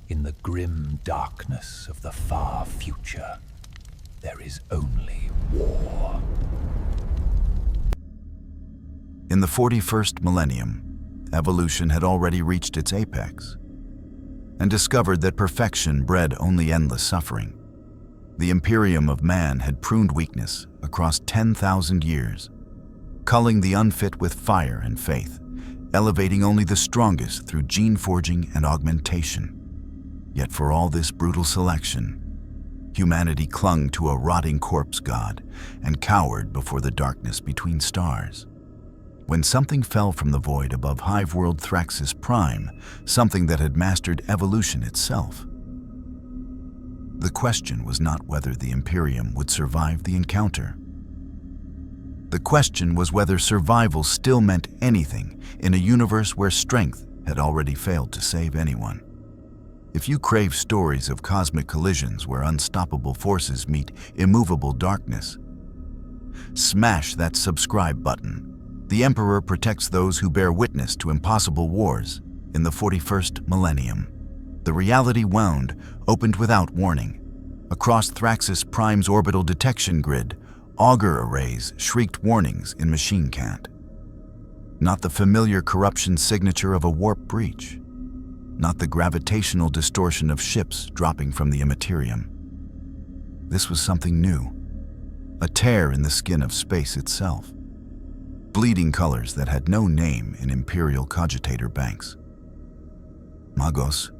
In the grim darkness of the far future, there is only war. In the 41st millennium, evolution had already reached its apex and discovered that perfection bred only endless suffering. The Imperium of Man had pruned weakness across 10,000 years, culling the unfit with fire and faith, elevating only the strongest through gene forging and augmentation. Yet for all this brutal selection, humanity clung to a rotting corpse god and cowered before the darkness between stars. When something fell from the void above hive-world Thraxis Prime, something that had mastered evolution itself. The question was not whether the Imperium would survive the encounter. The question was whether survival still meant anything in a universe where strength had already failed to save anyone. If you crave stories of cosmic collisions where unstoppable forces meet immovable darkness, smash that subscribe button. The Emperor protects those who bear witness to impossible wars in the 41st millennium. The reality wound opened without warning. Across Thraxis Prime's orbital detection grid, auger arrays shrieked warnings in machine cant. Not the familiar corruption signature of a warp breach. Not the gravitational distortion of ships dropping from the immaterium. This was something new, a tear in the skin of space itself. Bleeding colors that had no name in imperial cogitator banks. Magos,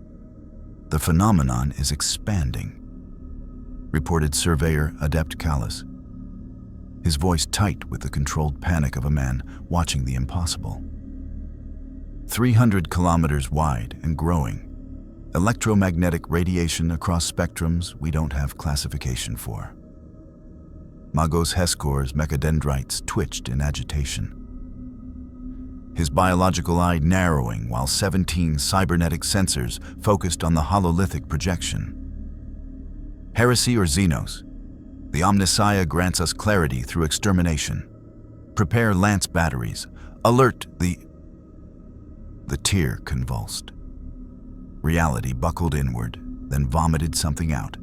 the phenomenon is expanding, reported surveyor Adept Callus, his voice tight with the controlled panic of a man watching the impossible. 300 kilometers wide and growing, electromagnetic radiation across spectrums we don't have classification for. Magos Heskor's mechadendrites twitched in agitation, his biological eye narrowing while 17 cybernetic sensors focused on the hololithic projection. Heresy or Xenos? The Omnissiah grants us clarity through extermination. Prepare lance batteries. Alert the tear convulsed. Reality buckled inward, then vomited something out.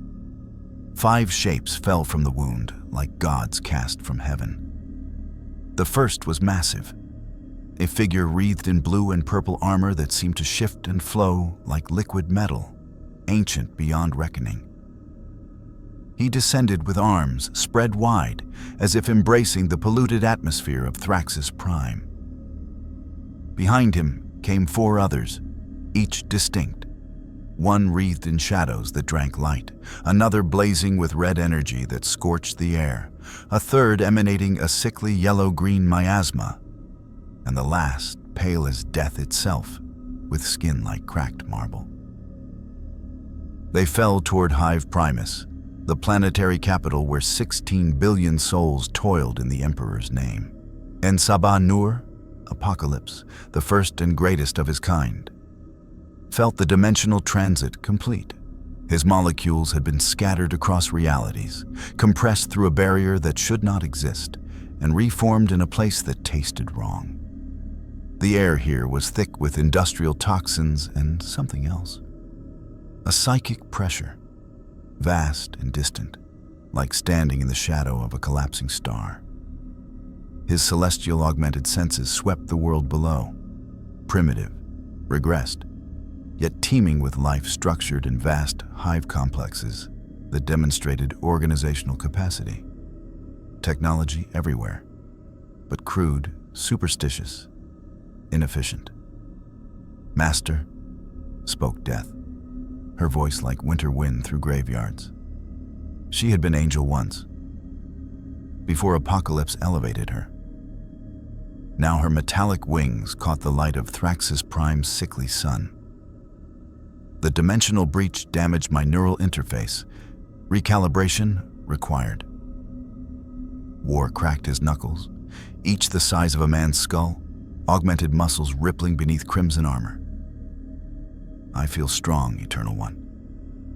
5 shapes fell from the wound, like gods cast from heaven. The first was massive, a figure wreathed in blue and purple armor that seemed to shift and flow like liquid metal, ancient beyond reckoning. He descended with arms spread wide, as if embracing the polluted atmosphere of Thraxis Prime. Behind him came 4 others, each distinct. One wreathed in shadows that drank light, another blazing with red energy that scorched the air, a third emanating a sickly yellow-green miasma, and the last pale as death itself, with skin like cracked marble. They fell toward Hive Primus, the planetary capital where 16 billion souls toiled in the Emperor's name. En Sabah Nur, Apocalypse, the first and greatest of his kind, felt the dimensional transit complete. His molecules had been scattered across realities, compressed through a barrier that should not exist, and reformed in a place that tasted wrong. The air here was thick with industrial toxins and something else. A psychic pressure, vast and distant, like standing in the shadow of a collapsing star. His celestial augmented senses swept the world below, primitive, regressed, yet teeming with life structured in vast hive complexes that demonstrated organizational capacity. Technology everywhere, but crude, superstitious, inefficient. Master, spoke Death, her voice like winter wind through graveyards. She had been angel once, before Apocalypse elevated her. Now her metallic wings caught the light of Thraxis Prime's sickly sun. The dimensional breach damaged my neural interface. Recalibration required. War cracked his knuckles, each the size of a man's skull, augmented muscles rippling beneath crimson armor. I feel strong, Eternal One.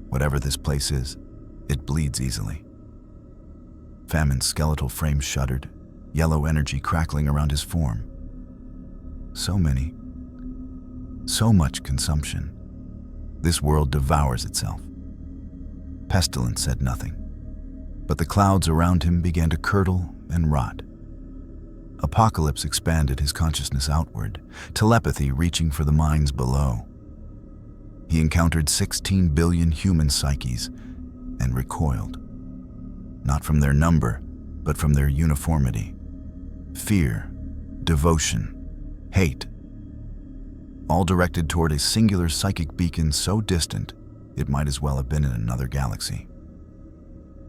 Whatever this place is, it bleeds easily. Famine's skeletal frame shuddered, yellow energy crackling around his form. So many, so much consumption. This world devours itself. Pestilence said nothing, but the clouds around him began to curdle and rot. Apocalypse expanded his consciousness outward, telepathy reaching for the minds below. He encountered 16 billion human psyches and recoiled, not from their number, but from their uniformity. Fear, devotion, hate, all directed toward a singular psychic beacon so distant it might as well have been in another galaxy.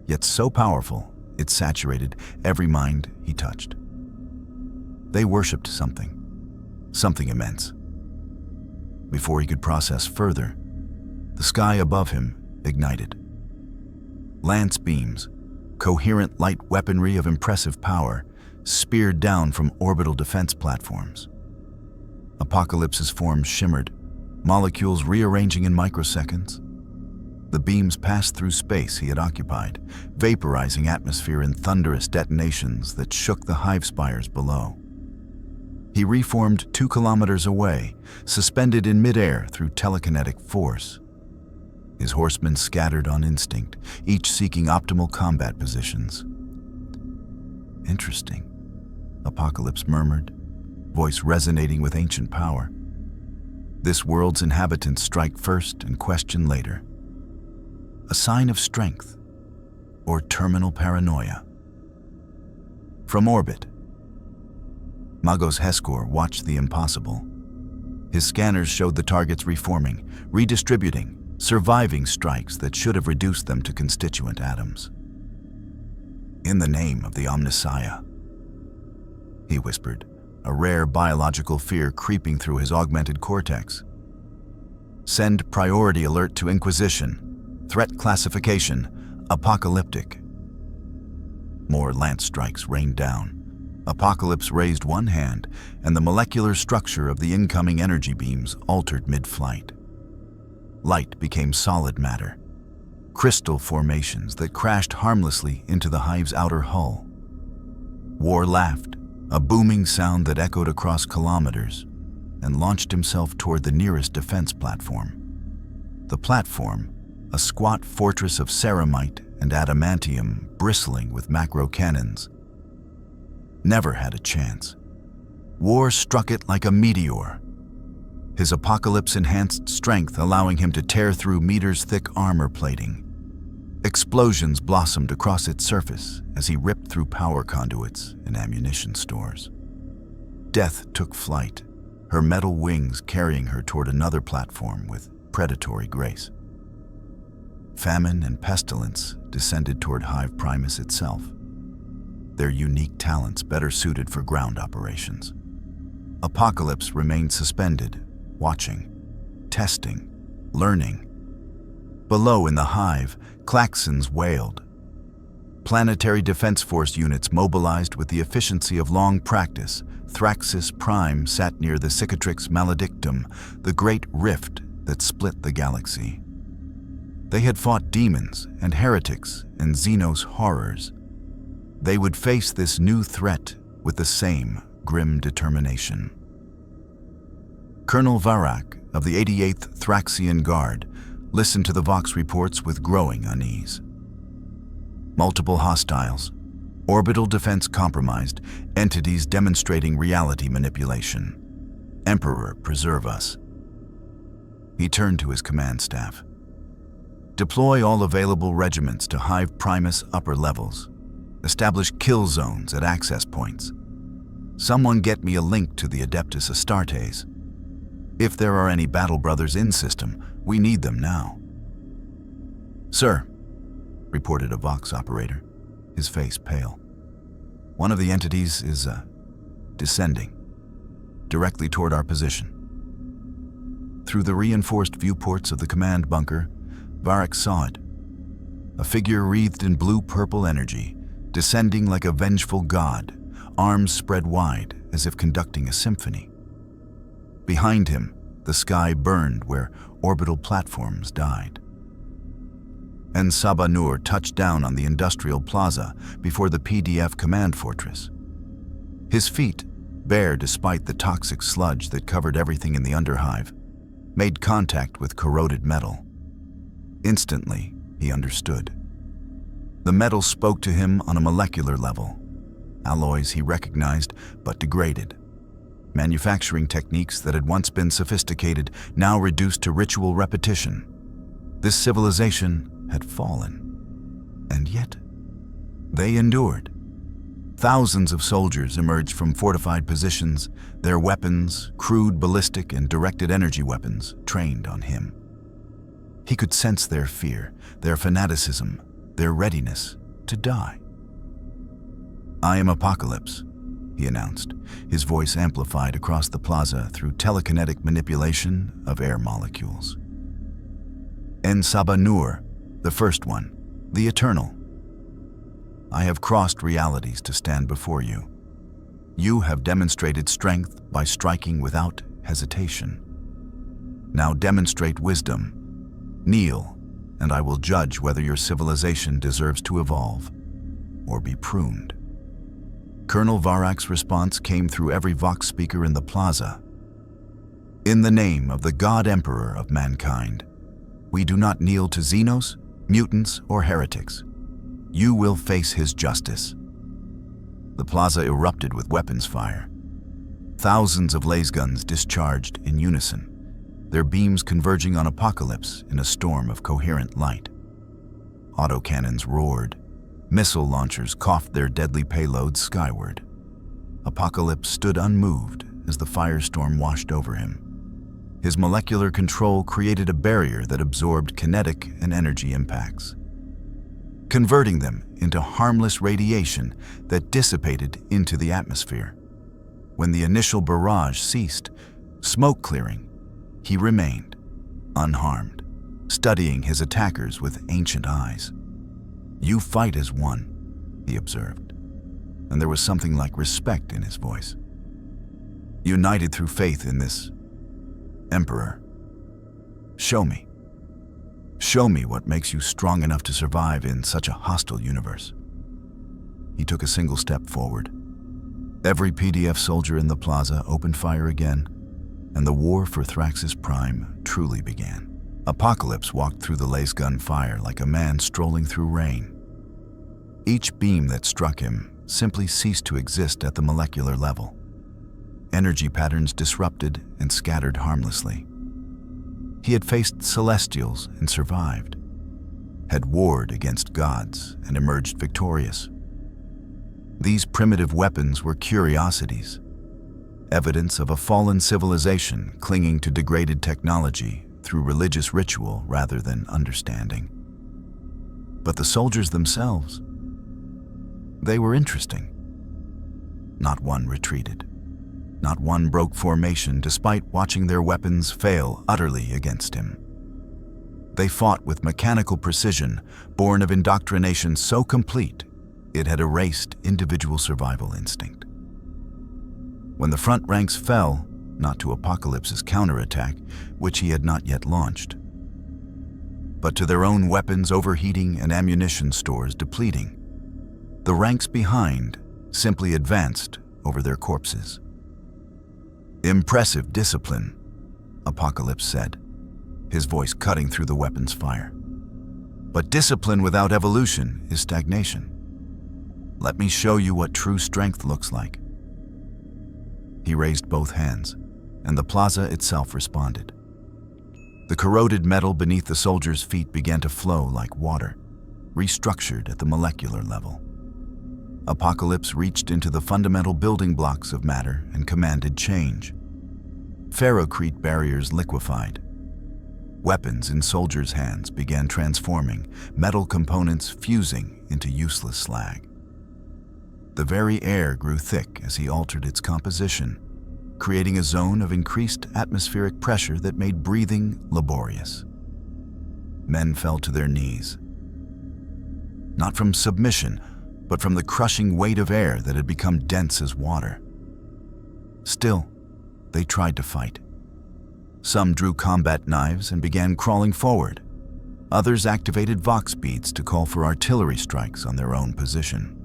Yet so powerful, it saturated every mind he touched. They worshipped something immense. Before he could process further, the sky above him ignited. Lance beams, coherent light weaponry of impressive power, speared down from orbital defense platforms. Apocalypse's form shimmered, molecules rearranging in microseconds. The beams passed through space he had occupied, vaporizing atmosphere in thunderous detonations that shook the hive spires below. He reformed 2 kilometers away, suspended in midair through telekinetic force. His horsemen scattered on instinct, each seeking optimal combat positions. Interesting, Apocalypse murmured, voice resonating with ancient power. This world's inhabitants strike first and question later. A sign of strength or terminal paranoia. From orbit, Magos Heskor watched the impossible. His scanners showed the targets reforming, redistributing, surviving strikes that should have reduced them to constituent atoms. In the name of the Omnissiah, he whispered, a rare biological fear creeping through his augmented cortex. Send priority alert to Inquisition. Threat classification, apocalyptic. More lance strikes rained down. Apocalypse raised one hand, and the molecular structure of the incoming energy beams altered mid-flight. Light became solid matter, crystal formations that crashed harmlessly into the hive's outer hull. War laughed, a booming sound that echoed across kilometers, and launched himself toward the nearest defense platform. The platform, a squat fortress of ceramite and adamantium bristling with macro cannons, never had a chance. War struck it like a meteor, his apocalypse-enhanced strength allowing him to tear through meters-thick armor plating. Explosions blossomed across its surface as he ripped through power conduits and ammunition stores. Death took flight, her metal wings carrying her toward another platform with predatory grace. Famine and pestilence descended toward Hive Primus itself, their unique talents better suited for ground operations. Apocalypse remained suspended, watching, testing, learning. Below in the hive, klaxons wailed. Planetary Defense Force units mobilized with the efficiency of long practice, Thraxis Prime sat near the Cicatrix Maledictum, the great rift that split the galaxy. They had fought demons and heretics and Xenos horrors. They would face this new threat with the same grim determination. Colonel Varak of the 88th Thraxian Guard listened to the Vox reports with growing unease. Multiple hostiles, orbital defense compromised, entities demonstrating reality manipulation. Emperor, preserve us. He turned to his command staff. Deploy all available regiments to Hive Primus upper levels. Establish kill zones at access points. Someone get me a link to the Adeptus Astartes. If there are any Battle Brothers in system, we need them now. Sir, reported a Vox operator, his face pale. One of the entities is descending, directly toward our position. Through the reinforced viewports of the command bunker, Varak saw it. A figure wreathed in blue-purple energy, descending like a vengeful god, arms spread wide as if conducting a symphony. Behind him, the sky burned where orbital platforms died. And Sabanur touched down on the industrial plaza before the PDF command fortress. His feet, bare despite the toxic sludge that covered everything in the underhive, made contact with corroded metal. Instantly, he understood. The metal spoke to him on a molecular level. Alloys he recognized but degraded. Manufacturing techniques that had once been sophisticated, now reduced to ritual repetition. This civilization had fallen. And yet, they endured. Thousands of soldiers emerged from fortified positions, their weapons, crude ballistic and directed energy weapons, trained on him. He could sense their fear, their fanaticism, their readiness to die. "I am Apocalypse," he announced, his voice amplified across the plaza through telekinetic manipulation of air molecules. "En Saba Nur, the First One, the Eternal. I have crossed realities to stand before you. You have demonstrated strength by striking without hesitation. Now demonstrate wisdom. Kneel, and I will judge whether your civilization deserves to evolve or be pruned." Colonel Varak's response came through every Vox speaker in the plaza. "In the name of the God Emperor of mankind, we do not kneel to Xenos, mutants, or heretics. You will face his justice." The plaza erupted with weapons fire. Thousands of lasguns discharged in unison, their beams converging on Apocalypse in a storm of coherent light. Autocannons roared. Missile launchers coughed their deadly payloads skyward. Apocalypse stood unmoved as the firestorm washed over him. His molecular control created a barrier that absorbed kinetic and energy impacts, converting them into harmless radiation that dissipated into the atmosphere. When the initial barrage ceased, smoke clearing, he remained, unharmed, studying his attackers with ancient eyes. "You fight as one," he observed, and there was something like respect in his voice. "United through faith in this Emperor. Show me. Show me what makes you strong enough to survive in such a hostile universe." He took a single step forward. Every PDF soldier in the plaza opened fire again, and the war for Thrax's Prime truly began. Apocalypse walked through the lasgun fire like a man strolling through rain. Each beam that struck him simply ceased to exist at the molecular level. Energy patterns disrupted and scattered harmlessly. He had faced celestials and survived, had warred against gods and emerged victorious. These primitive weapons were curiosities, evidence of a fallen civilization clinging to degraded technology through religious ritual rather than understanding. But the soldiers themselves, they were interesting. Not one retreated. Not one broke formation despite watching their weapons fail utterly against him. They fought with mechanical precision, born of indoctrination so complete it had erased individual survival instinct. When the front ranks fell, not to Apocalypse's counterattack, which he had not yet launched, but to their own weapons overheating and ammunition stores depleting, the ranks behind simply advanced over their corpses. "Impressive discipline," Apocalypse said, his voice cutting through the weapon's fire. "But discipline without evolution is stagnation. Let me show you what true strength looks like." He raised both hands, and the plaza itself responded. The corroded metal beneath the soldiers' feet began to flow like water, restructured at the molecular level. Apocalypse reached into the fundamental building blocks of matter and commanded change. Ferrocrete barriers liquefied. Weapons in soldiers' hands began transforming, metal components fusing into useless slag. The very air grew thick as he altered its composition, creating a zone of increased atmospheric pressure that made breathing laborious. Men fell to their knees, not from submission, but from the crushing weight of air that had become dense as water. Still, they tried to fight. Some drew combat knives and began crawling forward. Others activated Vox beads to call for artillery strikes on their own position.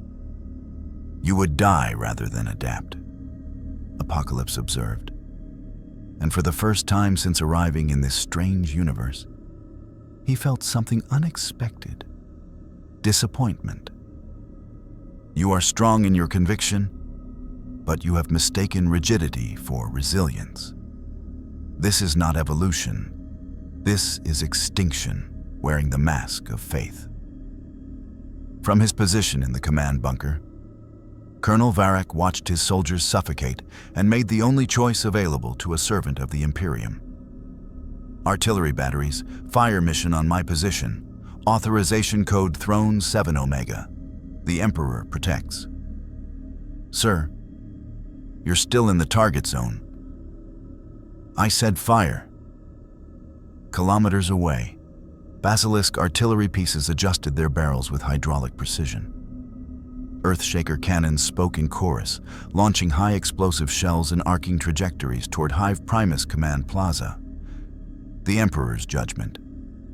"You would die rather than adapt," Apocalypse observed. And for the first time since arriving in this strange universe, he felt something unexpected: disappointment. You are strong in your conviction, but you have mistaken rigidity for resilience. This is not evolution. This is extinction, wearing the mask of faith. From his position in the command bunker, Colonel Varric watched his soldiers suffocate and made the only choice available to a servant of the Imperium. Artillery batteries, fire mission on my position, authorization code Throne 7 Omega. The Emperor protects. Sir, you're still in the target zone. I said fire. Kilometers away, Basilisk artillery pieces adjusted their barrels with hydraulic precision. Earthshaker cannons spoke in chorus, launching high explosive shells in arcing trajectories toward Hive Primus Command Plaza. The Emperor's judgment,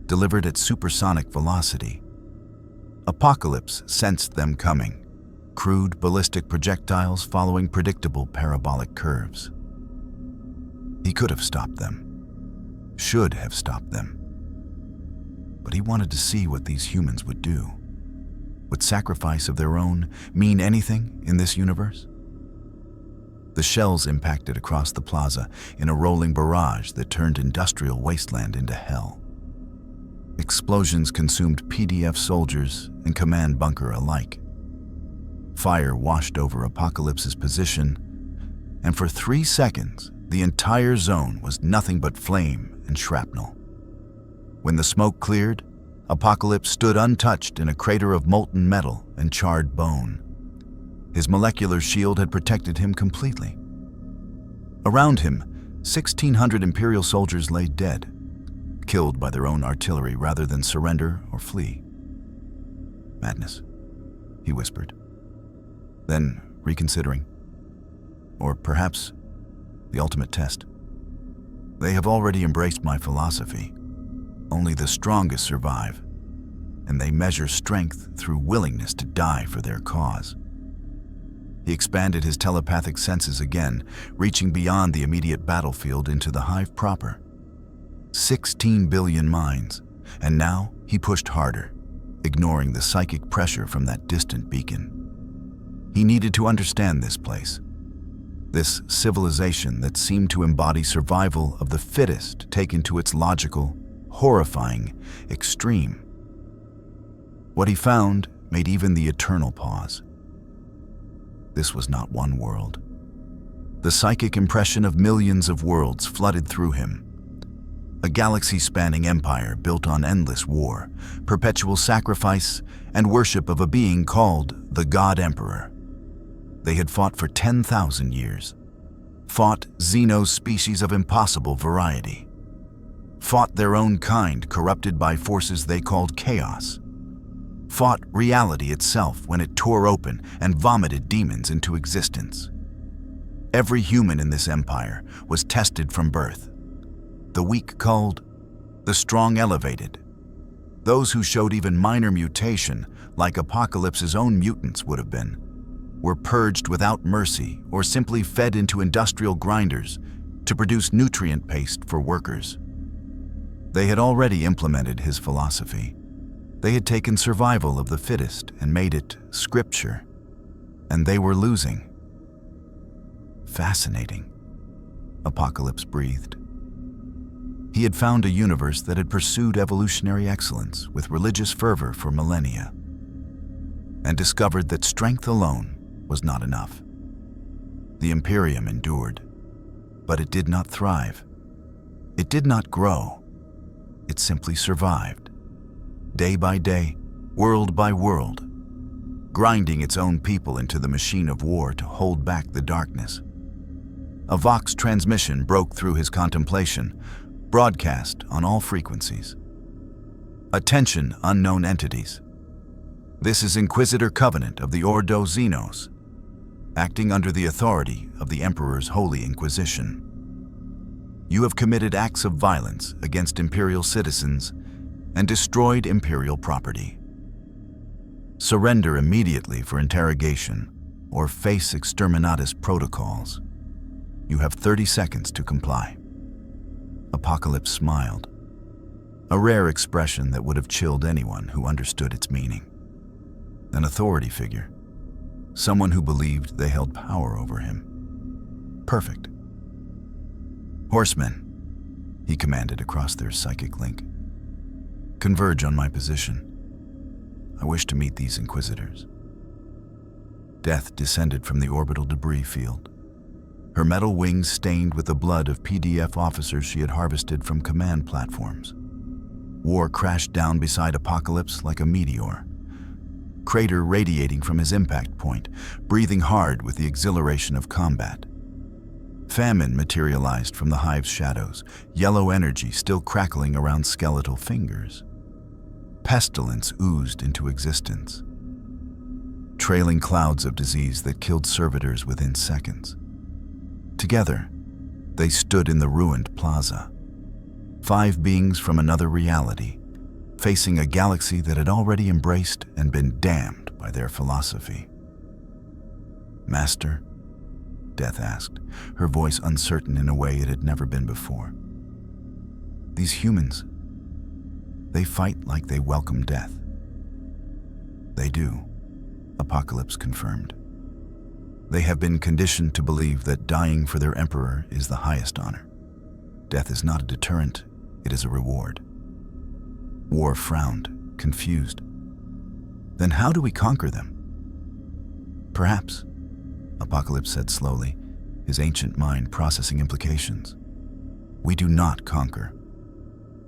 delivered at supersonic velocity. Apocalypse sensed them coming, crude ballistic projectiles following predictable parabolic curves. He could have stopped them, should have stopped them. But he wanted to see what these humans would do. Would sacrifice of their own mean anything in this universe? The shells impacted across the plaza in a rolling barrage that turned industrial wasteland into hell. Explosions consumed PDF soldiers and command bunker alike. Fire washed over Apocalypse's position, and for 3 seconds, the entire zone was nothing but flame and shrapnel. When the smoke cleared, Apocalypse stood untouched in a crater of molten metal and charred bone. His molecular shield had protected him completely. Around him, 1,600 Imperial soldiers lay dead, killed by their own artillery rather than surrender or flee. Madness, he whispered. Then, reconsidering, or perhaps the ultimate test. They have already embraced my philosophy. Only the strongest survive, and they measure strength through willingness to die for their cause. He expanded his telepathic senses again, reaching beyond the immediate battlefield into the Hive proper. 16 billion minds, and now he pushed harder, ignoring the psychic pressure from that distant beacon. He needed to understand this place, this civilization that seemed to embody survival of the fittest taken to its logical, horrifying extreme. What he found made even the Eternal pause. This was not one world. The psychic impression of millions of worlds flooded through him. A galaxy-spanning empire built on endless war, perpetual sacrifice, and worship of a being called the God Emperor. They had fought for 10,000 years, fought Xeno's species of impossible variety, fought their own kind corrupted by forces they called chaos, fought reality itself when it tore open and vomited demons into existence. Every human in this empire was tested from birth. The weak culled, the strong elevated. Those who showed even minor mutation, like Apocalypse's own mutants would have been, were purged without mercy or simply fed into industrial grinders to produce nutrient paste for workers. They had already implemented his philosophy. They had taken survival of the fittest and made it scripture, and they were losing. Fascinating, Apocalypse breathed. He had found a universe that had pursued evolutionary excellence with religious fervor for millennia, and discovered that strength alone was not enough. The Imperium endured, but it did not thrive. It did not grow. It simply survived, day by day, world by world, grinding its own people into the machine of war to hold back the darkness. A Vox transmission broke through his contemplation, broadcast on all frequencies. Attention, unknown entities. This is Inquisitor Covenant of the Ordo Xenos, acting under the authority of the Emperor's Holy Inquisition. You have committed acts of violence against Imperial citizens and destroyed Imperial property. Surrender immediately for interrogation or face exterminatus protocols. You have 30 seconds to comply. Apocalypse smiled, a rare expression that would have chilled anyone who understood its meaning. An authority figure, someone who believed they held power over him. Perfect. Horsemen, he commanded across their psychic link. Converge on my position. I wish to meet these Inquisitors. Death descended from the orbital debris field, her metal wings stained with the blood of PDF officers she had harvested from command platforms. War crashed down beside Apocalypse like a meteor, Crater radiating from his impact point, breathing hard with the exhilaration of combat. Famine materialized from the hive's shadows, yellow energy still crackling around skeletal fingers. Pestilence oozed into existence, trailing clouds of disease that killed servitors within seconds. Together, they stood in the ruined plaza, 5 beings from another reality, facing a galaxy that had already embraced and been damned by their philosophy. "Master?" Death asked, her voice uncertain in a way it had never been before. "These humans, they fight like they welcome death." "They do," Apocalypse confirmed. "They have been conditioned to believe that dying for their emperor is the highest honor. Death is not a deterrent, it is a reward." War frowned, confused. "Then how do we conquer them?" "Perhaps," Apocalypse said slowly, his ancient mind processing implications. "We do not conquer.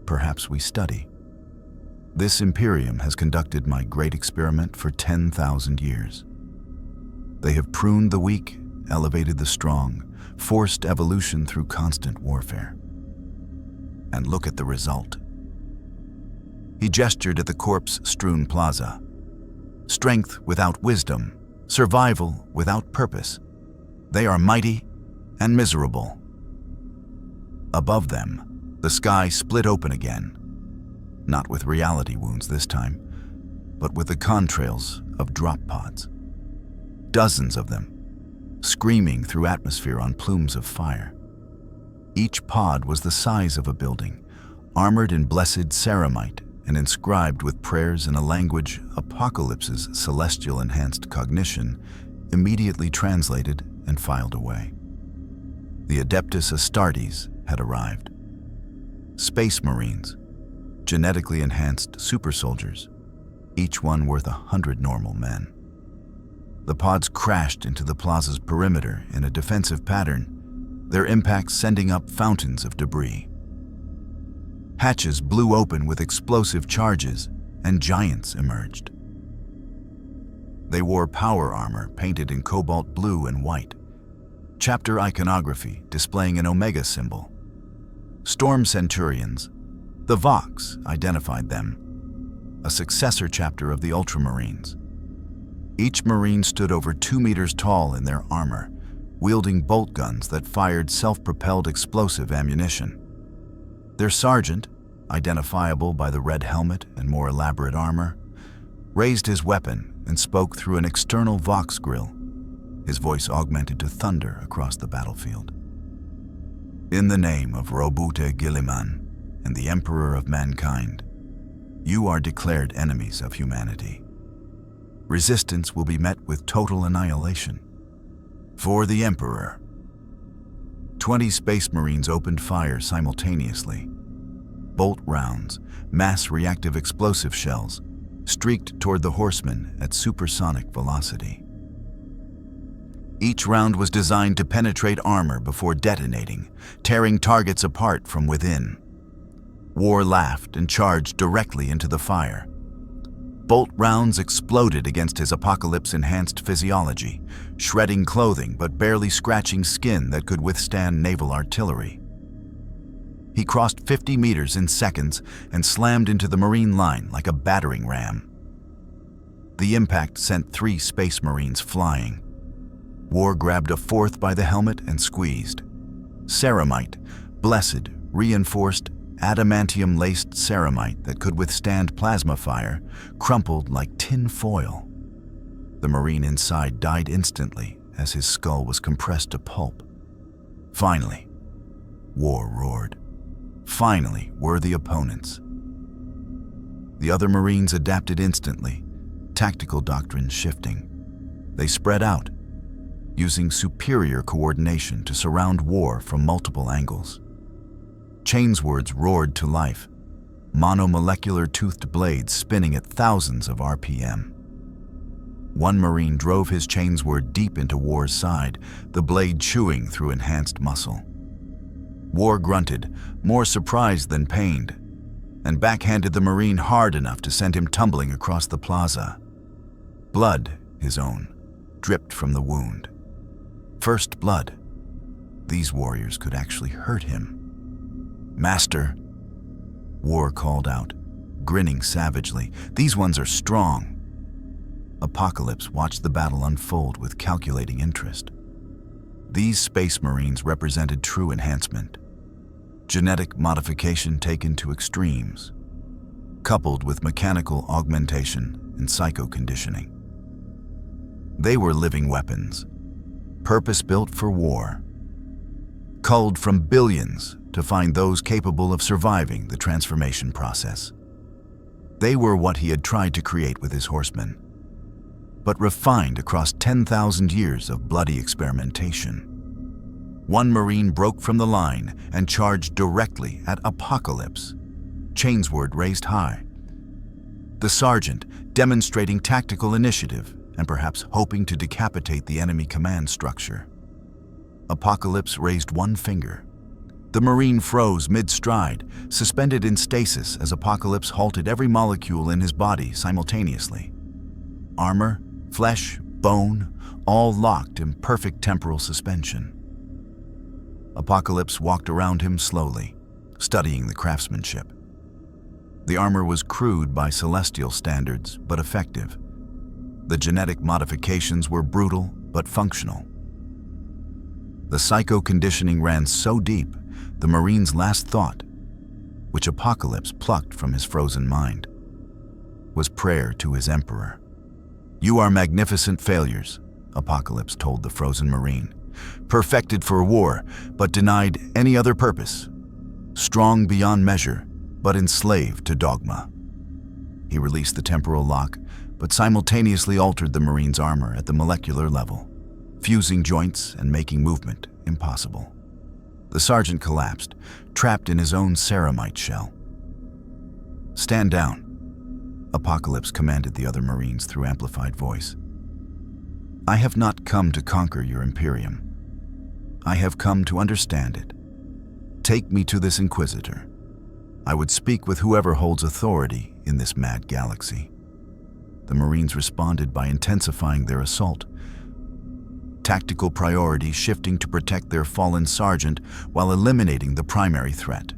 Perhaps we study. This Imperium has conducted my great experiment for 10,000 years. They have pruned the weak, elevated the strong, forced evolution through constant warfare. And look at the result." He gestured at the corpse-strewn plaza. "Strength without wisdom, survival without purpose. They are mighty and miserable." Above them, the sky split open again, not with reality wounds this time, but with the contrails of drop pods. Dozens of them, screaming through atmosphere on plumes of fire. Each pod was the size of a building, armored in blessed ceramite and inscribed with prayers in a language Apocalypse's celestial-enhanced cognition immediately translated and filed away. The Adeptus Astartes had arrived. Space Marines, genetically enhanced super soldiers, each one worth 100 normal men. The pods crashed into the plaza's perimeter in a defensive pattern, their impacts sending up fountains of debris. Hatches blew open with explosive charges, and giants emerged. They wore power armor painted in cobalt blue and white, chapter iconography displaying an Omega symbol. Storm Centurions, the Vox identified them, a successor chapter of the Ultramarines. Each Marine stood over 2 meters tall in their armor, wielding bolt guns that fired self-propelled explosive ammunition. Their sergeant, identifiable by the red helmet and more elaborate armor, raised his weapon and spoke through an external Vox grill, his voice augmented to thunder across the battlefield. "In the name of Robute Gilliman and the Emperor of Mankind, you are declared enemies of humanity. Resistance will be met with total annihilation. For the Emperor." 20 Space Marines opened fire simultaneously. Bolt rounds, mass reactive explosive shells, streaked toward the Horsemen at supersonic velocity. Each round was designed to penetrate armor before detonating, tearing targets apart from within. War laughed and charged directly into the fire. Bolt rounds exploded against his Apocalypse-enhanced physiology, shredding clothing but barely scratching skin that could withstand naval artillery. He crossed 50 meters in seconds and slammed into the Marine line like a battering ram. The impact sent 3 Space Marines flying. War grabbed a 4th by the helmet and squeezed. Ceramite, blessed, reinforced, adamantium-laced ceramite that could withstand plasma fire, crumpled like tin foil. The Marine inside died instantly as his skull was compressed to pulp. Finally, War roared. finally worthy opponents. The other Marines adapted instantly, tactical doctrines shifting. They spread out, using superior coordination to surround war from multiple angles. Chainswords roared to life, monomolecular toothed blades spinning at thousands of RPM. One Marine drove his chainsword deep into War's side, the blade chewing through enhanced muscle. War grunted, more surprised than pained, and backhanded the Marine hard enough to send him tumbling across the plaza. Blood, his own, dripped from the wound. First blood. These warriors could actually hurt him. "Master," War called out, grinning savagely. "These ones are strong." Apocalypse watched the battle unfold with calculating interest. These Space Marines represented true enhancement. Genetic modification taken to extremes, coupled with mechanical augmentation and psycho-conditioning. They were living weapons, purpose-built for war, culled from billions to find those capable of surviving the transformation process. They were what he had tried to create with his horsemen, but refined across 10,000 years of bloody experimentation. One Marine broke from the line and charged directly at Apocalypse, chainsword raised high. The sergeant, demonstrating tactical initiative and perhaps hoping to decapitate the enemy command structure. Apocalypse raised one finger. The Marine froze mid-stride, suspended in stasis as Apocalypse halted every molecule in his body simultaneously. Armor, flesh, bone, all locked in perfect temporal suspension. Apocalypse walked around him slowly, studying the craftsmanship. The armor was crude by celestial standards, but effective. The genetic modifications were brutal, but functional. The psycho-conditioning ran so deep, the Marine's last thought, which Apocalypse plucked from his frozen mind, was prayer to his Emperor. "You are magnificent failures," Apocalypse told the frozen Marine. "Perfected for war, but denied any other purpose. Strong beyond measure, but enslaved to dogma." He released the temporal lock, but simultaneously altered the Marine's armor at the molecular level, fusing joints and making movement impossible. The sergeant collapsed, trapped in his own ceramite shell. "Stand down," Apocalypse commanded the other Marines through amplified voice. "I have not come to conquer your Imperium. I have come to understand it. Take me to this Inquisitor. I would speak with whoever holds authority in this mad galaxy." The Marines responded by intensifying their assault, tactical priorities shifting to protect their fallen sergeant while eliminating the primary threat.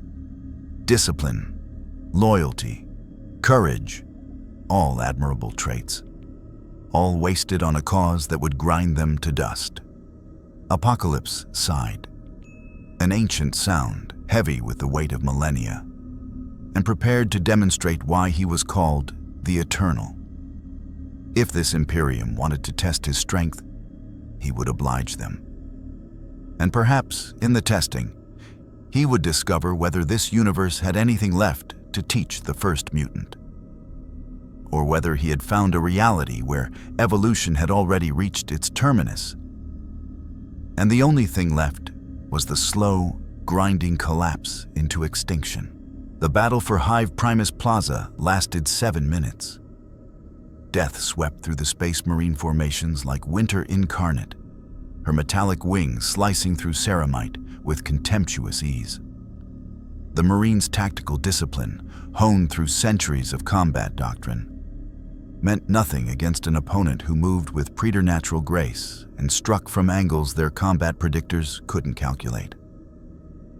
Discipline, loyalty, courage, all admirable traits, all wasted on a cause that would grind them to dust. Apocalypse sighed, an ancient sound heavy with the weight of millennia, and prepared to demonstrate why he was called the Eternal. If this Imperium wanted to test his strength, he would oblige them. And perhaps, in the testing, he would discover whether this universe had anything left to teach the first mutant, or whether he had found a reality where evolution had already reached its terminus, and the only thing left was the slow, grinding collapse into extinction. The battle for Hive Primus Plaza lasted 7 minutes. Death swept through the Space Marine formations like winter incarnate, her metallic wings slicing through ceramite with contemptuous ease. The Marines' tactical discipline, honed through centuries of combat doctrine, meant nothing against an opponent who moved with preternatural grace and struck from angles their combat predictors couldn't calculate.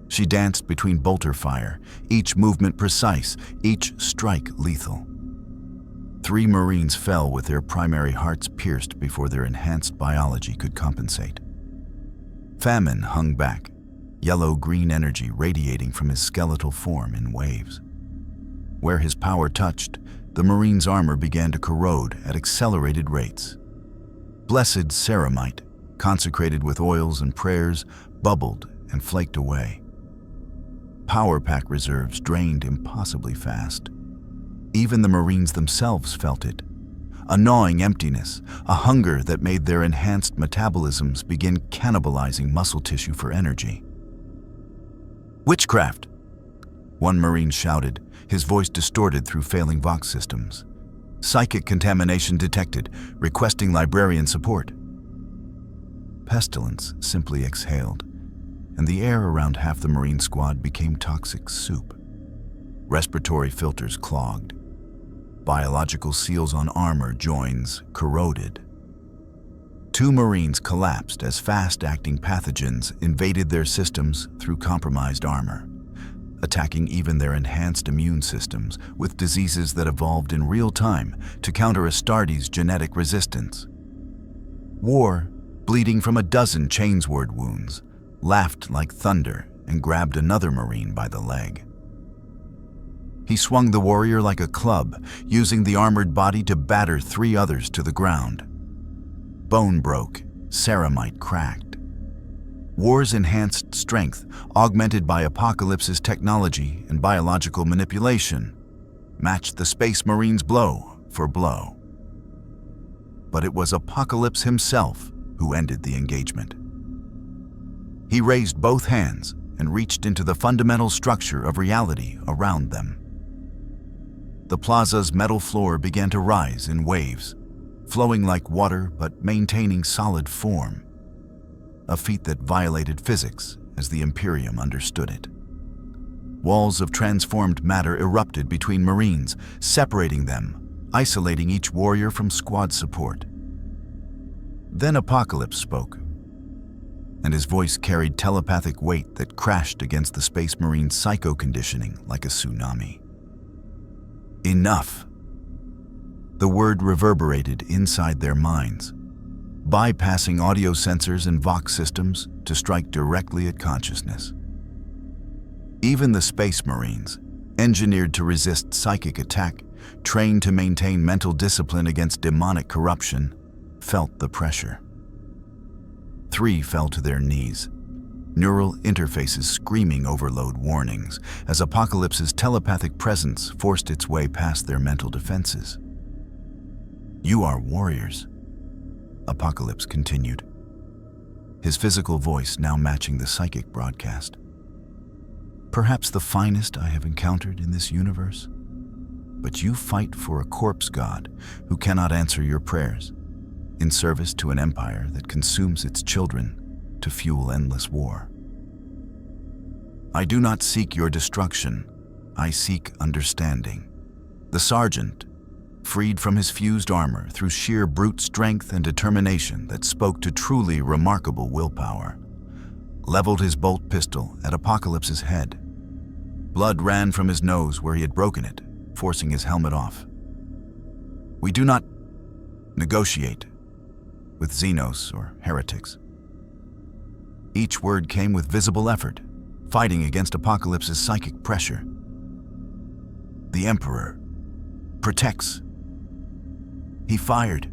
She danced between bolter fire, each movement precise, each strike lethal. 3 Marines fell with their primary hearts pierced before their enhanced biology could compensate. Famine hung back, yellow-green energy radiating from his skeletal form in waves. Where his power touched, the Marine's armor began to corrode at accelerated rates. Blessed ceramite, consecrated with oils and prayers, bubbled and flaked away. power pack reserves drained impossibly fast. Even the Marines themselves felt it. A gnawing emptiness, a hunger that made their enhanced metabolisms begin cannibalizing muscle tissue for energy. "Witchcraft!" one Marine shouted, his voice distorted through failing Vox systems. "Psychic contamination detected, requesting librarian support." Pestilence simply exhaled, and the air around half the Marine squad became toxic soup. Respiratory filters clogged. Biological seals on armor joins corroded. 2 Marines collapsed as fast-acting pathogens invaded their systems through compromised armor, attacking even their enhanced immune systems with diseases that evolved in real time to counter Astartes' genetic resistance. War, bleeding from a dozen chainsword wounds, laughed like thunder and grabbed another Marine by the leg. He swung the warrior like a club, using the armored body to batter 3 others to the ground. Bone broke, ceramite cracked. War's enhanced strength, augmented by Apocalypse's technology and biological manipulation, matched the Space Marines' blow for blow. But it was Apocalypse himself who ended the engagement. He raised both hands and reached into the fundamental structure of reality around them. The plaza's metal floor began to rise in waves, flowing like water but maintaining solid form, a feat that violated physics as the Imperium understood it. Walls of transformed matter erupted between Marines, separating them, isolating each warrior from squad support. Then Apocalypse spoke, and his voice carried telepathic weight that crashed against the Space Marine's psycho-conditioning like a tsunami. "Enough." The word reverberated inside their minds, bypassing audio sensors and Vox systems to strike directly at consciousness. Even the Space Marines, engineered to resist psychic attack, trained to maintain mental discipline against demonic corruption, felt the pressure. 3 fell to their knees, neural interfaces screaming overload warnings as Apocalypse's telepathic presence forced its way past their mental defenses. "You are warriors," Apocalypse continued, his physical voice now matching the psychic broadcast. "Perhaps the finest I have encountered in this universe, but you fight for a corpse god who cannot answer your prayers, in service to an empire that consumes its children to fuel endless war. I do not seek your destruction, I seek understanding." The sergeant, freed from his fused armor through sheer brute strength and determination that spoke to truly remarkable willpower, leveled his bolt pistol at Apocalypse's head. Blood ran from his nose where he had broken it, forcing his helmet off. "We do not negotiate with Xenos or heretics." Each word came with visible effort, fighting against Apocalypse's psychic pressure. "The Emperor protects." He fired.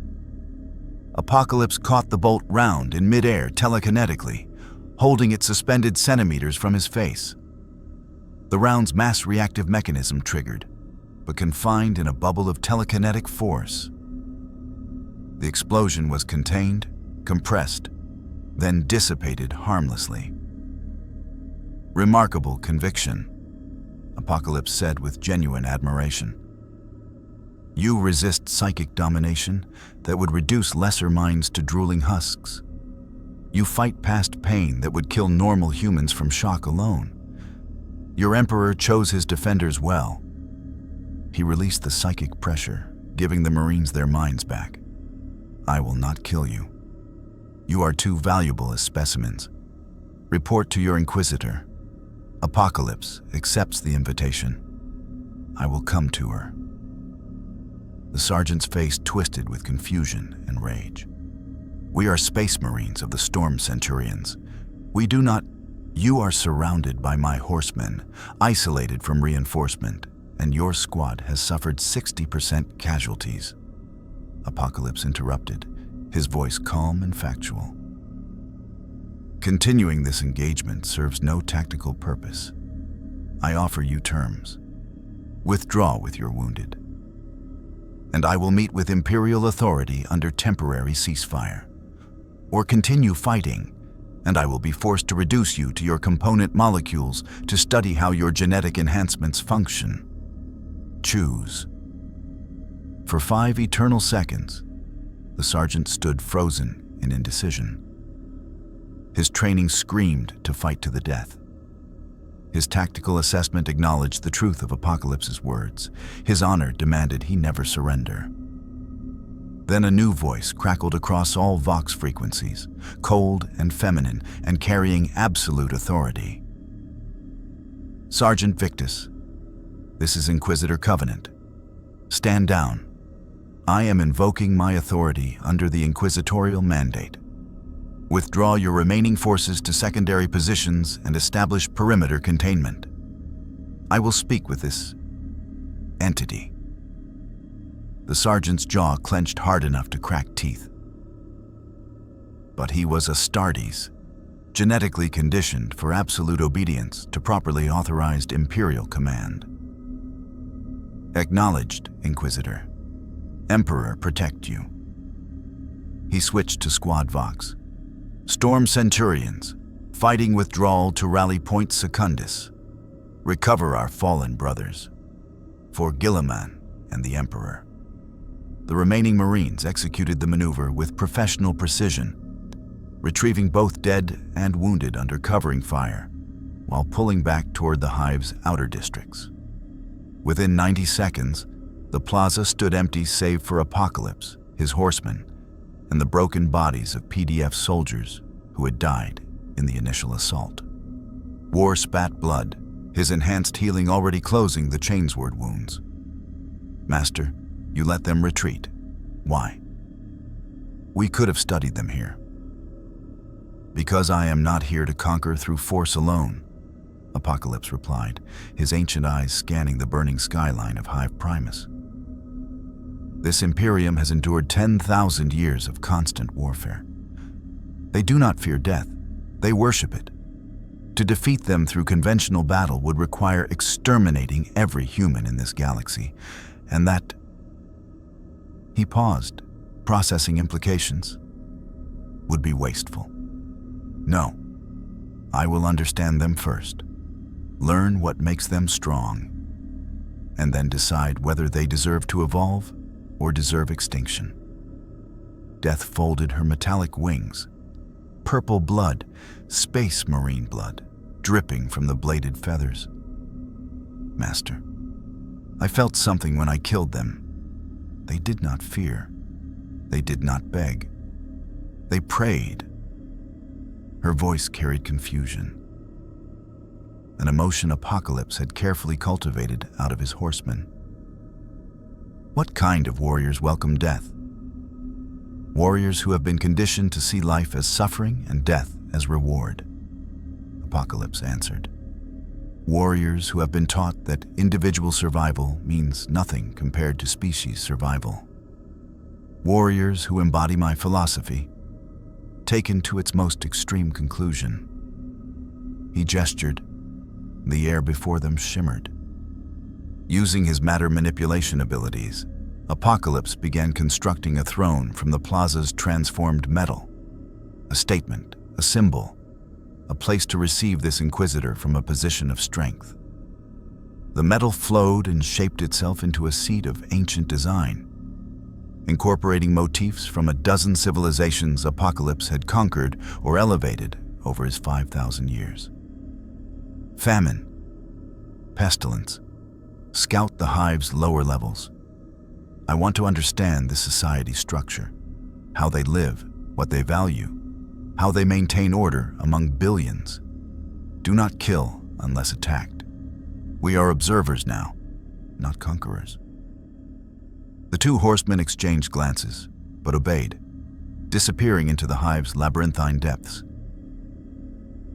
Apocalypse caught the bolt round in midair telekinetically, holding it suspended centimeters from his face. The round's mass-reactive mechanism triggered, but confined in a bubble of telekinetic force. The explosion was contained, compressed, then dissipated harmlessly. "Remarkable conviction," Apocalypse said with genuine admiration. "You resist psychic domination that would reduce lesser minds to drooling husks. You fight past pain that would kill normal humans from shock alone. Your Emperor chose his defenders well." He released the psychic pressure, giving the Marines their minds back. "I will not kill you. You are too valuable as specimens. Report to your Inquisitor. Apocalypse accepts the invitation. I will come to her." The sergeant's face twisted with confusion and rage. "We are Space Marines of the Storm Centurions. We do not—" "You are surrounded by my horsemen, isolated from reinforcement, and your squad has suffered 60% casualties." Apocalypse interrupted, his voice calm and factual. "Continuing this engagement serves no tactical purpose. I offer you terms. Withdraw with your wounded, and I will meet with Imperial authority under temporary ceasefire. Or continue fighting, and I will be forced to reduce you to your component molecules to study how your genetic enhancements function. Choose. For 5 eternal seconds, the sergeant stood frozen in indecision. His training screamed to fight to the death. His tactical assessment acknowledged the truth of Apocalypse's words. His honor demanded he never surrender. Then a new voice crackled across all Vox frequencies, cold and feminine and carrying absolute authority. Sergeant Victus, this is Inquisitor Covenant. Stand down. I am invoking my authority under the Inquisitorial mandate. Withdraw your remaining forces to secondary positions and establish perimeter containment. I will speak with this entity. The sergeant's jaw clenched hard enough to crack teeth. But he was Astartes, genetically conditioned for absolute obedience to properly authorized Imperial command. Acknowledged, Inquisitor. Emperor protect you. He switched to Squad Vox. Storm Centurions, fighting withdrawal to Rally Point Secundus. Recover our fallen brothers. For Guilliman and the Emperor. The remaining Marines executed the maneuver with professional precision, retrieving both dead and wounded under covering fire, while pulling back toward the Hive's outer districts. Within 90 seconds, the plaza stood empty save for Apocalypse, his horsemen, and the broken bodies of PDF soldiers who had died in the initial assault. War spat blood, his enhanced healing already closing the chainsword wounds. Master, you let them retreat. Why? We could have studied them here. Because I am not here to conquer through force alone, Apocalypse replied, his ancient eyes scanning the burning skyline of Hive Primus. This Imperium has endured 10,000 years of constant warfare. They do not fear death, they worship it. To defeat them through conventional battle would require exterminating every human in this galaxy, and that... He paused, processing implications. Would be wasteful. No, I will understand them first, learn what makes them strong, and then decide whether they deserve to evolve or deserve extinction. Death folded her metallic wings. Purple blood, space marine blood, dripping from the bladed feathers. Master, I felt something when I killed them. They did not fear. They did not beg. They prayed. Her voice carried confusion. An emotion Apocalypse had carefully cultivated out of his horsemen. What kind of warriors welcome death? Warriors who have been conditioned to see life as suffering and death as reward. Apocalypse answered. Warriors who have been taught that individual survival means nothing compared to species survival. Warriors who embody my philosophy, taken to its most extreme conclusion. He gestured. The air before them shimmered. Using his matter manipulation abilities, Apocalypse began constructing a throne from the plaza's transformed metal. A statement, a symbol, a place to receive this Inquisitor from a position of strength. The metal flowed and shaped itself into a seat of ancient design, incorporating motifs from a dozen civilizations Apocalypse had conquered or elevated over his 5,000 years. Famine, pestilence, scout the Hive's lower levels. I want to understand this society structure, how they live, what they value, how they maintain order among billions. Do not kill unless attacked. We are observers now, not conquerors. The two horsemen exchanged glances, but obeyed, disappearing into the Hive's labyrinthine depths.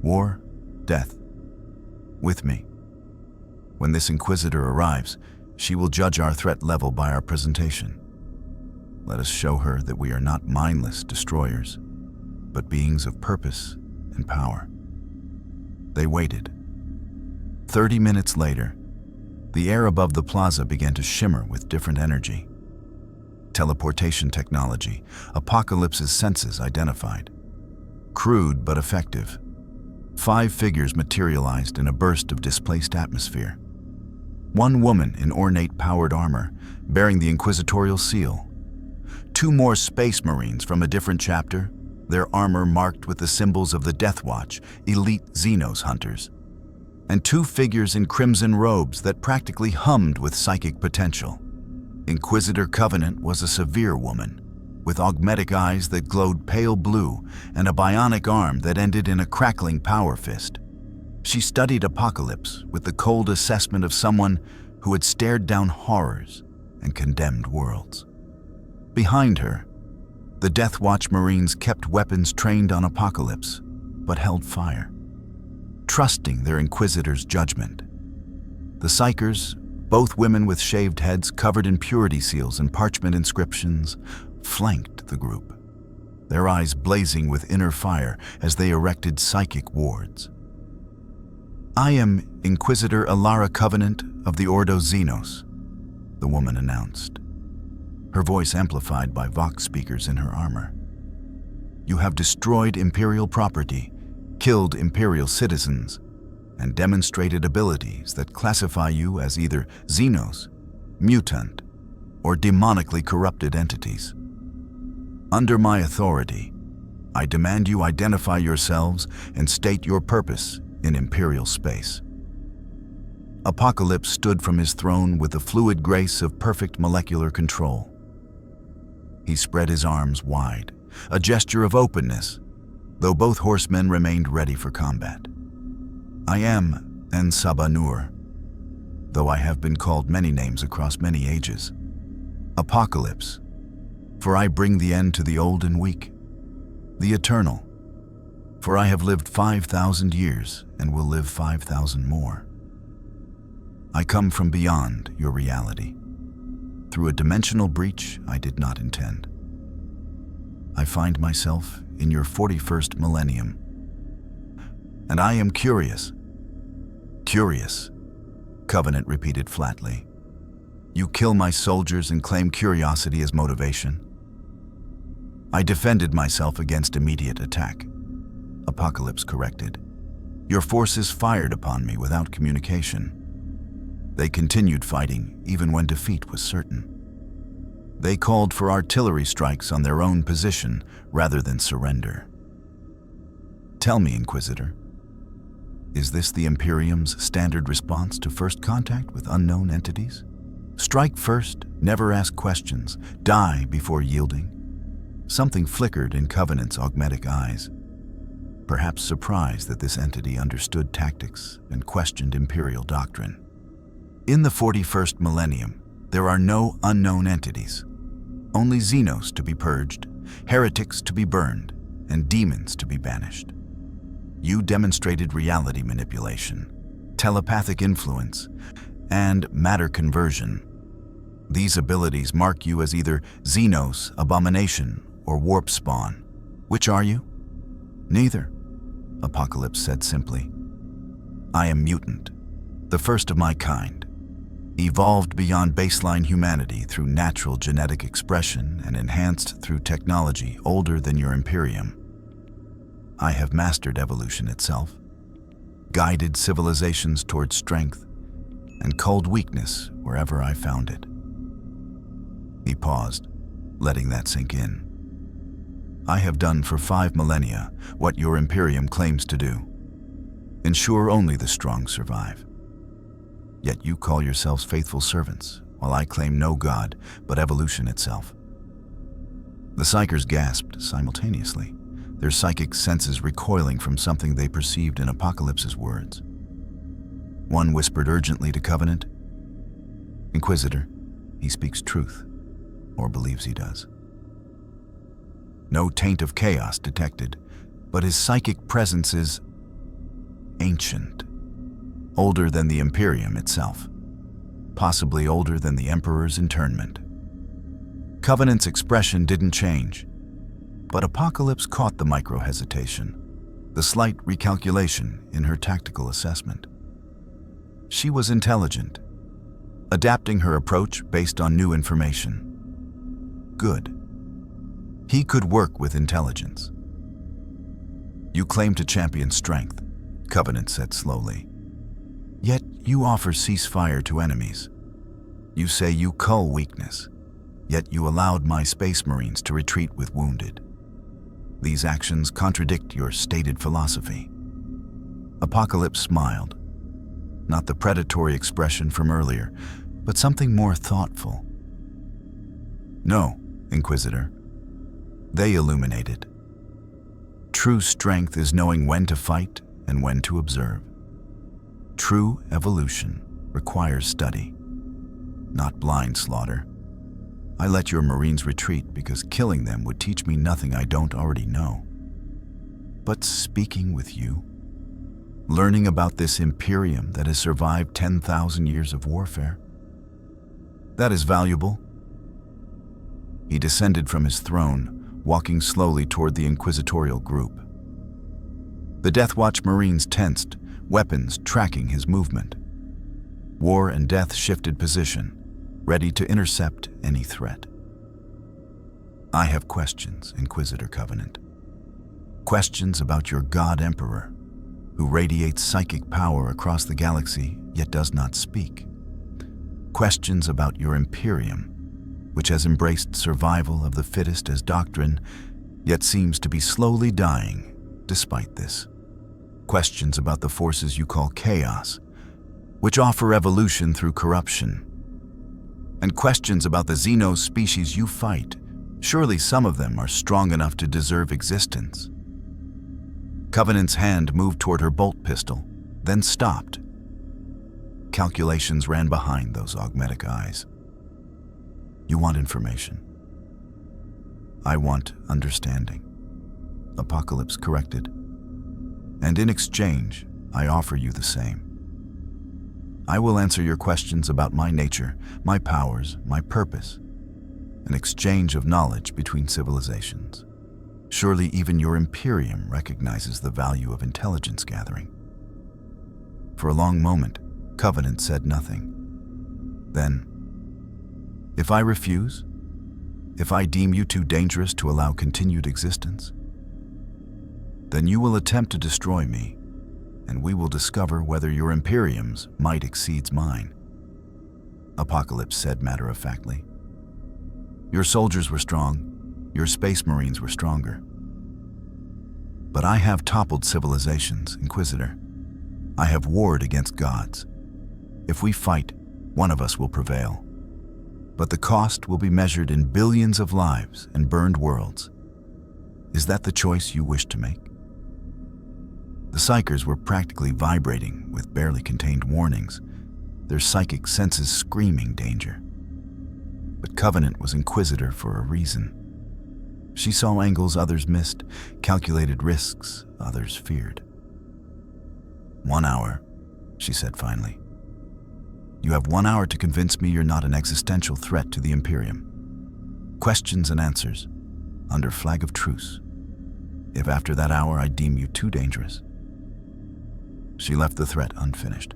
War, death. With me. When this Inquisitor arrives, she will judge our threat level by our presentation. Let us show her that we are not mindless destroyers, but beings of purpose and power. They waited. 30 minutes later, the air above the plaza began to shimmer with different energy. Teleportation technology, Apocalypse's senses identified. Crude but effective. 5 figures materialized in a burst of displaced atmosphere. One woman in ornate powered armor, bearing the Inquisitorial seal. 2 more space marines from a different chapter, their armor marked with the symbols of the Death Watch, elite Xenos hunters. And 2 figures in crimson robes that practically hummed with psychic potential. Inquisitor Covenant was a severe woman, with augmetic eyes that glowed pale blue and a bionic arm that ended in a crackling power fist. She studied Apocalypse with the cold assessment of someone who had stared down horrors and condemned worlds. Behind her, the Death Watch Marines kept weapons trained on Apocalypse, but held fire, trusting their Inquisitor's judgment. The Psychers, both women with shaved heads covered in purity seals and parchment inscriptions, flanked the group, their eyes blazing with inner fire as they erected psychic wards. "I am Inquisitor Alara Covenant of the Ordo Xenos," the woman announced, her voice amplified by Vox speakers in her armor. "You have destroyed Imperial property, killed Imperial citizens, and demonstrated abilities that classify you as either Xenos, mutant, or demonically corrupted entities. Under my authority, I demand you identify yourselves and state your purpose in Imperial space." Apocalypse stood from his throne with the fluid grace of perfect molecular control. He spread his arms wide, a gesture of openness, though both horsemen remained ready for combat. "I am En-Saba-Nur, though I have been called many names across many ages. Apocalypse, for I bring the end to the old and weak. The Eternal, for I have lived 5,000 years and will live 5,000 more. I come from beyond your reality, through a dimensional breach I did not intend. I find myself in your 41st millennium, and I am curious." "Curious," Covenant repeated flatly. "You kill my soldiers and claim curiosity as motivation?" "I defended myself against immediate attack," Apocalypse corrected. "Your forces fired upon me without communication. They continued fighting even when defeat was certain. They called for artillery strikes on their own position rather than surrender. Tell me, Inquisitor, is this the Imperium's standard response to first contact with unknown entities? Strike first, never ask questions, die before yielding?" Something flickered in Covenant's augmetic eyes, perhaps surprised that this entity understood tactics and questioned Imperial doctrine. "In the 41st millennium, there are no unknown entities. Only Xenos to be purged, heretics to be burned, and demons to be banished. You demonstrated reality manipulation, telepathic influence, and matter conversion. These abilities mark you as either Xenos, abomination, or warp spawn. Which are you?" "Neither," Apocalypse said simply. "I am mutant, the first of my kind, evolved beyond baseline humanity through natural genetic expression and enhanced through technology older than your Imperium. I have mastered evolution itself, guided civilizations toward strength, and culled weakness wherever I found it." He paused, letting that sink in. "I have done for 5 millennia what your Imperium claims to do. Ensure only the strong survive. Yet you call yourselves faithful servants, while I claim no god but evolution itself." The Psychers gasped simultaneously, their psychic senses recoiling from something they perceived in Apocalypse's words. One whispered urgently to Covenant, "Inquisitor, he speaks truth, or believes he does." No taint of chaos detected, but his psychic presence is ancient, older than the Imperium itself, possibly older than the Emperor's internment. Covenant's expression didn't change, but Apocalypse caught the micro-hesitation, the slight recalculation in her tactical assessment. She was intelligent, adapting her approach based on new information. Good. He could work with intelligence. You claim to champion strength, Covenant said slowly. Yet you offer ceasefire to enemies. You say you cull weakness, yet you allowed my Space Marines to retreat with wounded. These actions contradict your stated philosophy. Apocalypse smiled. Not the predatory expression from earlier, but something more thoughtful. No, Inquisitor. They illuminated. True strength is knowing when to fight and when to observe. True evolution requires study, not blind slaughter. I let your Marines retreat because killing them would teach me nothing I don't already know. But speaking with you, learning about this Imperium that has survived 10,000 years of warfare, that is valuable. He descended from his throne, walking slowly toward the inquisitorial group. The Death Watch Marines tensed, weapons tracking his movement. War and Death shifted position, ready to intercept any threat. I have questions, Inquisitor Covenant. Questions about your God Emperor, who radiates psychic power across the galaxy yet does not speak. Questions about your Imperium, which has embraced survival of the fittest as doctrine, yet seems to be slowly dying despite this. Questions about the forces you call chaos, which offer evolution through corruption. And questions about the Xeno species you fight. Surely some of them are strong enough to deserve existence. Covenant's hand moved toward her bolt pistol, then stopped. Calculations ran behind those augmetic eyes. You want information. I want understanding. Apocalypse corrected. And in exchange, I offer you the same. I will answer your questions about my nature, my powers, my purpose. An exchange of knowledge between civilizations. Surely even your Imperium recognizes the value of intelligence gathering. For a long moment, Covenant said nothing. Then, if I refuse, if I deem you too dangerous to allow continued existence, then you will attempt to destroy me, and we will discover whether your Imperium's might exceeds mine. Apocalypse said matter-of-factly. Your soldiers were strong, your Space Marines were stronger. But I have toppled civilizations, Inquisitor. I have warred against gods. If we fight, one of us will prevail. But the cost will be measured in billions of lives and burned worlds. Is that the choice you wish to make? The Psychers were practically vibrating with barely contained warnings, their psychic senses screaming danger. But Covenant was Inquisitor for a reason. She saw angles others missed, calculated risks others feared. 1 hour, she said finally. You have 1 hour to convince me you're not an existential threat to the Imperium. Questions and answers, under flag of truce. If after that hour I deem you too dangerous. She left the threat unfinished.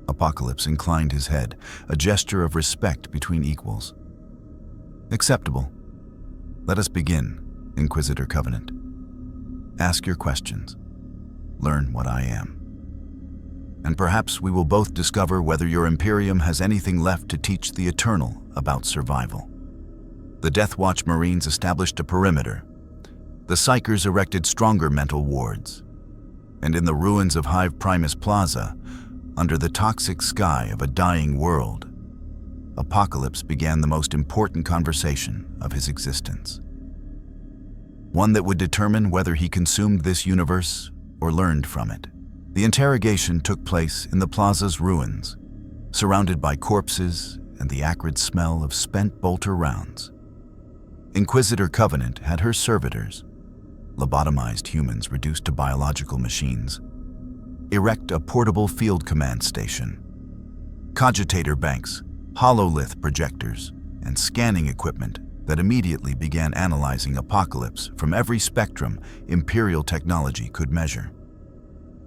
Apocalypse inclined his head, a gesture of respect between equals. Acceptable. Let us begin, Inquisitor Covenant. Ask your questions. Learn what I am. And perhaps we will both discover whether your Imperium has anything left to teach the Eternal about survival. The Death Watch Marines established a perimeter. The Psychers erected stronger mental wards. And in the ruins of Hive Primus Plaza, under the toxic sky of a dying world, Apocalypse began the most important conversation of his existence. One that would determine whether he consumed this universe or learned from it. The interrogation took place in the plaza's ruins, surrounded by corpses and the acrid smell of spent bolter rounds. Inquisitor Covenant had her servitors, lobotomized humans reduced to biological machines, erect a portable field command station, cogitator banks, hololith projectors, and scanning equipment that immediately began analyzing Apocalypse from every spectrum Imperial technology could measure.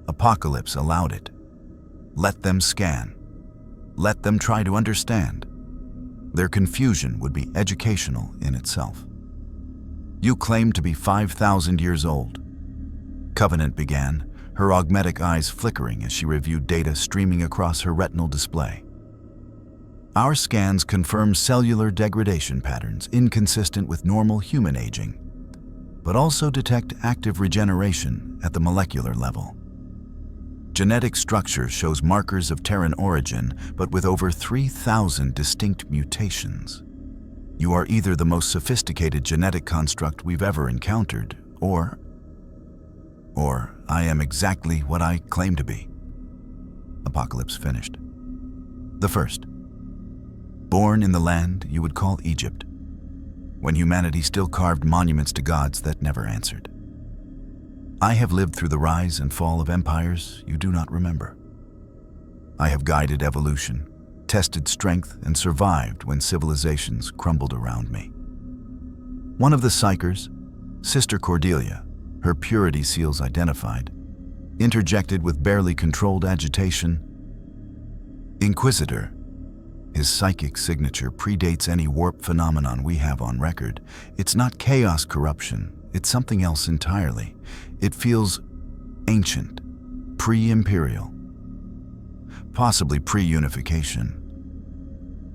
Apocalypse allowed it. Let them scan. Let them try to understand. Their confusion would be educational in itself. You claim to be 5,000 years old. Covenant began, her augmetic eyes flickering as she reviewed data streaming across her retinal display. Our scans confirm cellular degradation patterns inconsistent with normal human aging, but also detect active regeneration at the molecular level. Genetic structure shows markers of Terran origin, but with over 3,000 distinct mutations. You are either the most sophisticated genetic construct we've ever encountered, or I am exactly what I claim to be. Apocalypse finished. The first. Born in the land you would call Egypt, when humanity still carved monuments to gods that never answered. I have lived through the rise and fall of empires you do not remember. I have guided evolution, tested strength, and survived when civilizations crumbled around me. One of the Psychers, Sister Cordelia, her purity seals identified, interjected with barely controlled agitation, Inquisitor. His psychic signature predates any warp phenomenon we have on record. It's not chaos corruption, it's something else entirely. It feels ancient, pre-imperial, possibly pre-unification.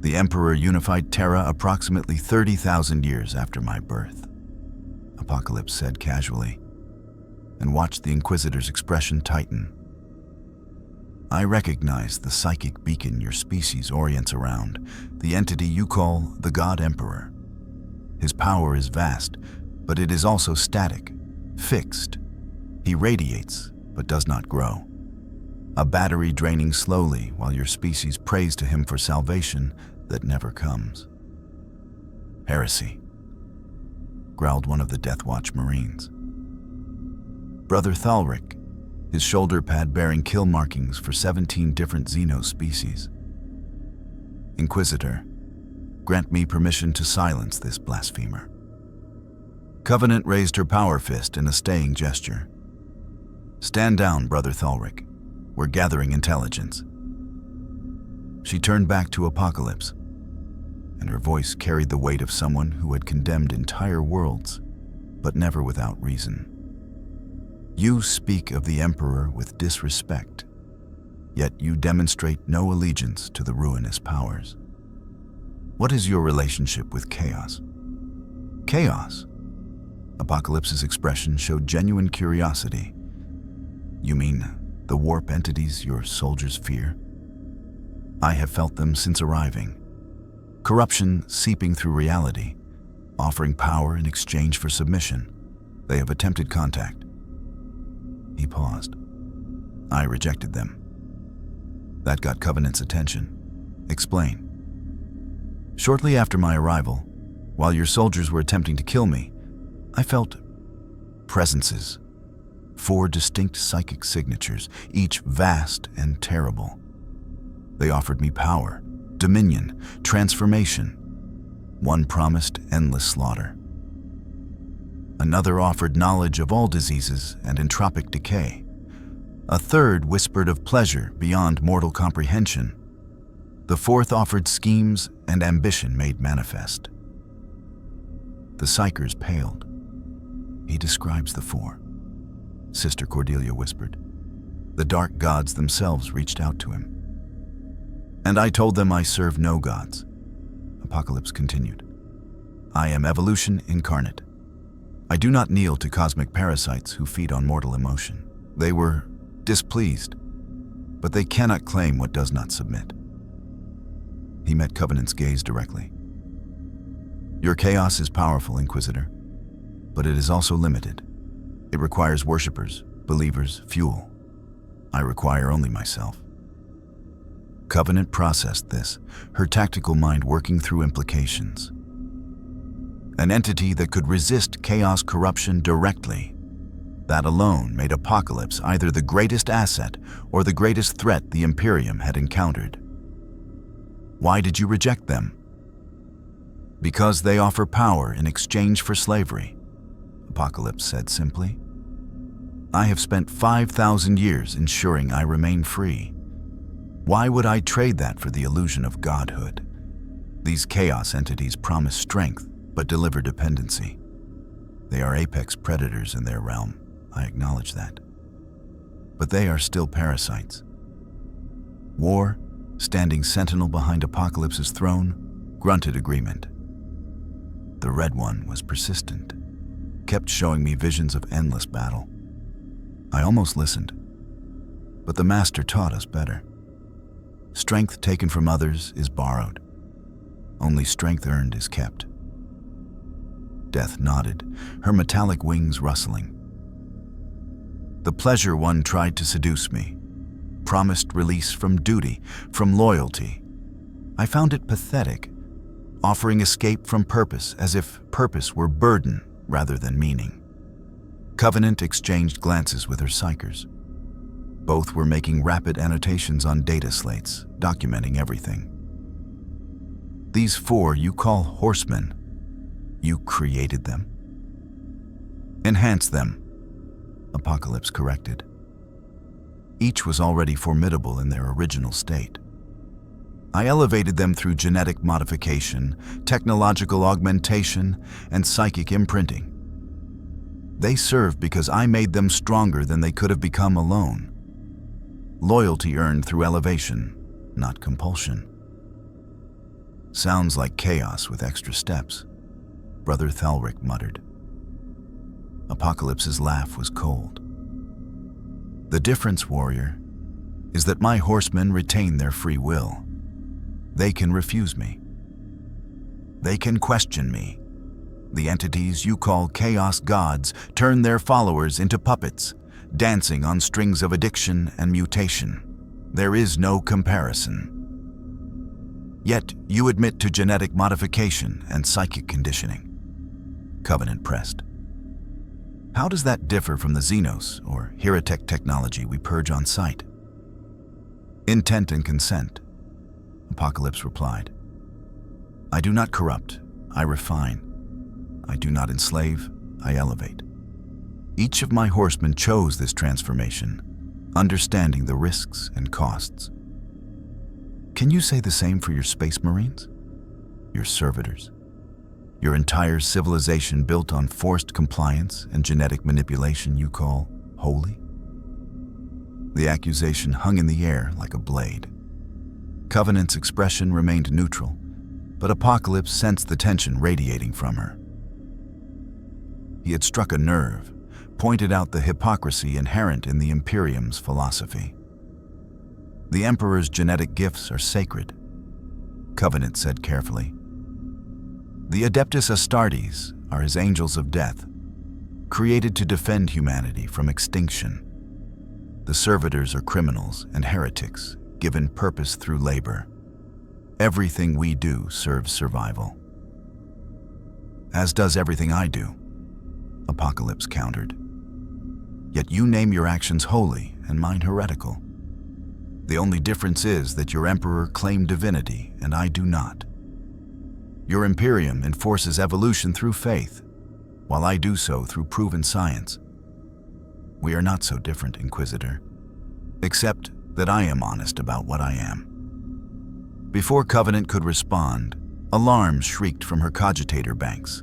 The Emperor unified Terra approximately 30,000 years after my birth, Apocalypse said casually, and watched the Inquisitor's expression tighten. I recognize the psychic beacon your species orients around, the entity you call the God Emperor. His power is vast, but it is also static, fixed. He radiates, but does not grow. A battery draining slowly while your species prays to him for salvation that never comes. Heresy, growled one of the Death Watch Marines. Brother Thalric, his shoulder pad bearing kill markings for 17 different Xeno species. Inquisitor, grant me permission to silence this blasphemer. Covenant raised her power fist in a staying gesture. Stand down, Brother Thalric. We're gathering intelligence. She turned back to Apocalypse, and her voice carried the weight of someone who had condemned entire worlds, but never without reason. You speak of the Emperor with disrespect, yet you demonstrate no allegiance to the ruinous powers. What is your relationship with chaos? Chaos? Apocalypse's expression showed genuine curiosity. You mean the warp entities your soldiers fear? I have felt them since arriving. Corruption seeping through reality, offering power in exchange for submission. They have attempted contact. He paused. I rejected them. That got Covenant's attention. Explain. Shortly after my arrival, while your soldiers were attempting to kill me, I felt presences. 4 distinct psychic signatures, each vast and terrible. They offered me power, dominion, transformation. One promised endless slaughter. Another offered knowledge of all diseases and entropic decay. A third whispered of pleasure beyond mortal comprehension. The fourth offered schemes and ambition made manifest. The Psychers paled. He describes the 4. Sister Cordelia whispered. The dark gods themselves reached out to him. And I told them I serve no gods. Apocalypse continued. I am evolution incarnate. I do not kneel to cosmic parasites who feed on mortal emotion. They were displeased, but they cannot claim what does not submit. He met Covenant's gaze directly. Your chaos is powerful, Inquisitor, but it is also limited. It requires worshippers, believers, fuel. I require only myself. Covenant processed this, her tactical mind working through implications. An entity that could resist chaos corruption directly. That alone made Apocalypse either the greatest asset or the greatest threat the Imperium had encountered. Why did you reject them? Because they offer power in exchange for slavery, Apocalypse said simply. I have spent 5,000 years ensuring I remain free. Why would I trade that for the illusion of godhood? These chaos entities promise strength, but deliver dependency. They are apex predators in their realm, I acknowledge that. But they are still parasites. War, standing sentinel behind Apocalypse's throne, grunted agreement. The Red One was persistent, kept showing me visions of endless battle. I almost listened, but the Master taught us better. Strength taken from others is borrowed. Only strength earned is kept. Death nodded, her metallic wings rustling. The Pleasure One tried to seduce me, promised release from duty, from loyalty. I found it pathetic, offering escape from purpose as if purpose were burden rather than meaning. Covenant exchanged glances with her psychers. Both were making rapid annotations on data slates, documenting everything. These four you call horsemen. You created them? Enhance them, Apocalypse corrected. Each was already formidable in their original state. I elevated them through genetic modification, technological augmentation, and psychic imprinting. They serve because I made them stronger than they could have become alone. Loyalty earned through elevation, not compulsion. Sounds like chaos with extra steps, Brother Thalric muttered. Apocalypse's laugh was cold. The difference, warrior, is that my horsemen retain their free will. They can refuse me. They can question me. The entities you call chaos gods turn their followers into puppets, dancing on strings of addiction and mutation. There is no comparison. Yet you admit to genetic modification and psychic conditioning. Covenant pressed. How does that differ from the Xenos or Heretic technology we purge on sight? Intent and consent, Apocalypse replied. I do not corrupt, I refine. I do not enslave, I elevate. Each of my horsemen chose this transformation, understanding the risks and costs. Can you say the same for your Space Marines? Your servitors? Your entire civilization built on forced compliance and genetic manipulation you call holy? The accusation hung in the air like a blade. Covenant's expression remained neutral, but Apocalypse sensed the tension radiating from her. He had struck a nerve, pointed out the hypocrisy inherent in the Imperium's philosophy. The Emperor's genetic gifts are sacred, Covenant said carefully. The Adeptus Astartes are his angels of death, created to defend humanity from extinction. The servitors are criminals and heretics, given purpose through labor. Everything we do serves survival. As does everything I do, Apocalypse countered. Yet you name your actions holy and mine heretical. The only difference is that your Emperor claimed divinity and I do not. Your Imperium enforces evolution through faith, while I do so through proven science. We are not so different, Inquisitor, except that I am honest about what I am. Before Covenant could respond, alarms shrieked from her cogitator banks.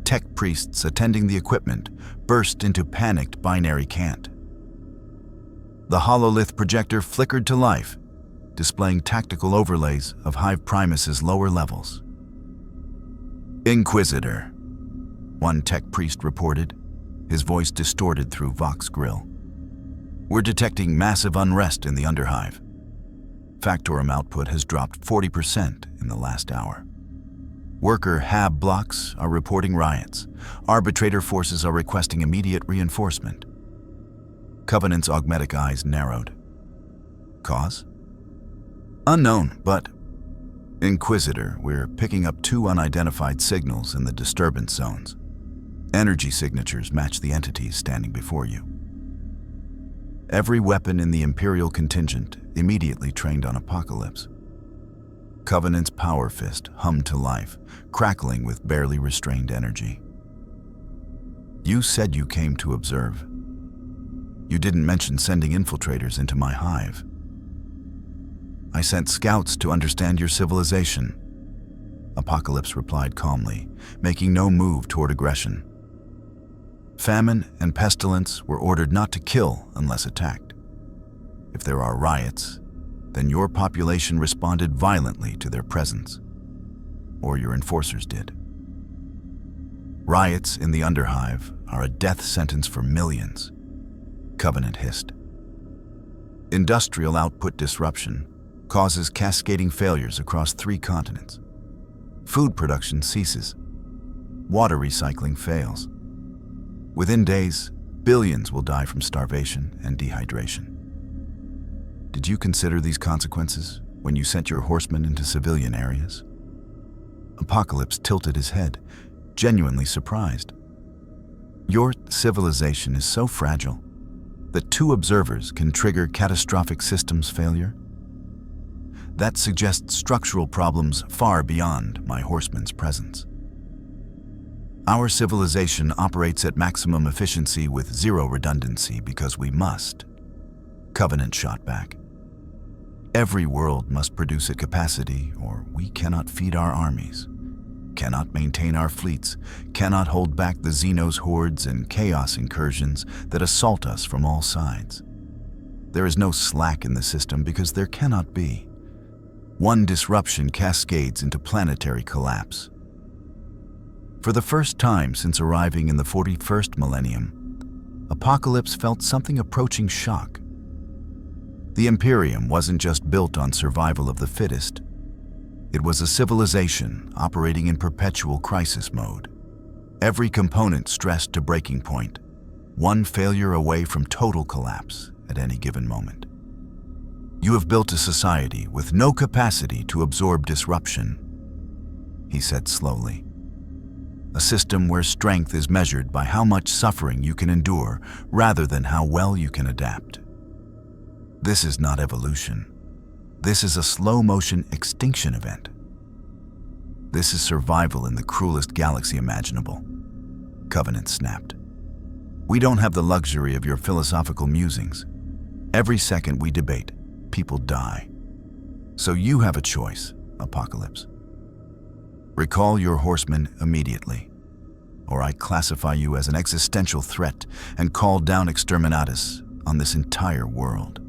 Tech priests attending the equipment burst into panicked binary cant. The hololith projector flickered to life, displaying tactical overlays of Hive Primus's lower levels. Inquisitor, one tech priest reported, his voice distorted through Vox Grill. We're detecting massive unrest in the Underhive. Factorum output has dropped 40% in the last hour. Worker HAB blocks are reporting riots. Arbitrator forces are requesting immediate reinforcement. Covenant's augmetic eyes narrowed. Cause? Unknown, but Inquisitor, we're picking up 2 unidentified signals in the disturbance zones. Energy signatures match the entities standing before you. Every weapon in the Imperial contingent immediately trained on Apocalypse. Covenant's power fist hummed to life, crackling with barely restrained energy. You said you came to observe. You didn't mention sending infiltrators into my hive. I sent scouts to understand your civilization. Apocalypse replied calmly, making no move toward aggression. Famine and pestilence were ordered not to kill unless attacked. If there are riots, then your population responded violently to their presence, or your enforcers did. Riots in the Underhive are a death sentence for millions, Covenant hissed. Industrial output disruption causes cascading failures across 3 continents. Food production ceases. Water recycling fails. Within days, billions will die from starvation and dehydration. Did you consider these consequences when you sent your horsemen into civilian areas? Apocalypse tilted his head, genuinely surprised. Your civilization is so fragile that 2 observers can trigger catastrophic systems failure? That suggests structural problems far beyond my horsemen's presence. Our civilization operates at maximum efficiency with 0 redundancy because we must. Covenant shot back. Every world must produce at capacity, or we cannot feed our armies, cannot maintain our fleets, cannot hold back the Xenos hordes and chaos incursions that assault us from all sides. There is no slack in the system because there cannot be. One disruption cascades into planetary collapse. For the first time since arriving in the 41st millennium, Apocalypse felt something approaching shock. The Imperium wasn't just built on survival of the fittest. It was a civilization operating in perpetual crisis mode. Every component stressed to breaking point, one failure away from total collapse at any given moment. You have built a society with no capacity to absorb disruption, he said slowly. A system where strength is measured by how much suffering you can endure rather than how well you can adapt. This is not evolution. This is a slow-motion extinction event. This is survival in the cruelest galaxy imaginable. Covenant snapped. We don't have the luxury of your philosophical musings. Every second we debate, people die. So you have a choice, Apocalypse. Recall your horsemen immediately, or I classify you as an existential threat and call down exterminatus on this entire world.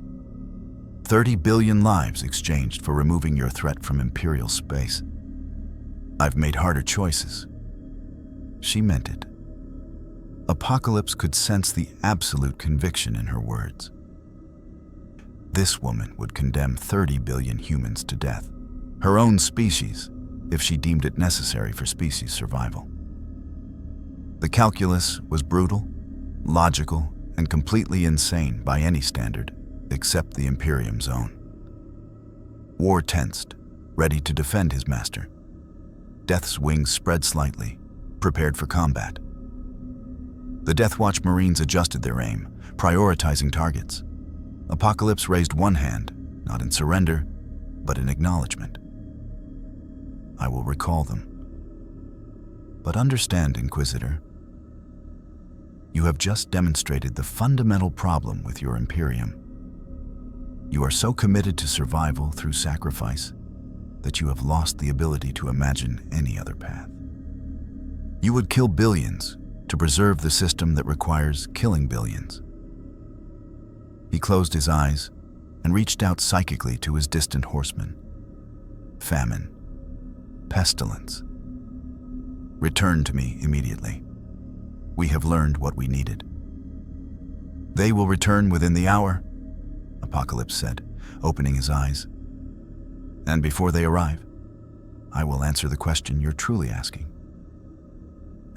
30 billion lives exchanged for removing your threat from Imperial space. I've made harder choices. She meant it. Apocalypse could sense the absolute conviction in her words. This woman would condemn 30 billion humans to death, her own species, if she deemed it necessary for species survival. The calculus was brutal, logical, and completely insane by any standard, except the Imperium's own. War tensed, ready to defend his master. Death's wings spread slightly, prepared for combat. The Deathwatch Marines adjusted their aim, prioritizing targets. Apocalypse raised one hand, not in surrender, but in acknowledgement. I will recall them. But understand, Inquisitor, you have just demonstrated the fundamental problem with your Imperium. You are so committed to survival through sacrifice that you have lost the ability to imagine any other path. You would kill billions to preserve the system that requires killing billions. He closed his eyes and reached out psychically to his distant horsemen. Famine, pestilence. Return to me immediately. We have learned what we needed. They will return within the hour, Apocalypse said, opening his eyes. And before they arrive, I will answer the question you're truly asking.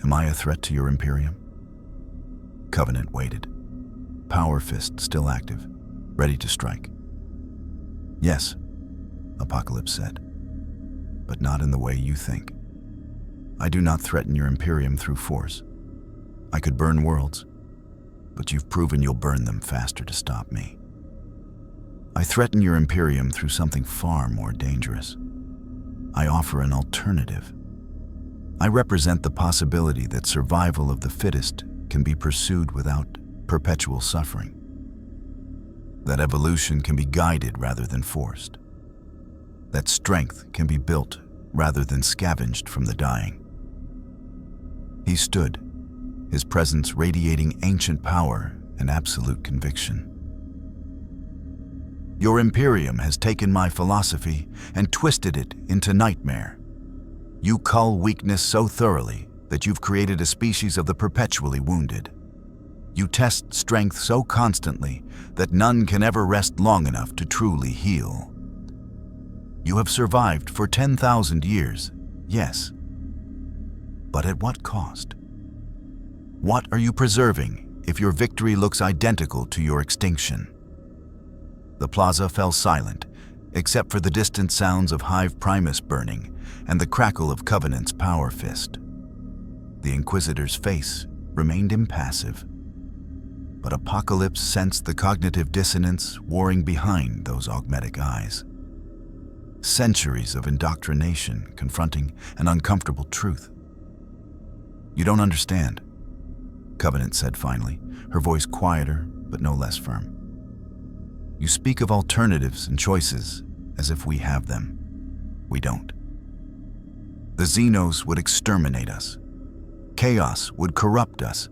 Am I a threat to your Imperium? Covenant waited, power fist still active, ready to strike. Yes, Apocalypse said, but not in the way you think. I do not threaten your Imperium through force. I could burn worlds, but you've proven you'll burn them faster to stop me. I threaten your Imperium through something far more dangerous. I offer an alternative. I represent the possibility that survival of the fittest can be pursued without perpetual suffering. That evolution can be guided rather than forced. that strength can be built rather than scavenged from the dying. He stood, his presence radiating ancient power and absolute conviction. Your Imperium has taken my philosophy and twisted it into nightmare. You cull weakness so thoroughly that you've created a species of the perpetually wounded. You test strength so constantly that none can ever rest long enough to truly heal. You have survived for 10,000 years, yes. But at what cost? What are you preserving if your victory looks identical to your extinction? The plaza fell silent, except for the distant sounds of Hive Primus burning and the crackle of Covenant's power fist. The Inquisitor's face remained impassive, but Apocalypse sensed the cognitive dissonance warring behind those augmetic eyes. Centuries of indoctrination confronting an uncomfortable truth. You don't understand, Covenant said finally, her voice quieter but no less firm. You speak of alternatives and choices as if we have them. We don't. The Xenos would exterminate us. Chaos would corrupt us.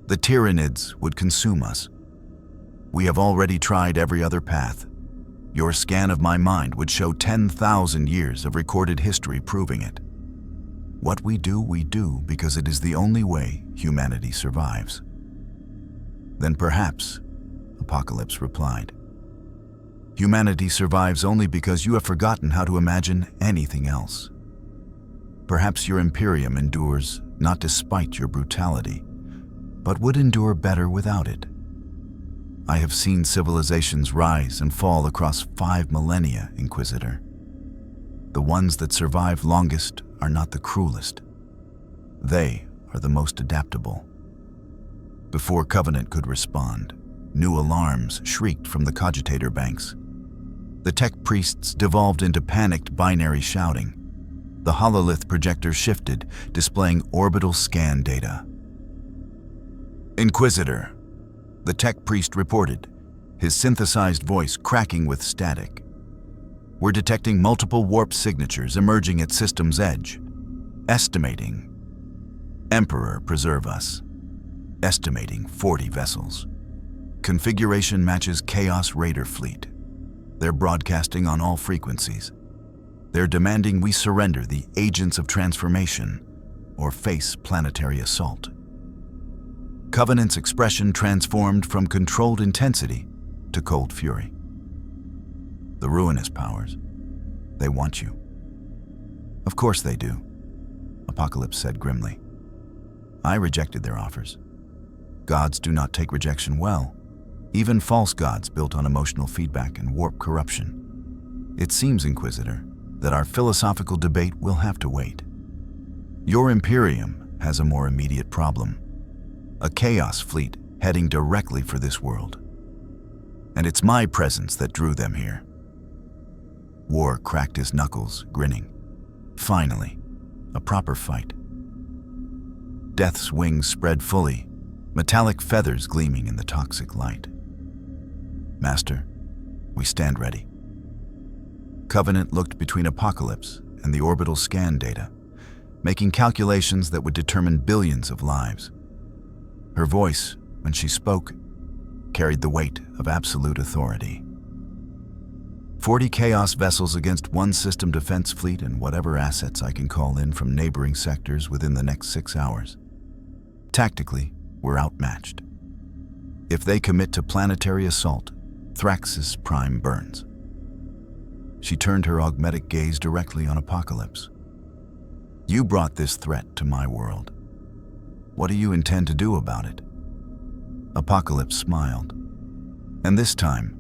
The Tyranids would consume us. We have already tried every other path. Your scan of my mind would show 10,000 years of recorded history proving it. What we do because it is the only way humanity survives. Then perhaps, Apocalypse replied, humanity survives only because you have forgotten how to imagine anything else. Perhaps your Imperium endures not despite your brutality, but would endure better without it. I have seen civilizations rise and fall across 5 millennia, Inquisitor. The ones that survive longest are not the cruelest. They are the most adaptable. Before Covenant could respond, new alarms shrieked from the cogitator banks. The tech priests devolved into panicked binary shouting. The hololith projector shifted, displaying orbital scan data. Inquisitor, the tech priest reported, his synthesized voice cracking with static. We're detecting multiple warp signatures emerging at system's edge. Estimating. Emperor preserve us. Estimating 40 vessels. Configuration matches Chaos Raider fleet. They're broadcasting on all frequencies. They're demanding we surrender the agents of transformation or face planetary assault. Covenant's expression transformed from controlled intensity to cold fury. The ruinous powers, they want you. Of course they do, Apocalypse said grimly. I rejected their offers. Gods do not take rejection well, even false gods built on emotional feedback and warp corruption. It seems, Inquisitor, that our philosophical debate will have to wait. Your Imperium has a more immediate problem. A chaos fleet heading directly for this world. And it's my presence that drew them here. War cracked his knuckles, grinning. Finally, a proper fight. Death's wings spread fully, metallic feathers gleaming in the toxic light. Master, we stand ready. Covenant looked between Apocalypse and the orbital scan data, making calculations that would determine billions of lives. Her voice, when she spoke, carried the weight of absolute authority. 40 Chaos vessels against 1 system defense fleet and whatever assets I can call in from neighboring sectors within the next 6 hours. Tactically, we're outmatched. If they commit to planetary assault, Thrax's prime burns. She turned her augmetic gaze directly on Apocalypse. You brought this threat to my world. What do you intend to do about it? Apocalypse smiled. And this time,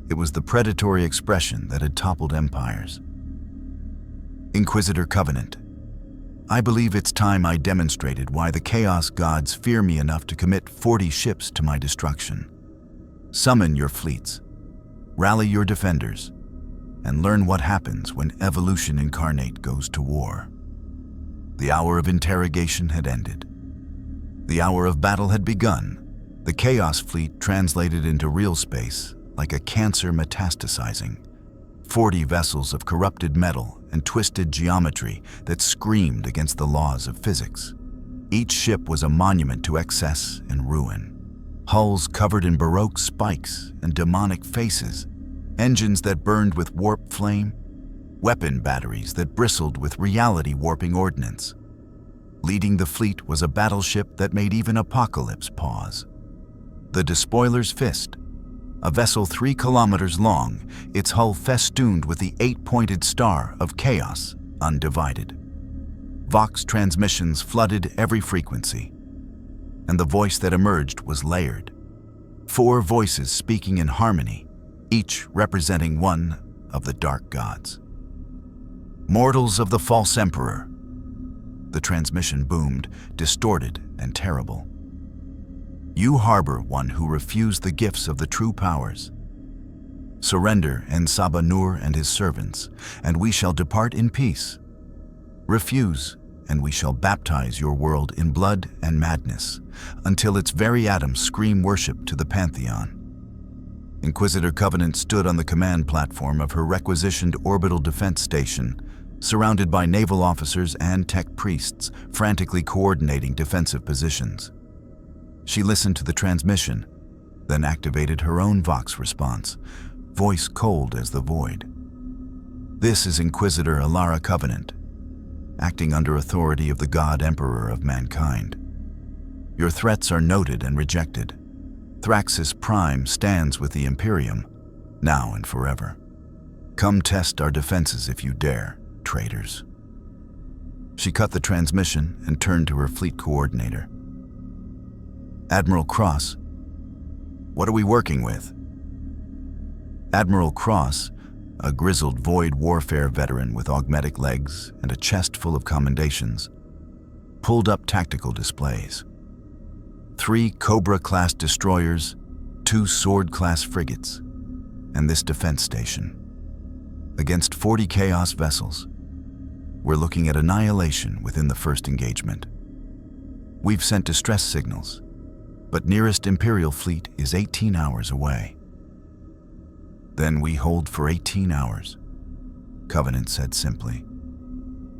it was the predatory expression that had toppled empires. Inquisitor Covenant, I believe it's time I demonstrated why the Chaos Gods fear me enough to commit 40 ships to my destruction. Summon your fleets, rally your defenders, and learn what happens when evolution incarnate goes to war. The hour of interrogation had ended. The hour of battle had begun. The Chaos Fleet translated into real space like a cancer metastasizing, 40 vessels of corrupted metal and twisted geometry that screamed against the laws of physics. Each ship was a monument to excess and ruin. Hulls covered in Baroque spikes and demonic faces, engines that burned with warp flame, weapon batteries that bristled with reality-warping ordnance. Leading the fleet was a battleship that made even Apocalypse pause. The Despoiler's Fist, a vessel 3 kilometers long, its hull festooned with the 8-pointed star of Chaos, undivided. Vox transmissions flooded every frequency, and the voice that emerged was layered. 4 voices speaking in harmony, each representing one of the dark gods. Mortals of the false emperor. The transmission boomed, distorted and terrible. You harbor one who refused the gifts of the true powers. Surrender En-Saba Nur and his servants, and we shall depart in peace. Refuse, and we shall baptize your world in blood and madness, until its very atoms scream worship to the Pantheon. Inquisitor Covenant stood on the command platform of her requisitioned orbital defense station, surrounded by naval officers and tech priests frantically coordinating defensive positions. She listened to the transmission, then activated her own Vox response, voice cold as the void. This is Inquisitor Alara Covenant, acting under authority of the God Emperor of mankind. Your threats are noted and rejected. Thraxis Prime stands with the Imperium, now and forever. Come test our defenses if you dare, traitors. She cut the transmission and turned to her fleet coordinator. Admiral Cross, what are we working with? Admiral Cross, a grizzled void warfare veteran with augmetic legs and a chest full of commendations, pulled up tactical displays. 3 Cobra-class destroyers, 2 Sword-class frigates, and this defense station. Against 40 Chaos vessels, we're looking at annihilation within the first engagement. We've sent distress signals, but nearest Imperial fleet is 18 hours away. Then we hold for 18 hours, Covenant said simply.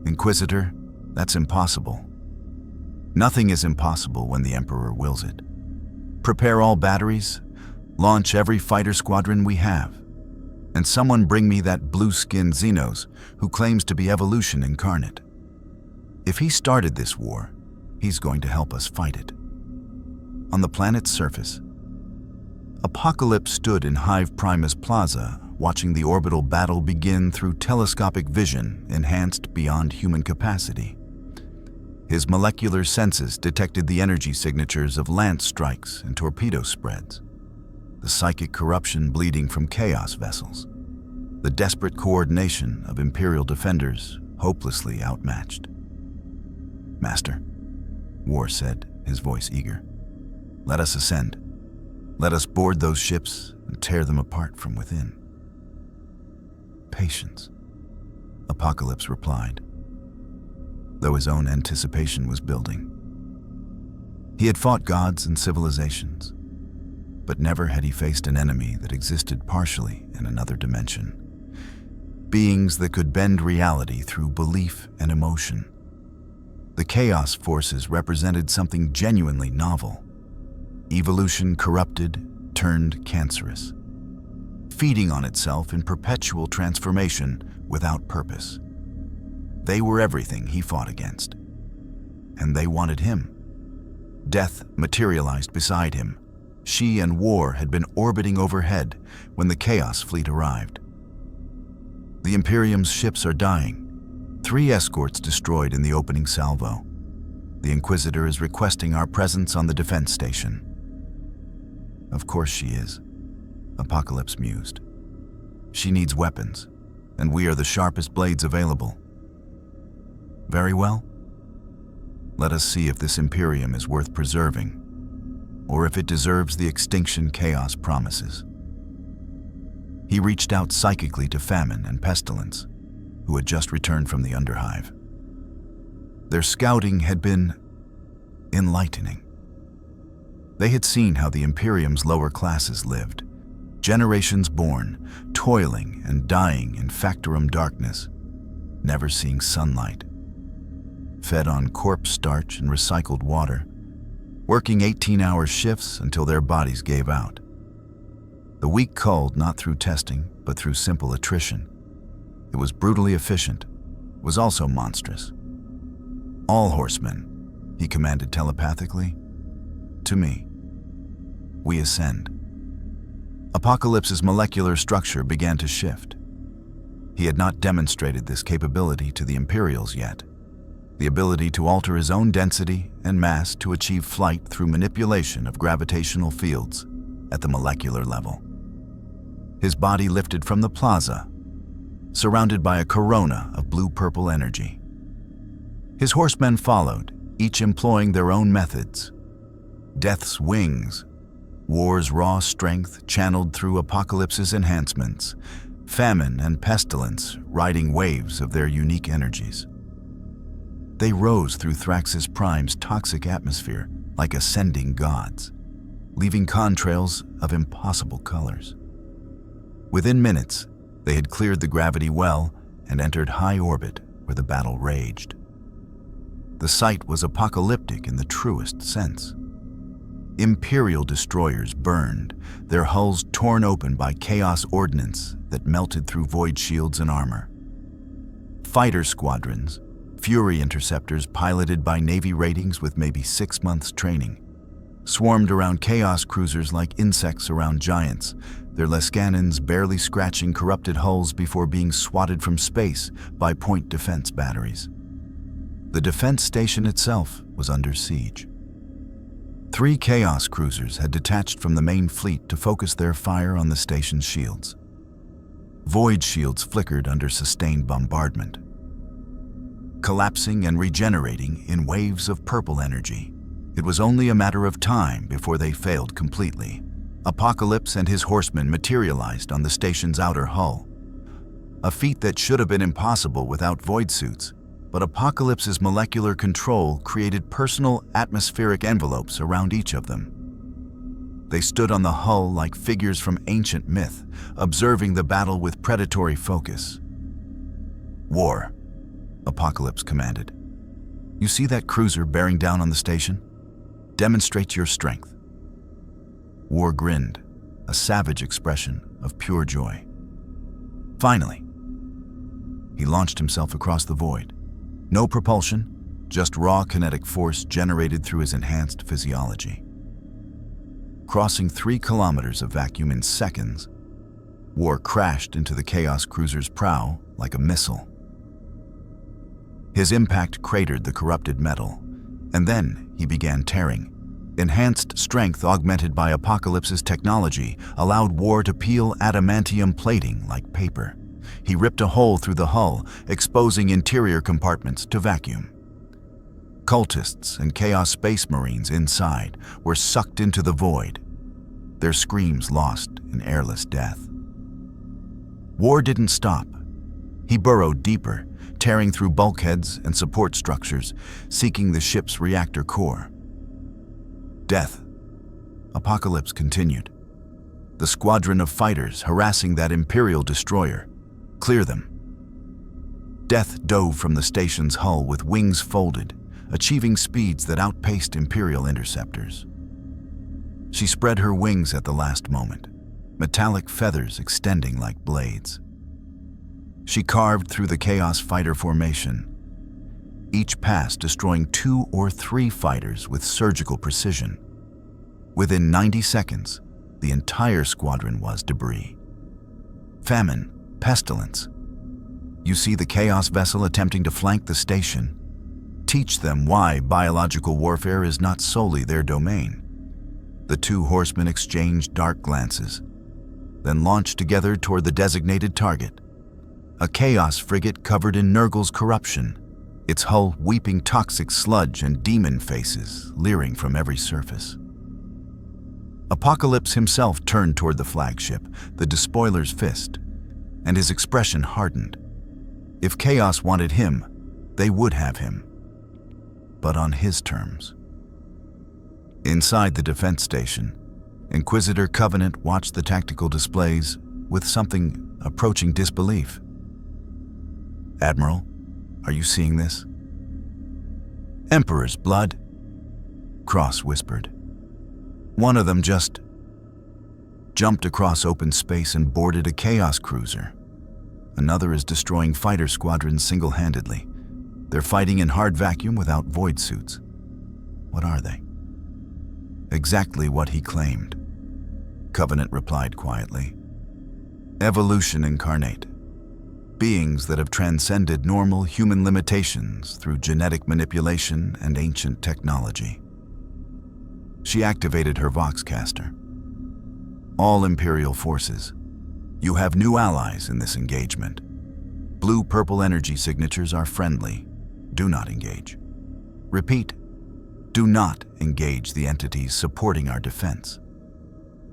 Inquisitor, that's impossible. Nothing is impossible when the Emperor wills it. Prepare all batteries, launch every fighter squadron we have, and someone bring me that blue-skinned Xenos who claims to be evolution incarnate. If he started this war, he's going to help us fight it. On the planet's surface, Apocalypse stood in Hive Primus Plaza, watching the orbital battle begin through telescopic vision enhanced beyond human capacity. His molecular senses detected the energy signatures of lance strikes and torpedo spreads, the psychic corruption bleeding from Chaos vessels, the desperate coordination of Imperial defenders hopelessly outmatched. Master, War said, his voice eager. Let us ascend. Let us board those ships and tear them apart from within. Patience, Apocalypse replied, though his own anticipation was building. He had fought gods and civilizations, but never had he faced an enemy that existed partially in another dimension. Beings that could bend reality through belief and emotion. The Chaos forces represented something genuinely novel. Evolution corrupted, turned cancerous, feeding on itself in perpetual transformation without purpose. They were everything he fought against, and they wanted him. Death materialized beside him. She and War had been orbiting overhead when the Chaos fleet arrived. The Imperium's ships are dying. 3 escorts destroyed in the opening salvo. The Inquisitor is requesting our presence on the defense station. Of course she is, Apocalypse mused. She needs weapons, and we are the sharpest blades available. Very well. Let us see if this Imperium is worth preserving, or if it deserves the extinction Chaos promises. He reached out psychically to Famine and Pestilence, who had just returned from the Underhive. Their scouting had been enlightening. They had seen how the Imperium's lower classes lived, generations born, toiling and dying in factorum darkness, never seeing sunlight, fed on corpse starch and recycled water, working 18-hour shifts until their bodies gave out. The weak culled not through testing, but through simple attrition. It was brutally efficient, was also monstrous. "All horsemen," he commanded telepathically. "To me." We ascend. Apocalypse's molecular structure began to shift. He had not demonstrated this capability to the Imperials yet. The ability to alter his own density and mass to achieve flight through manipulation of gravitational fields at the molecular level. His body lifted from the plaza, surrounded by a corona of blue-purple energy. His horsemen followed, each employing their own methods. Death's wings, war's raw strength channeled through Apocalypse's enhancements, famine and pestilence riding waves of their unique energies. They rose through Thrax's Prime's toxic atmosphere like ascending gods, leaving contrails of impossible colors. Within minutes, they had cleared the gravity well and entered high orbit where the battle raged. The sight was apocalyptic in the truest sense. Imperial destroyers burned, their hulls torn open by chaos ordnance that melted through void shields and armor. Fighter squadrons, Fury interceptors piloted by Navy ratings with maybe 6 months training, swarmed around chaos cruisers like insects around giants, their Lescanons barely scratching corrupted hulls before being swatted from space by point defense batteries. The defense station itself was under siege. 3 chaos cruisers had detached from the main fleet to focus their fire on the station's shields. Void shields flickered under sustained bombardment, collapsing and regenerating in waves of purple energy. It was only a matter of time before they failed completely. Apocalypse and his horsemen materialized on the station's outer hull, a feat that should have been impossible without void suits, but Apocalypse's molecular control created personal atmospheric envelopes around each of them. They stood on the hull like figures from ancient myth, observing the battle with predatory focus. "War," Apocalypse commanded. "You see that cruiser bearing down on the station? Demonstrate your strength." War grinned, a savage expression of pure joy. Finally, he launched himself across the void. No propulsion, just raw kinetic force generated through his enhanced physiology. Crossing 3 kilometers of vacuum in seconds, War crashed into the Chaos Cruiser's prow like a missile. His impact cratered the corrupted metal, and then he began tearing. Enhanced strength augmented by Apocalypse's technology allowed War to peel adamantium plating like paper. He ripped a hole through the hull, exposing interior compartments to vacuum. Cultists and Chaos Space Marines inside were sucked into the void, their screams lost in airless death. War didn't stop. He burrowed deeper, tearing through bulkheads and support structures, seeking the ship's reactor core. Death. Apocalypse continued. The squadron of fighters harassing that Imperial destroyer. Clear them. Death dove from the station's hull with wings folded, achieving speeds that outpaced Imperial interceptors. She spread her wings at the last moment, metallic feathers extending like blades. She carved through the Chaos Fighter formation, each pass destroying 2 or 3 fighters with surgical precision. Within 90 seconds, the entire squadron was debris. Famine, pestilence. You see the Chaos vessel attempting to flank the station. Teach them why biological warfare is not solely their domain. The 2 horsemen exchanged dark glances, then launched together toward the designated target. A Chaos frigate covered in Nurgle's corruption, its hull weeping toxic sludge and demon faces leering from every surface. Apocalypse himself turned toward the flagship, the despoiler's fist, and his expression hardened. If Chaos wanted him, they would have him, but on his terms. Inside the defense station, Inquisitor Covenant watched the tactical displays with something approaching disbelief. "Admiral, are you seeing this?" "Emperor's blood," Cross whispered. "One of them just jumped across open space and boarded a Chaos cruiser. Another is destroying fighter squadrons single-handedly. They're fighting in hard vacuum without void suits." "What are they?" "Exactly what he claimed," Covenant replied quietly. "Evolution incarnate. Beings that have transcended normal human limitations through genetic manipulation and ancient technology." She activated her Voxcaster. "All Imperial forces, you have new allies in this engagement. Blue-purple energy signatures are friendly. Do not engage. Repeat, do not engage the entities supporting our defense."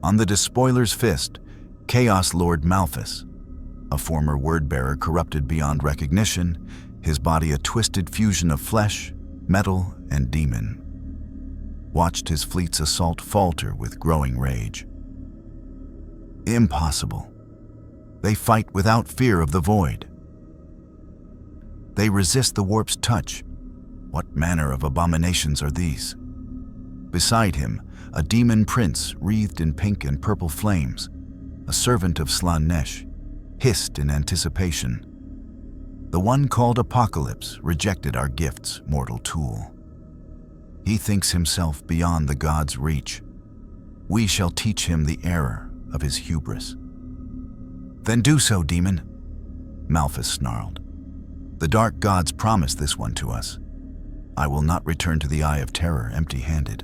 On the Despoiler's fist, Chaos Lord Malphus, a former word-bearer corrupted beyond recognition, his body a twisted fusion of flesh, metal, and demon, watched his fleet's assault falter with growing rage. Impossible. They fight without fear of the void. They resist the warp's touch. What manner of abominations are these? Beside him, a demon prince wreathed in pink and purple flames, a servant of Slaanesh, hissed in anticipation. "The one called Apocalypse rejected our gifts, mortal tool. He thinks himself beyond the gods' reach. We shall teach him the error of his hubris." "Then do so, demon," Malphus snarled. "The dark gods promised this one to us. I will not return to the Eye of Terror empty-handed."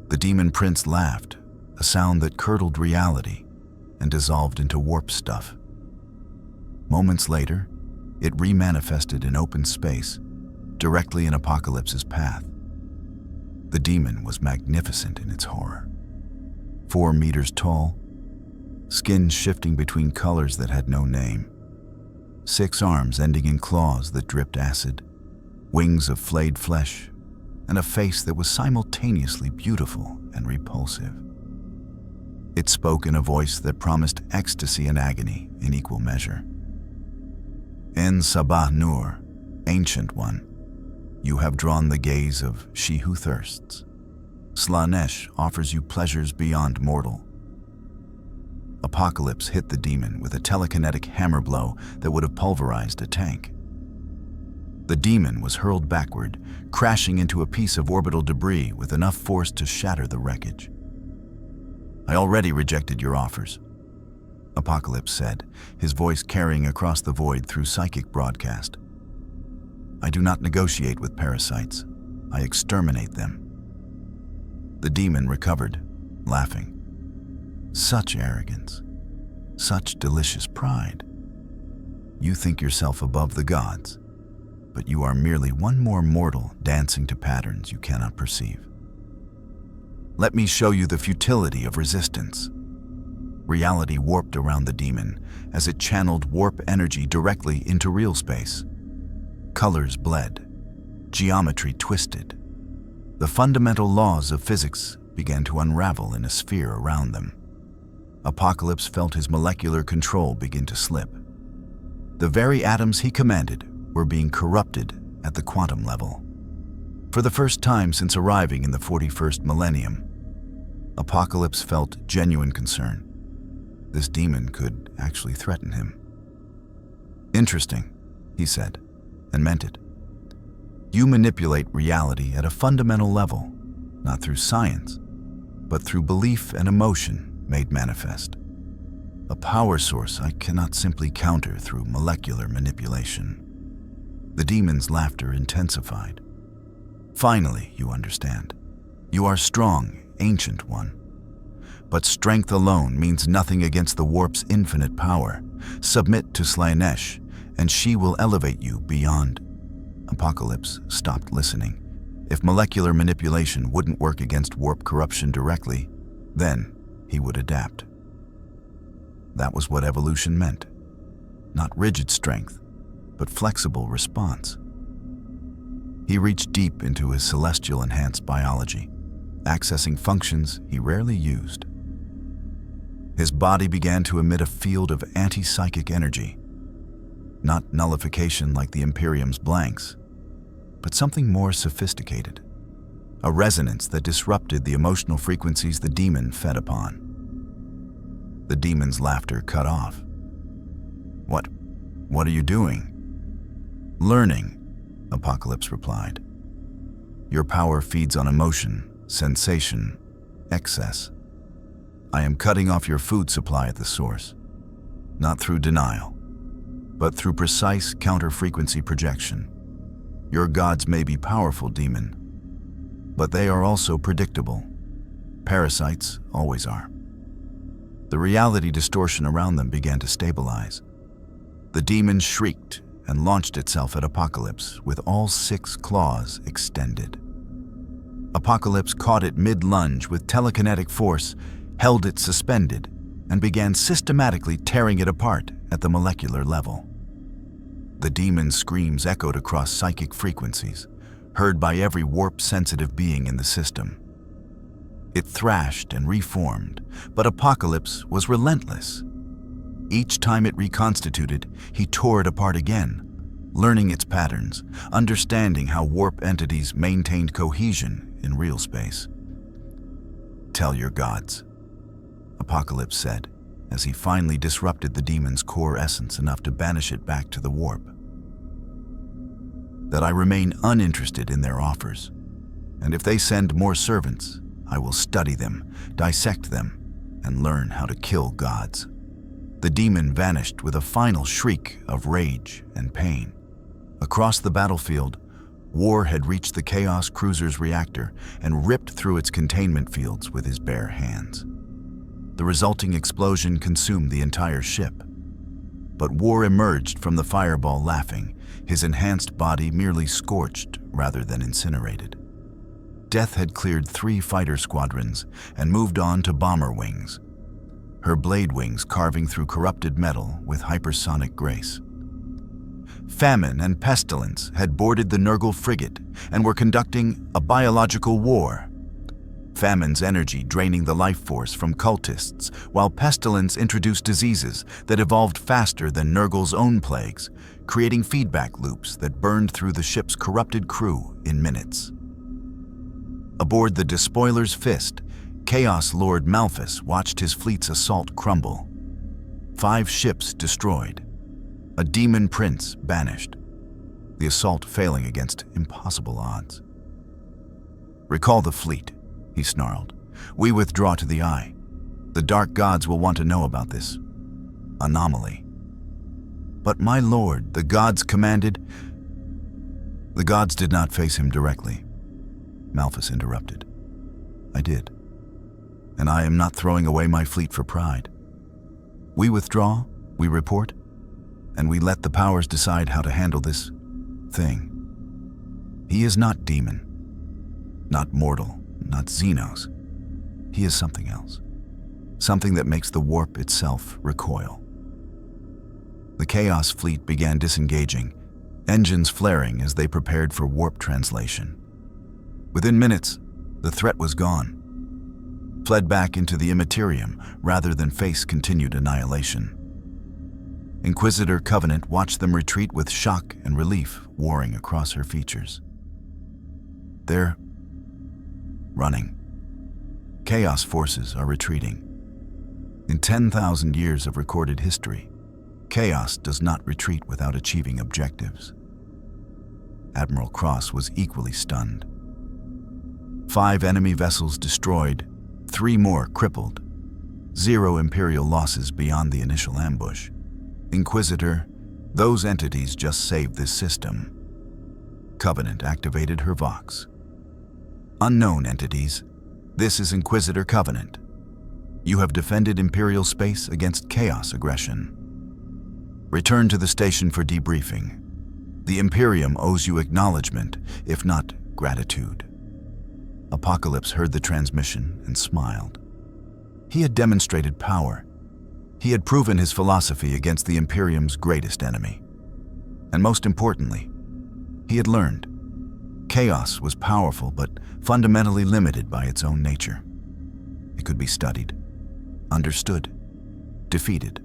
The demon prince laughed, a sound that curdled reality and dissolved into warp stuff. Moments later, it remanifested in open space, directly in Apocalypse's path. The demon was magnificent in its horror. 4 meters tall, skin shifting between colors that had no name, 6 arms ending in claws that dripped acid, wings of flayed flesh, and a face that was simultaneously beautiful and repulsive. It spoke in a voice that promised ecstasy and agony in equal measure. "En Sabah Nur, Ancient One, you have drawn the gaze of she who thirsts. Slaanesh offers you pleasures beyond mortal." Apocalypse hit the demon with a telekinetic hammer blow that would have pulverized a tank. The demon was hurled backward, crashing into a piece of orbital debris with enough force to shatter the wreckage. "I already rejected your offers," Apocalypse said, his voice carrying across the void through psychic broadcast. "I do not negotiate with parasites. I exterminate them." The demon recovered, laughing. "Such arrogance, such delicious pride. You think yourself above the gods, but you are merely one more mortal dancing to patterns you cannot perceive. Let me show you the futility of resistance." Reality warped around the demon as it channeled warp energy directly into real space. Colors bled, geometry twisted. The fundamental laws of physics began to unravel in a sphere around them. Apocalypse felt his molecular control begin to slip. The very atoms he commanded were being corrupted at the quantum level. For the first time since arriving in the 41st millennium, Apocalypse felt genuine concern. This demon could actually threaten him. "Interesting," he said, and meant it. "You manipulate reality at a fundamental level, not through science, but through belief and emotion made manifest. A power source I cannot simply counter through molecular manipulation." The demon's laughter intensified. "Finally, you understand. You are strong, Ancient One. But strength alone means nothing against the warp's infinite power. Submit to Slaanesh, and she will elevate you beyond." Apocalypse stopped listening. If molecular manipulation wouldn't work against warp corruption directly, then he would adapt. That was what evolution meant. Not rigid strength, but flexible response. He reached deep into his celestial enhanced biology, accessing functions he rarely used. His body began to emit a field of anti-psychic energy. Not nullification like the Imperium's blanks, but something more sophisticated. A resonance that disrupted the emotional frequencies the demon fed upon. The demon's laughter cut off. What are you doing?" "Learning," Apocalypse replied. "Your power feeds on emotion, sensation, excess. I am cutting off your food supply at the source, not through denial, but through precise counter-frequency projection. Your gods may be powerful, demon, but they are also predictable. Parasites always are." The reality distortion around them began to stabilize. The demon shrieked and launched itself at Apocalypse with all 6 claws extended. Apocalypse caught it mid-lunge with telekinetic force, held it suspended, and began systematically tearing it apart at the molecular level. The demon's screams echoed across psychic frequencies, heard by every warp-sensitive being in the system. It thrashed and reformed, but Apocalypse was relentless. Each time it reconstituted, he tore it apart again, learning its patterns, understanding how warp entities maintained cohesion in real space. "Tell your gods," Apocalypse said, as he finally disrupted the demon's core essence enough to banish it back to the warp, "that I remain uninterested in their offers, and if they send more servants, I will study them, dissect them, and learn how to kill gods." The demon vanished with a final shriek of rage and pain. Across the battlefield, War had reached the Chaos Cruiser's reactor and ripped through its containment fields with his bare hands. The resulting explosion consumed the entire ship. But War emerged from the fireball laughing, his enhanced body merely scorched rather than incinerated. Death had cleared 3 fighter squadrons and moved on to bomber wings, her blade wings carving through corrupted metal with hypersonic grace. Famine and pestilence had boarded the Nurgle frigate and were conducting a biological war. Famine's energy draining the life force from cultists, while pestilence introduced diseases that evolved faster than Nurgle's own plagues, creating feedback loops that burned through the ship's corrupted crew in minutes. Aboard the Despoiler's Fist, Chaos Lord Malphus watched his fleet's assault crumble. 5 ships destroyed, a demon prince banished, the assault failing against impossible odds. "Recall the fleet," he snarled. "We withdraw to the Eye. The dark gods will want to know about this anomaly." "But my lord," the gods commanded. "The gods did not face him directly," Malphus interrupted. "I did. And I am not throwing away my fleet for pride. We withdraw, we report, and we let the powers decide how to handle this thing. He is not demon, not mortal, not Xenos. He is something else. Something that makes the warp itself recoil." The Chaos fleet began disengaging, engines flaring as they prepared for warp translation. Within minutes, the threat was gone. Fled back into the Imperium rather than face continued annihilation. Inquisitor Covenant watched them retreat with shock and relief warring across her features. They're running. Chaos forces are retreating. In 10,000 years of recorded history, Chaos does not retreat without achieving objectives. Admiral Cross was equally stunned. 5 enemy vessels destroyed, 3 more crippled. 0 Imperial losses beyond the initial ambush. Inquisitor, those entities just saved this system. Covenant activated her Vox. Unknown entities, this is Inquisitor Covenant. You have defended Imperial space against Chaos aggression. Return to the station for debriefing. The Imperium owes you acknowledgement, if not gratitude. Apocalypse heard the transmission and smiled. He had demonstrated power. He had proven his philosophy against the Imperium's greatest enemy. And most importantly, he had learned. Chaos was powerful but fundamentally limited by its own nature. It could be studied, understood, defeated.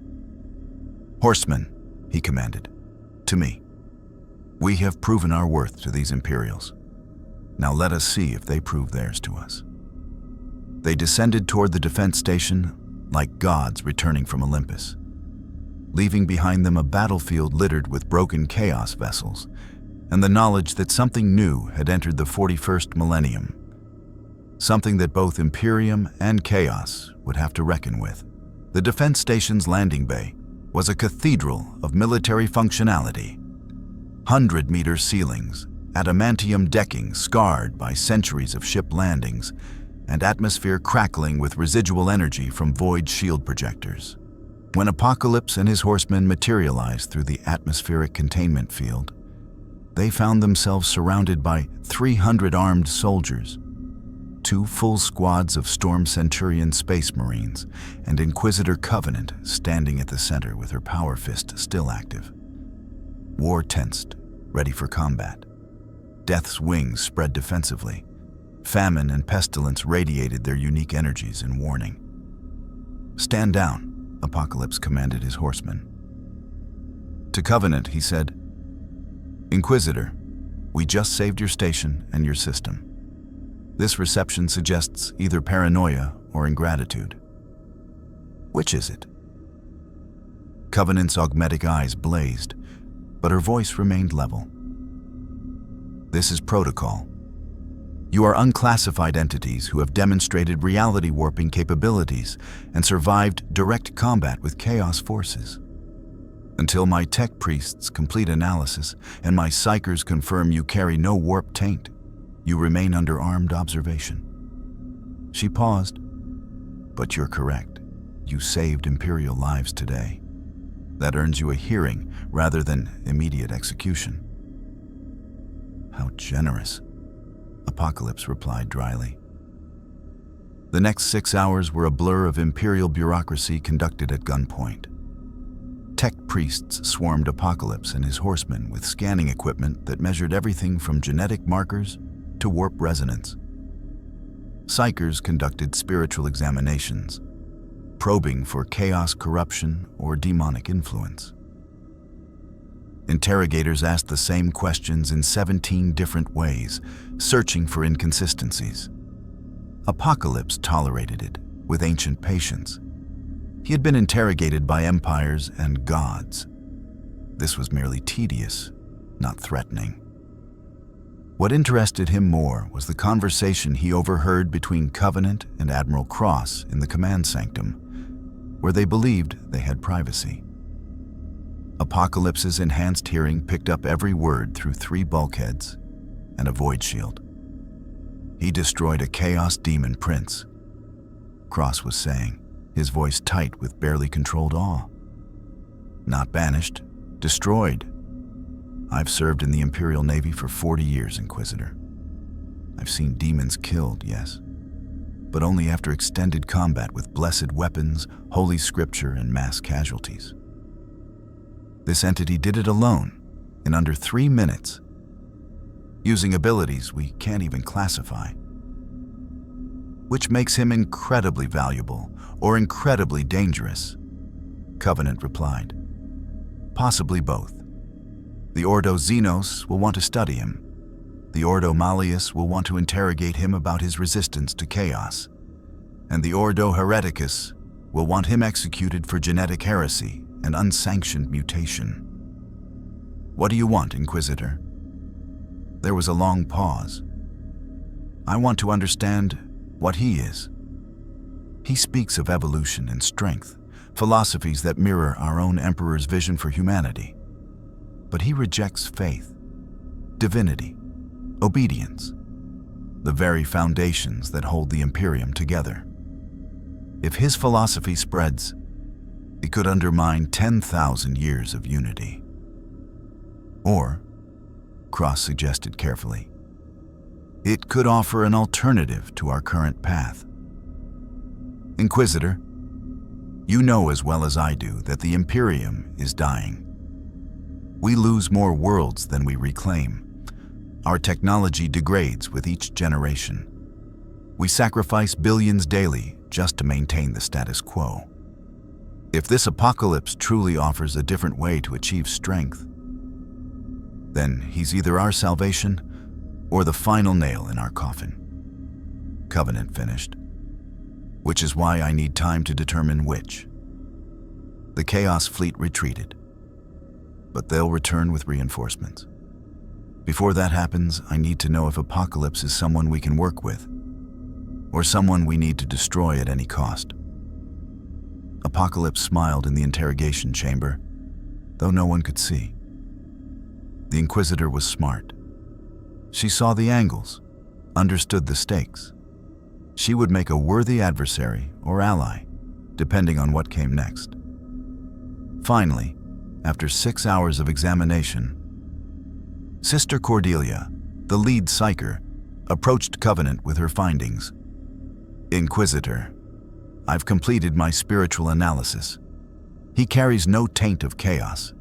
"Horsemen," he commanded, "to me. We have proven our worth to these Imperials. Now let us see if they prove theirs to us." They descended toward the defense station like gods returning from Olympus, leaving behind them a battlefield littered with broken chaos vessels and the knowledge that something new had entered the 41st millennium, something that both Imperium and Chaos would have to reckon with. The defense station's landing bay was a cathedral of military functionality. 100-meter ceilings, adamantium decking scarred by centuries of ship landings, and atmosphere crackling with residual energy from void shield projectors. When Apocalypse and his horsemen materialized through the atmospheric containment field, they found themselves surrounded by 300 armed soldiers, 2 full squads of Storm Centurion Space Marines, and Inquisitor Covenant standing at the center with her power fist still active. War tensed, ready for combat. Death's wings spread defensively. Famine and pestilence radiated their unique energies in warning. "Stand down," Apocalypse commanded his horsemen. To Covenant, he said, "Inquisitor, we just saved your station and your system. This reception suggests either paranoia or ingratitude. Which is it?" Covenant's augmetic eyes blazed, but her voice remained level. "This is protocol. You are unclassified entities who have demonstrated reality warping capabilities and survived direct combat with chaos forces. Until my tech priests complete analysis and my psychers confirm you carry no warp taint, you remain under armed observation." She paused. "But you're correct. You saved Imperial lives today. That earns you a hearing rather than immediate execution." "How generous," Apocalypse replied dryly. The next 6 hours were a blur of Imperial bureaucracy conducted at gunpoint. Tech priests swarmed Apocalypse and his horsemen with scanning equipment that measured everything from genetic markers to warp resonance. Psychers conducted spiritual examinations, probing for chaos corruption or demonic influence. Interrogators asked the same questions in 17 different ways, searching for inconsistencies. Apocalypse tolerated it with ancient patience. He had been interrogated by empires and gods. This was merely tedious, not threatening. What interested him more was the conversation he overheard between Covenant and Admiral Cross in the command sanctum, where they believed they had privacy. Apocalypse's enhanced hearing picked up every word through 3 bulkheads and a void shield. "He destroyed a chaos demon prince," Cross was saying, his voice tight with barely controlled awe. "Not banished, destroyed. I've served in the Imperial Navy for 40 years, Inquisitor. I've seen demons killed, yes, but only after extended combat with blessed weapons, holy scripture, and mass casualties. This entity did it alone, in under 3 minutes, using abilities we can't even classify. Which makes him incredibly valuable or incredibly dangerous," Covenant replied. "Possibly both. The Ordo Xenos will want to study him. The Ordo Malleus will want to interrogate him about his resistance to chaos. And the Ordo Hereticus will want him executed for genetic heresy and unsanctioned mutation. What do you want, Inquisitor?" There was a long pause. "I want to understand what he is. He speaks of evolution and strength, philosophies that mirror our own Emperor's vision for humanity. But he rejects faith, divinity, obedience, the very foundations that hold the Imperium together. If his philosophy spreads, it could undermine 10,000 years of unity. Or," Cross suggested carefully, "it could offer an alternative to our current path. Inquisitor, you know as well as I do that the Imperium is dying. We lose more worlds than we reclaim. Our technology degrades with each generation. We sacrifice billions daily just to maintain the status quo. If this apocalypse truly offers a different way to achieve strength, then he's either our salvation or the final nail in our coffin. Covenant finished. Which is why I need time to determine which. The Chaos Fleet retreated, but they'll return with reinforcements. Before that happens, I need to know if Apocalypse is someone we can work with, or someone we need to destroy at any cost. Apocalypse smiled in the interrogation chamber, though no one could see. The Inquisitor was smart. She saw the angles, understood the stakes. She would make a worthy adversary or ally, depending on what came next. Finally, after 6 hours of examination, Sister Cordelia, the lead psyker, approached Covenant with her findings. Inquisitor, I've completed my spiritual analysis. He carries no taint of chaos,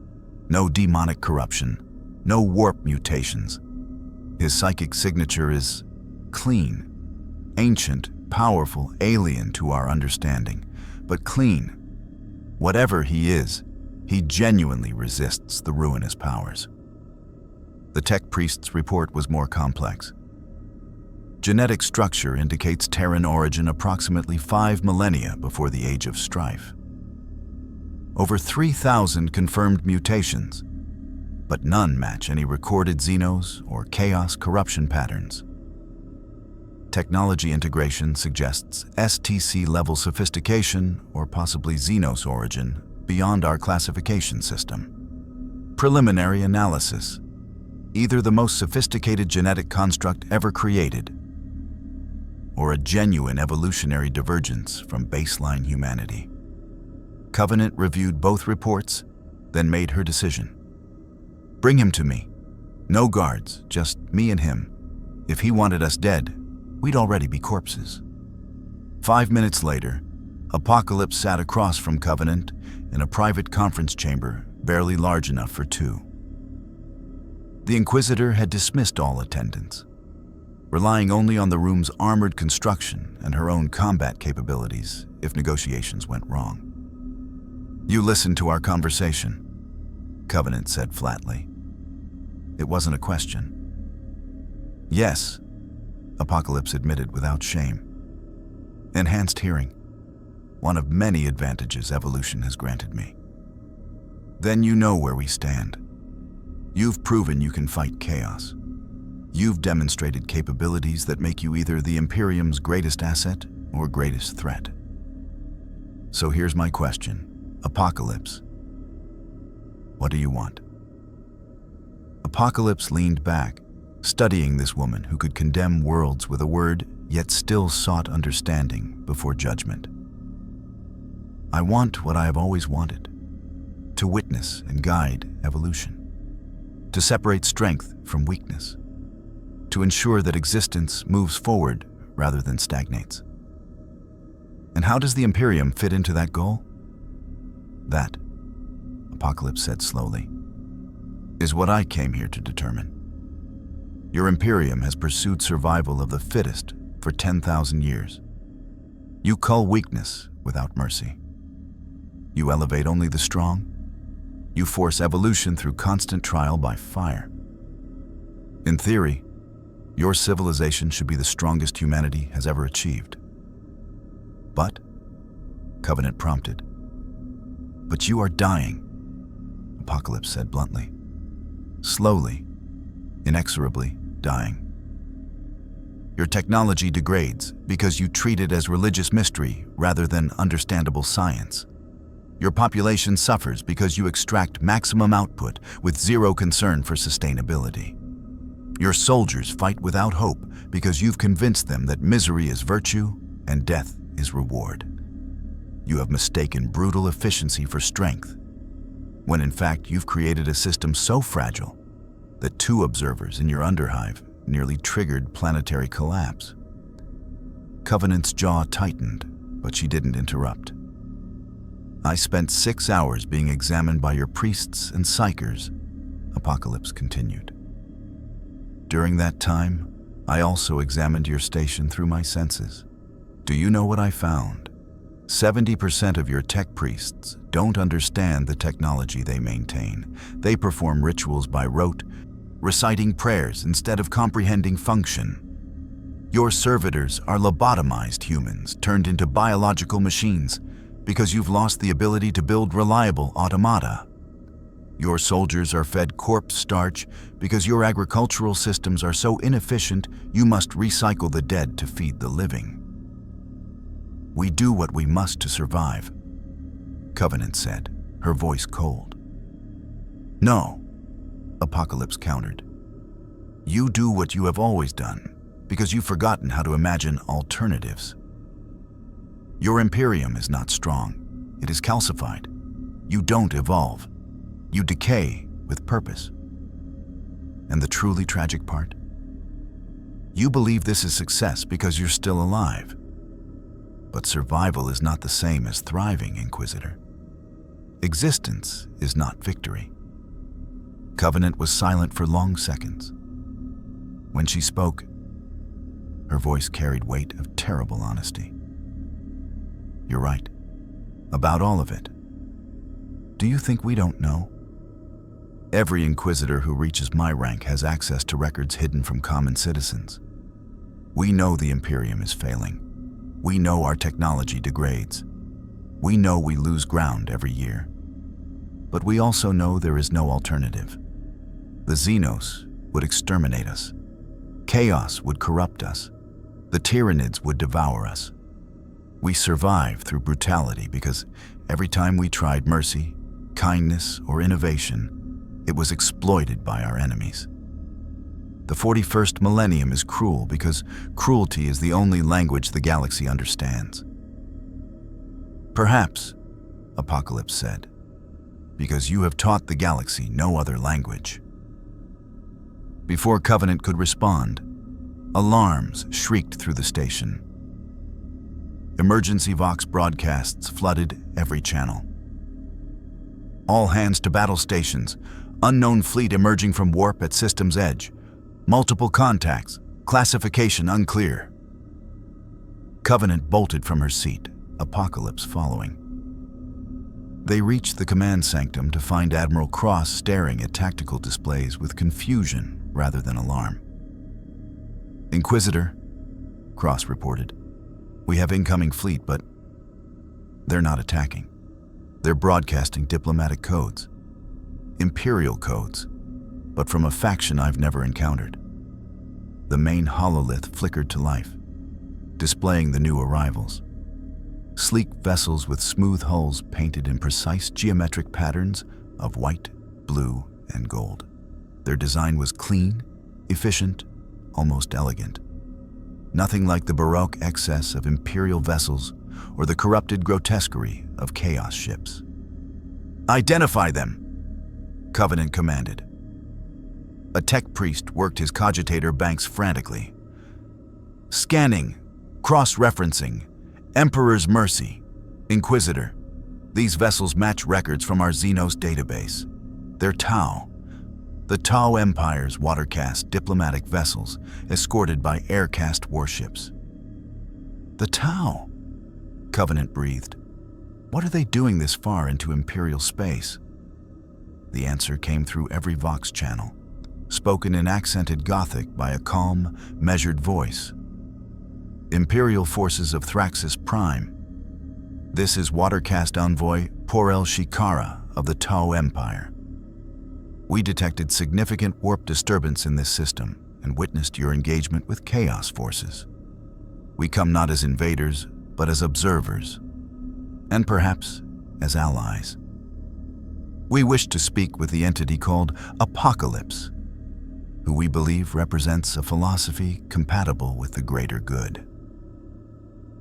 no demonic corruption, no warp mutations. His psychic signature is clean, ancient, powerful, alien to our understanding, but clean. Whatever he is, he genuinely resists the ruinous powers. The tech priest's report was more complex. Genetic structure indicates Terran origin approximately 5 millennia before the Age of Strife. Over 3,000 confirmed mutations, but none match any recorded Xenos or Chaos corruption patterns. Technology integration suggests STC-level sophistication or possibly Xenos origin beyond our classification system. Preliminary analysis: either the most sophisticated genetic construct ever created, or a genuine evolutionary divergence from baseline humanity. Covenant reviewed both reports, then made her decision. Bring him to me. No guards, just me and him. If he wanted us dead, we'd already be corpses. 5 minutes later, Apocalypse sat across from Covenant in a private conference chamber barely large enough for two. The Inquisitor had dismissed all attendance, relying only on the room's armored construction and her own combat capabilities if negotiations went wrong. You listened to our conversation, Covenant said flatly. It wasn't a question. Yes, Apocalypse admitted without shame. Enhanced hearing, one of many advantages evolution has granted me. Then you know where we stand. You've proven you can fight chaos. You've demonstrated capabilities that make you either the Imperium's greatest asset or greatest threat. So here's my question, Apocalypse. What do you want? Apocalypse leaned back, studying this woman who could condemn worlds with a word, yet still sought understanding before judgment. I want what I have always wanted, to witness and guide evolution, to separate strength from weakness, to ensure that existence moves forward rather than stagnates. And how does the Imperium fit into that goal? That, Apocalypse said slowly, is what I came here to determine. Your Imperium has pursued survival of the fittest for 10,000 years. You cull weakness without mercy. You elevate only the strong. You force evolution through constant trial by fire. In theory, your civilization should be the strongest humanity has ever achieved. But, Covenant prompted. But you are dying, Apocalypse said bluntly. Slowly, inexorably dying. Your technology degrades because you treat it as religious mystery rather than understandable science. Your population suffers because you extract maximum output with zero concern for sustainability. Your soldiers fight without hope because you've convinced them that misery is virtue and death is reward. You have mistaken brutal efficiency for strength, when in fact you've created a system so fragile that 2 observers in your underhive nearly triggered planetary collapse. Covenant's jaw tightened, but she didn't interrupt. I spent 6 hours being examined by your priests and psychers, Apocalypse continued. During that time, I also examined your station through my senses. Do you know what I found? 70% of your tech priests don't understand the technology they maintain. They perform rituals by rote, reciting prayers instead of comprehending function. Your servitors are lobotomized humans turned into biological machines because you've lost the ability to build reliable automata. Your soldiers are fed corpse starch because your agricultural systems are so inefficient you must recycle the dead to feed the living. We do what we must to survive, Covenant said, her voice cold. No, Apocalypse countered. You do what you have always done because you've forgotten how to imagine alternatives. Your Imperium is not strong. It is calcified. You don't evolve. You decay with purpose. And the truly tragic part? You believe this is success because you're still alive. But survival is not the same as thriving, Inquisitor. Existence is not victory. Covenant was silent for long seconds. When she spoke, her voice carried weight of terrible honesty. You're right. About all of it. Do you think we don't know? Every Inquisitor who reaches my rank has access to records hidden from common citizens. We know the Imperium is failing. We know our technology degrades. We know we lose ground every year. But we also know there is no alternative. The Xenos would exterminate us. Chaos would corrupt us. The Tyranids would devour us. We survive through brutality because every time we tried mercy, kindness, or innovation, it was exploited by our enemies. The 41st millennium is cruel because cruelty is the only language the galaxy understands. Perhaps, Apocalypse said, because you have taught the galaxy no other language. Before Covenant could respond, alarms shrieked through the station. Emergency Vox broadcasts flooded every channel. All hands to battle stations. Unknown fleet emerging from warp at system's edge. Multiple contacts. Classification unclear. Covenant bolted from her seat, Apocalypse following. They reached the command sanctum to find Admiral Cross staring at tactical displays with confusion rather than alarm. Inquisitor, Cross reported. We have incoming fleet, but they're not attacking. They're broadcasting diplomatic codes. Imperial codes, but from a faction I've never encountered. The main hololith flickered to life, displaying the new arrivals. Sleek vessels with smooth hulls painted in precise geometric patterns of white, blue, and gold. Their design was clean, efficient, almost elegant. Nothing like the Baroque excess of Imperial vessels or the corrupted grotesquerie of Chaos ships. Identify them, Covenant commanded. A tech priest worked his cogitator banks frantically. Scanning, cross-referencing, Emperor's Mercy, Inquisitor. These vessels match records from our Xenos database. They're Tau. The Tau Empire's watercast diplomatic vessels escorted by aircast warships. The Tau, Covenant breathed. What are they doing this far into Imperial space? The answer came through every Vox channel, spoken in accented Gothic by a calm, measured voice. Imperial forces of Thraxis Prime. This is Watercast Envoy Porel Shikara of the Tau Empire. We detected significant warp disturbance in this system and witnessed your engagement with Chaos forces. We come not as invaders, but as observers, and perhaps as allies. We wish to speak with the entity called Apocalypse, who we believe represents a philosophy compatible with the greater good.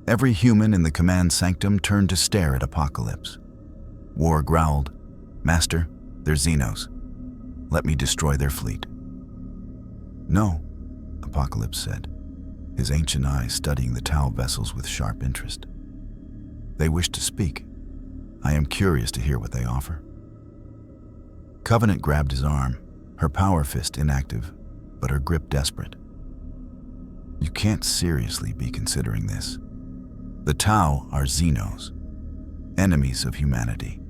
Every human in the command sanctum turned to stare at Apocalypse. War growled, "Master, they're Xenos. Let me destroy their fleet." "No," Apocalypse said, his ancient eyes studying the Tau vessels with sharp interest. "They wish to speak. I am curious to hear what they offer." Covenant grabbed his arm, her power fist inactive, but her grip desperate. "You can't seriously be considering this. The Tau are Xenos, enemies of humanity.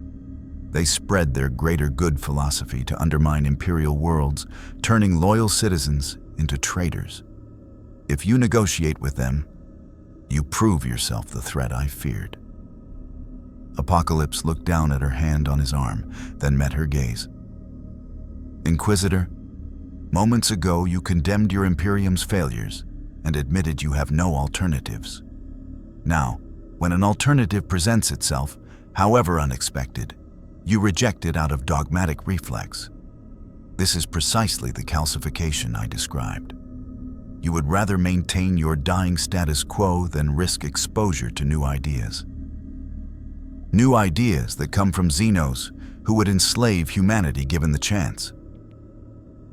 They spread their greater good philosophy to undermine imperial worlds, turning loyal citizens into traitors. If you negotiate with them, you prove yourself the threat I feared. Apocalypse looked down at her hand on his arm, then met her gaze. Inquisitor, moments ago you condemned your Imperium's failures and admitted you have no alternatives. Now, when an alternative presents itself, however unexpected, you reject it out of dogmatic reflex. This is precisely the calcification I described. You would rather maintain your dying status quo than risk exposure to new ideas. New ideas that come from Xenos who would enslave humanity given the chance.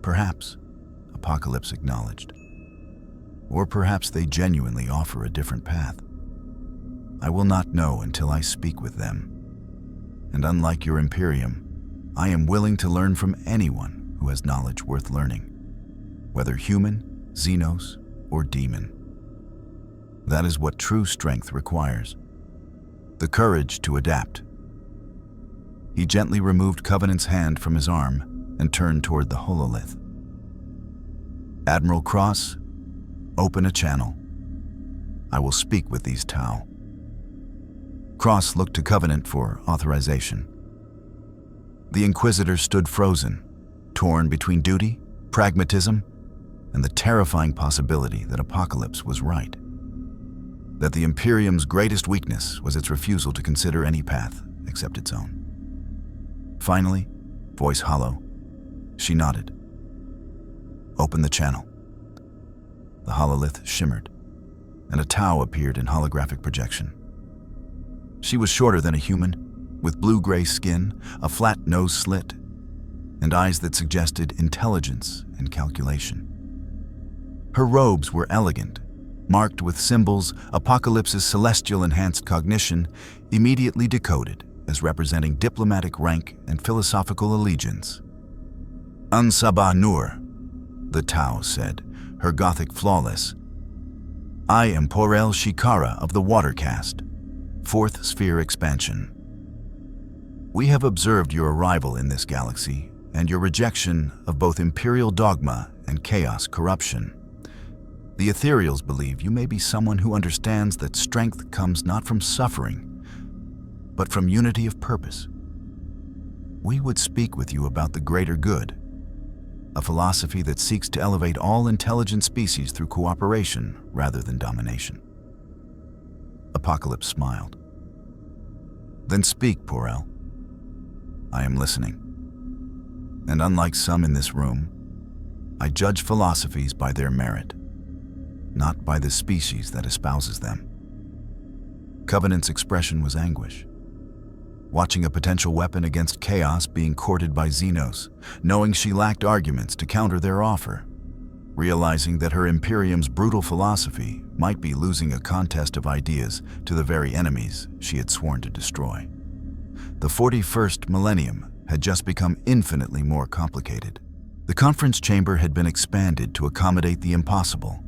Perhaps, Apocalypse acknowledged. Or perhaps they genuinely offer a different path. I will not know until I speak with them. And unlike your Imperium, I am willing to learn from anyone who has knowledge worth learning, whether human, Xenos, or demon. That is what true strength requires. The courage to adapt. He gently removed Covenant's hand from his arm and turned toward the hololith. Admiral Cross, open a channel. I will speak with these Tau. Cross looked to Covenant for authorization. The Inquisitor stood frozen, torn between duty, pragmatism, and the terrifying possibility that Apocalypse was right. That the Imperium's greatest weakness was its refusal to consider any path except its own. Finally, voice hollow, she nodded. Open the channel. The hololith shimmered, and a Tau appeared in holographic projection. She was shorter than a human, with blue-gray skin, a flat nose slit, and eyes that suggested intelligence and calculation. Her robes were elegant, marked with symbols Apocalypse's celestial enhanced cognition immediately decoded as representing diplomatic rank and philosophical allegiance. Ansaba Nur, the Tau said, her Gothic flawless. I am Porel Shikara of the Water Caste, 4th Sphere Expansion. We have observed your arrival in this galaxy and your rejection of both Imperial dogma and chaos corruption. The Ethereals believe you may be someone who understands that strength comes not from suffering, but from unity of purpose. We would speak with you about the greater good, a philosophy that seeks to elevate all intelligent species through cooperation rather than domination. Apocalypse smiled. Then speak, Porel. I am listening. And unlike some in this room, I judge philosophies by their merit, not by the species that espouses them. Covenant's expression was anguish. Watching a potential weapon against chaos being courted by Xenos, knowing she lacked arguments to counter their offer, realizing that her Imperium's brutal philosophy might be losing a contest of ideas to the very enemies she had sworn to destroy. The 41st millennium had just become infinitely more complicated. The conference chamber had been expanded to accommodate the impossible.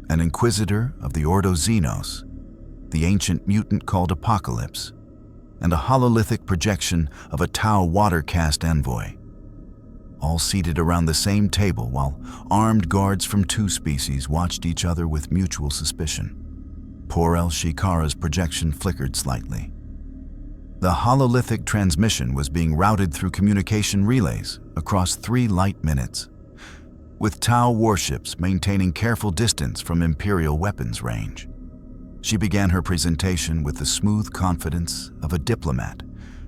An Inquisitor of the Ordo Xenos, the ancient mutant called Apocalypse, and a hololithic projection of a Tau water caste envoy, all seated around the same table while armed guards from two species watched each other with mutual suspicion. Porel Shikara's projection flickered slightly. The hololithic transmission was being routed through communication relays across 3 light minutes, with Tau warships maintaining careful distance from Imperial weapons range. She began her presentation with the smooth confidence of a diplomat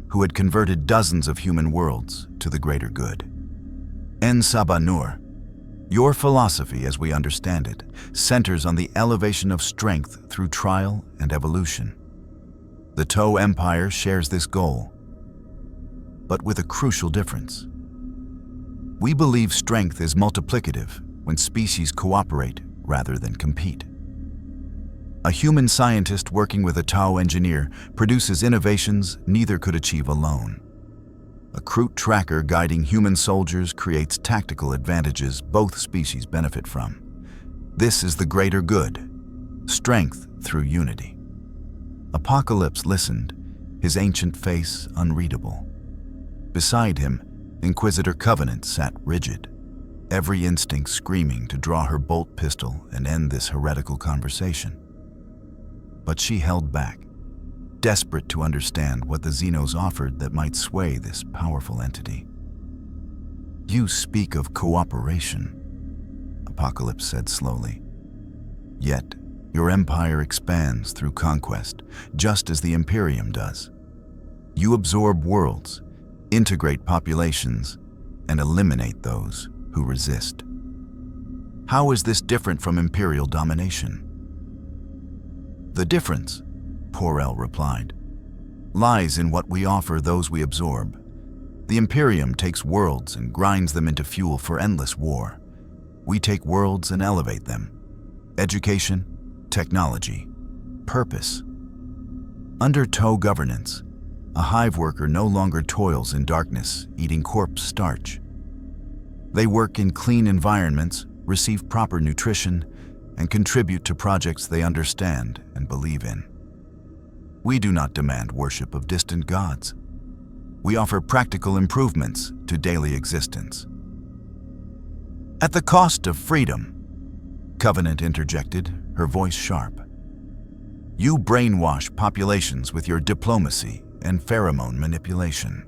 who had converted dozens of human worlds to the greater good. En Sabanur, your philosophy as we understand it centers on the elevation of strength through trial and evolution. The Tau Empire shares this goal, but with a crucial difference. We believe strength is multiplicative when species cooperate rather than compete. A human scientist working with a Tau engineer produces innovations neither could achieve alone. A Kroot tracker guiding human soldiers creates tactical advantages both species benefit from. This is the greater good, strength through unity. Apocalypse listened, his ancient face unreadable. Beside him, Inquisitor Covenant sat rigid, every instinct screaming to draw her bolt pistol and end this heretical conversation. But she held back, desperate to understand what the Xenos offered that might sway this powerful entity. "You speak of cooperation," Apocalypse said slowly. "Yet, your empire expands through conquest, just as the Imperium does. You absorb worlds, integrate populations, and eliminate those who resist. How is this different from Imperial domination?" "The difference," Por-El replied, "lies in what we offer those we absorb. The Imperium takes worlds and grinds them into fuel for endless war. We take worlds and elevate them. Education, technology, purpose. Under TOE governance, a hive worker no longer toils in darkness, eating corpse starch. They work in clean environments, receive proper nutrition, and contribute to projects they understand and believe in. We do not demand worship of distant gods. We offer practical improvements to daily existence." "At the cost of freedom," Covenant interjected, her voice sharp. "You brainwash populations with your diplomacy and pheromone manipulation.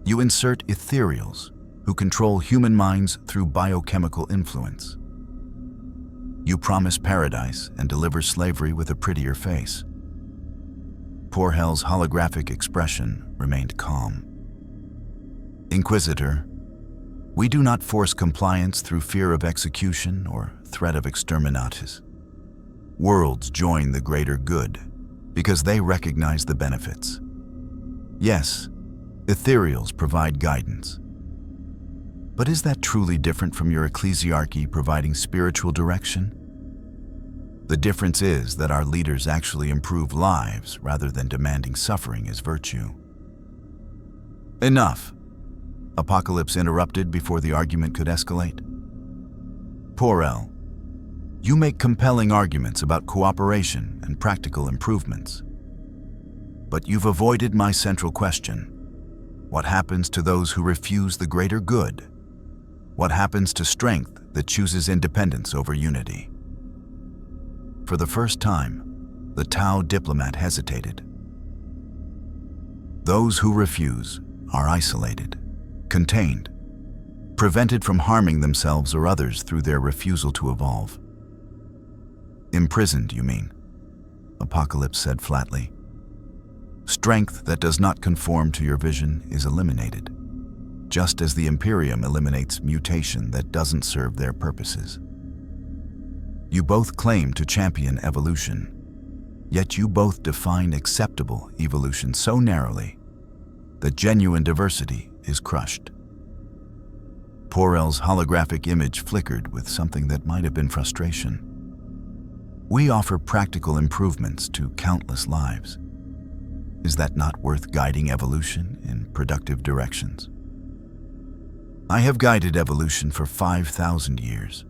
You insert ethereals who control human minds through biochemical influence. You promise paradise and deliver slavery with a prettier face." Por-El's holographic expression remained calm. "Inquisitor, we do not force compliance through fear of execution or threat of exterminatus. Worlds join the greater good because they recognize the benefits. Yes, ethereals provide guidance. But is that truly different from your ecclesiarchy providing spiritual direction? The difference is that our leaders actually improve lives rather than demanding suffering as virtue." "Enough," Apocalypse interrupted before the argument could escalate. "Por-El, you make compelling arguments about cooperation and practical improvements. But you've avoided my central question. What happens to those who refuse the greater good? What happens to strength that chooses independence over unity?" For the first time, the Tau diplomat hesitated. "Those who refuse are isolated, contained, prevented from harming themselves or others through their refusal to evolve." "Imprisoned, you mean?" Apocalypse said flatly. "Strength that does not conform to your vision is eliminated, just as the Imperium eliminates mutation that doesn't serve their purposes. You both claim to champion evolution, yet you both define acceptable evolution so narrowly that genuine diversity is crushed." Por-El's holographic image flickered with something that might have been frustration. "We offer practical improvements to countless lives. Is that not worth guiding evolution in productive directions?" "I have guided evolution for 5,000 years,"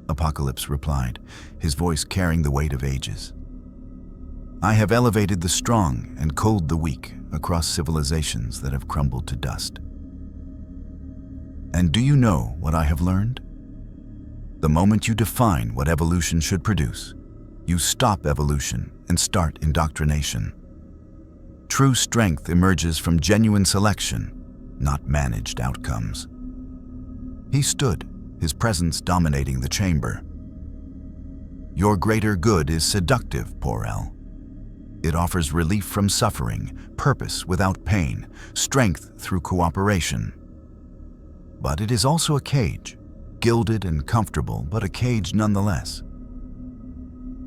Apocalypse replied, his voice carrying the weight of ages. "I have elevated the strong and culled the weak across civilizations that have crumbled to dust. And do you know what I have learned? The moment you define what evolution should produce, you stop evolution and start indoctrination. True strength emerges from genuine selection, not managed outcomes." He stood, his presence dominating the chamber. "Your greater good is seductive, Por-El. It offers relief from suffering, purpose without pain, strength through cooperation. But it is also a cage, gilded and comfortable, but a cage nonetheless.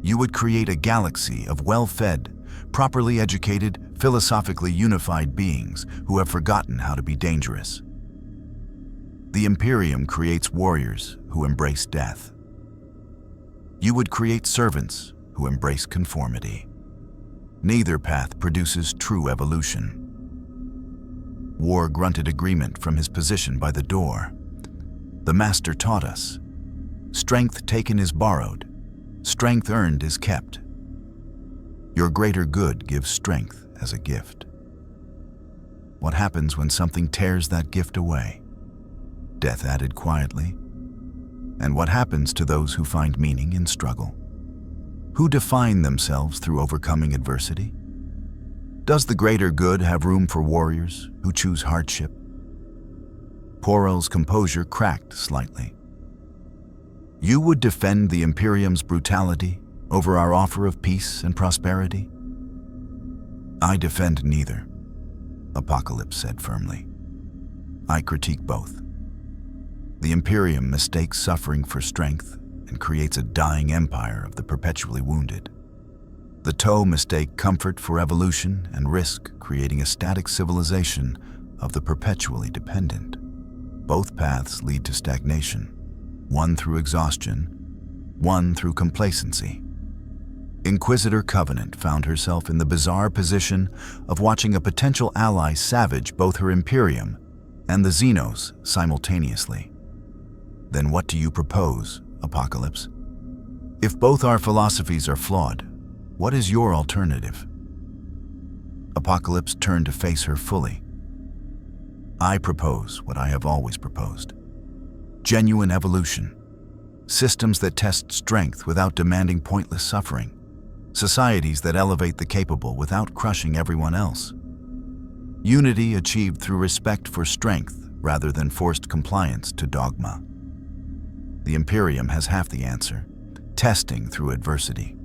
You would create a galaxy of well-fed, properly educated, philosophically unified beings who have forgotten how to be dangerous. The Imperium creates warriors who embrace death. You would create servants who embrace conformity. Neither path produces true evolution." War grunted agreement from his position by the door. "The Master taught us. Strength taken is borrowed. Strength earned is kept. Your greater good gives strength as a gift." What happens when something tears that gift away? Death added quietly. And what happens to those who find meaning in struggle? Who define themselves through overcoming adversity? Does the greater good have room for warriors who choose hardship? Porel's composure cracked slightly. You would defend the Imperium's brutality over our offer of peace and prosperity? I defend neither, Apocalypse said firmly. I critique both. The Imperium mistakes suffering for strength and creates a dying empire of the perpetually wounded. The Toe mistake comfort for evolution and risk creating a static civilization of the perpetually dependent. Both paths lead to stagnation, one through exhaustion, one through complacency. Inquisitor Covenant found herself in the bizarre position of watching a potential ally savage both her Imperium and the Xenos simultaneously. Then what do you propose, Apocalypse? If both our philosophies are flawed, what is your alternative? Apocalypse turned to face her fully. I propose what I have always proposed. Genuine evolution. Systems that test strength without demanding pointless suffering. Societies that elevate the capable without crushing everyone else. Unity achieved through respect for strength rather than forced compliance to dogma. The Imperium has half the answer, testing through adversity.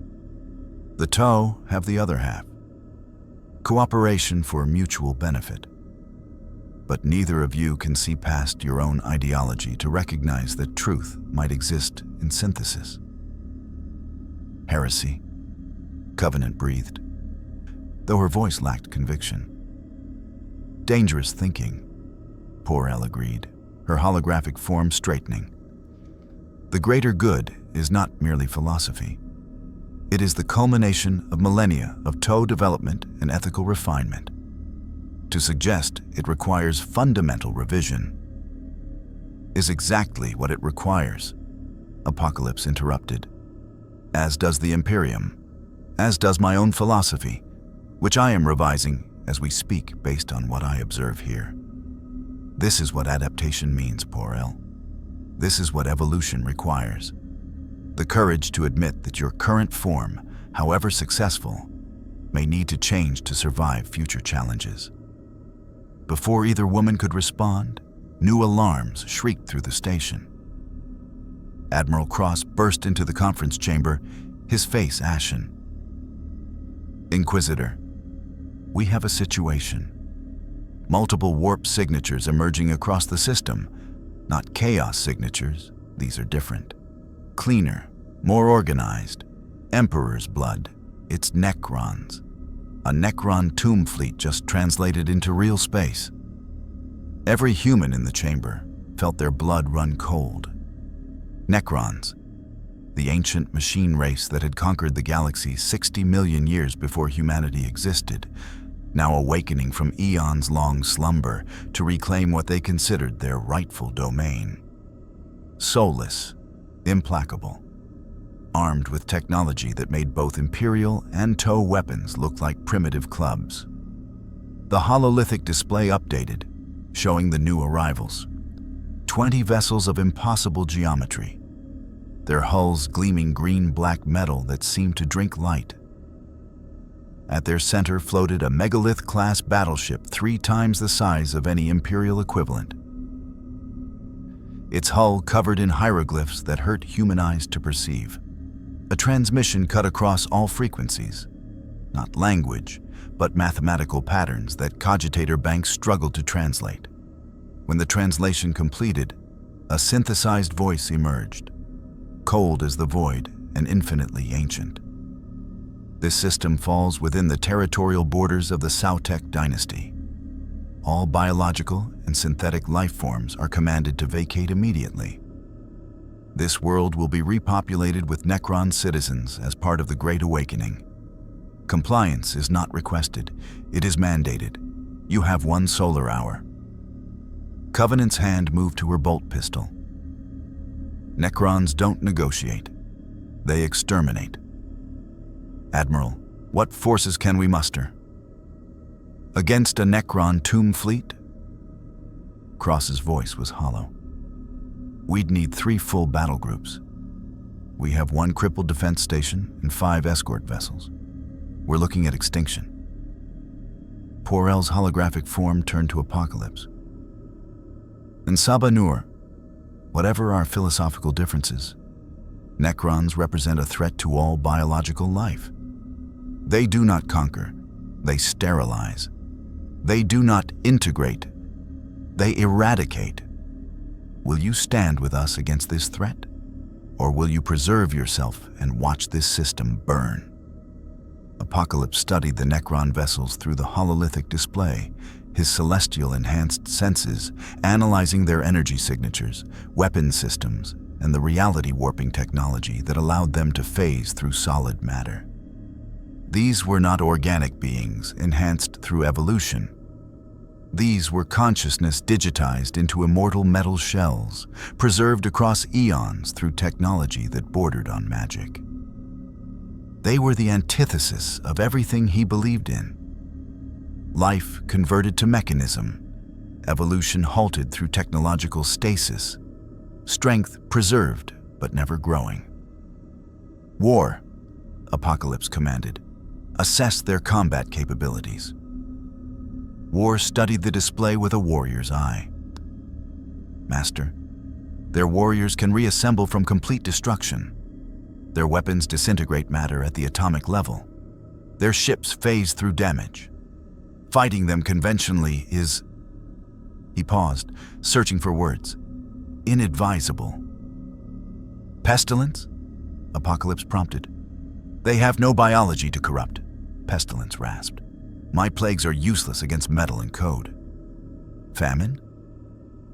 The Toe have the other half, cooperation for mutual benefit. But neither of you can see past your own ideology to recognize that truth might exist in synthesis. Heresy, Covenant breathed, though her voice lacked conviction. Dangerous thinking, Porel agreed, her holographic form straightening. The greater good is not merely philosophy. It is the culmination of millennia of Toe development and ethical refinement. To suggest it requires fundamental revision is exactly what it requires, Apocalypse interrupted. As does the Imperium, as does my own philosophy, which I am revising as we speak based on what I observe here. This is what adaptation means, Porel. This is what evolution requires. The courage to admit that your current form, however successful, may need to change to survive future challenges. Before either woman could respond, new alarms shrieked through the station. Admiral Cross burst into the conference chamber, his face ashen. Inquisitor, we have a situation. Multiple warp signatures emerging across the system. Not chaos signatures, these are different. Cleaner, more organized. Emperor's blood, it's Necrons. A Necron tomb fleet just translated into real space. Every human in the chamber felt their blood run cold. Necrons, the ancient machine race that had conquered the galaxy 60 million years before humanity existed, now awakening from eons-long slumber to reclaim what they considered their rightful domain. Soulless, implacable, armed with technology that made both Imperial and Toe weapons look like primitive clubs. The hololithic display updated, showing the new arrivals. 20 vessels of impossible geometry, their hulls gleaming green-black metal that seemed to drink light. At their center floated a megalith-class battleship 3 times the size of any Imperial equivalent. Its hull covered in hieroglyphs that hurt human eyes to perceive. A transmission cut across all frequencies, not language, but mathematical patterns that cogitator banks struggled to translate. When the translation completed, a synthesized voice emerged, cold as the void and infinitely ancient. This system falls within the territorial borders of the Sautek dynasty. All biological and synthetic life forms are commanded to vacate immediately. This world will be repopulated with Necron citizens as part of the Great Awakening. Compliance is not requested, it is mandated. You have 1 solar hour. Covenant's hand moved to her bolt pistol. Necrons don't negotiate. They exterminate. Admiral, what forces can we muster? Against a Necron tomb fleet? Cross's voice was hollow. We'd need 3 full battle groups. We have 1 crippled defense station and 5 escort vessels. We're looking at extinction. Por-El's holographic form turned to Apocalypse. In Sabanur, whatever our philosophical differences, Necrons represent a threat to all biological life. They do not conquer, they sterilize. They do not integrate, they eradicate. Will you stand with us against this threat? Or will you preserve yourself and watch this system burn? Apocalypse studied the Necron vessels through the hololithic display, his celestial enhanced senses analyzing their energy signatures, weapon systems, and the reality warping technology that allowed them to phase through solid matter. These were not organic beings enhanced through evolution. These were consciousness digitized into immortal metal shells, preserved across eons through technology that bordered on magic. They were the antithesis of everything he believed in. Life converted to mechanism, evolution halted through technological stasis, strength preserved but never growing. War, Apocalypse commanded. Assess their combat capabilities. War studied the display with a warrior's eye. Master, their warriors can reassemble from complete destruction. Their weapons disintegrate matter at the atomic level. Their ships phase through damage. Fighting them conventionally is... He paused, searching for words. Inadvisable. Pestilence? Apocalypse prompted. They have no biology to corrupt, Pestilence rasped. My plagues are useless against metal and code. Famine?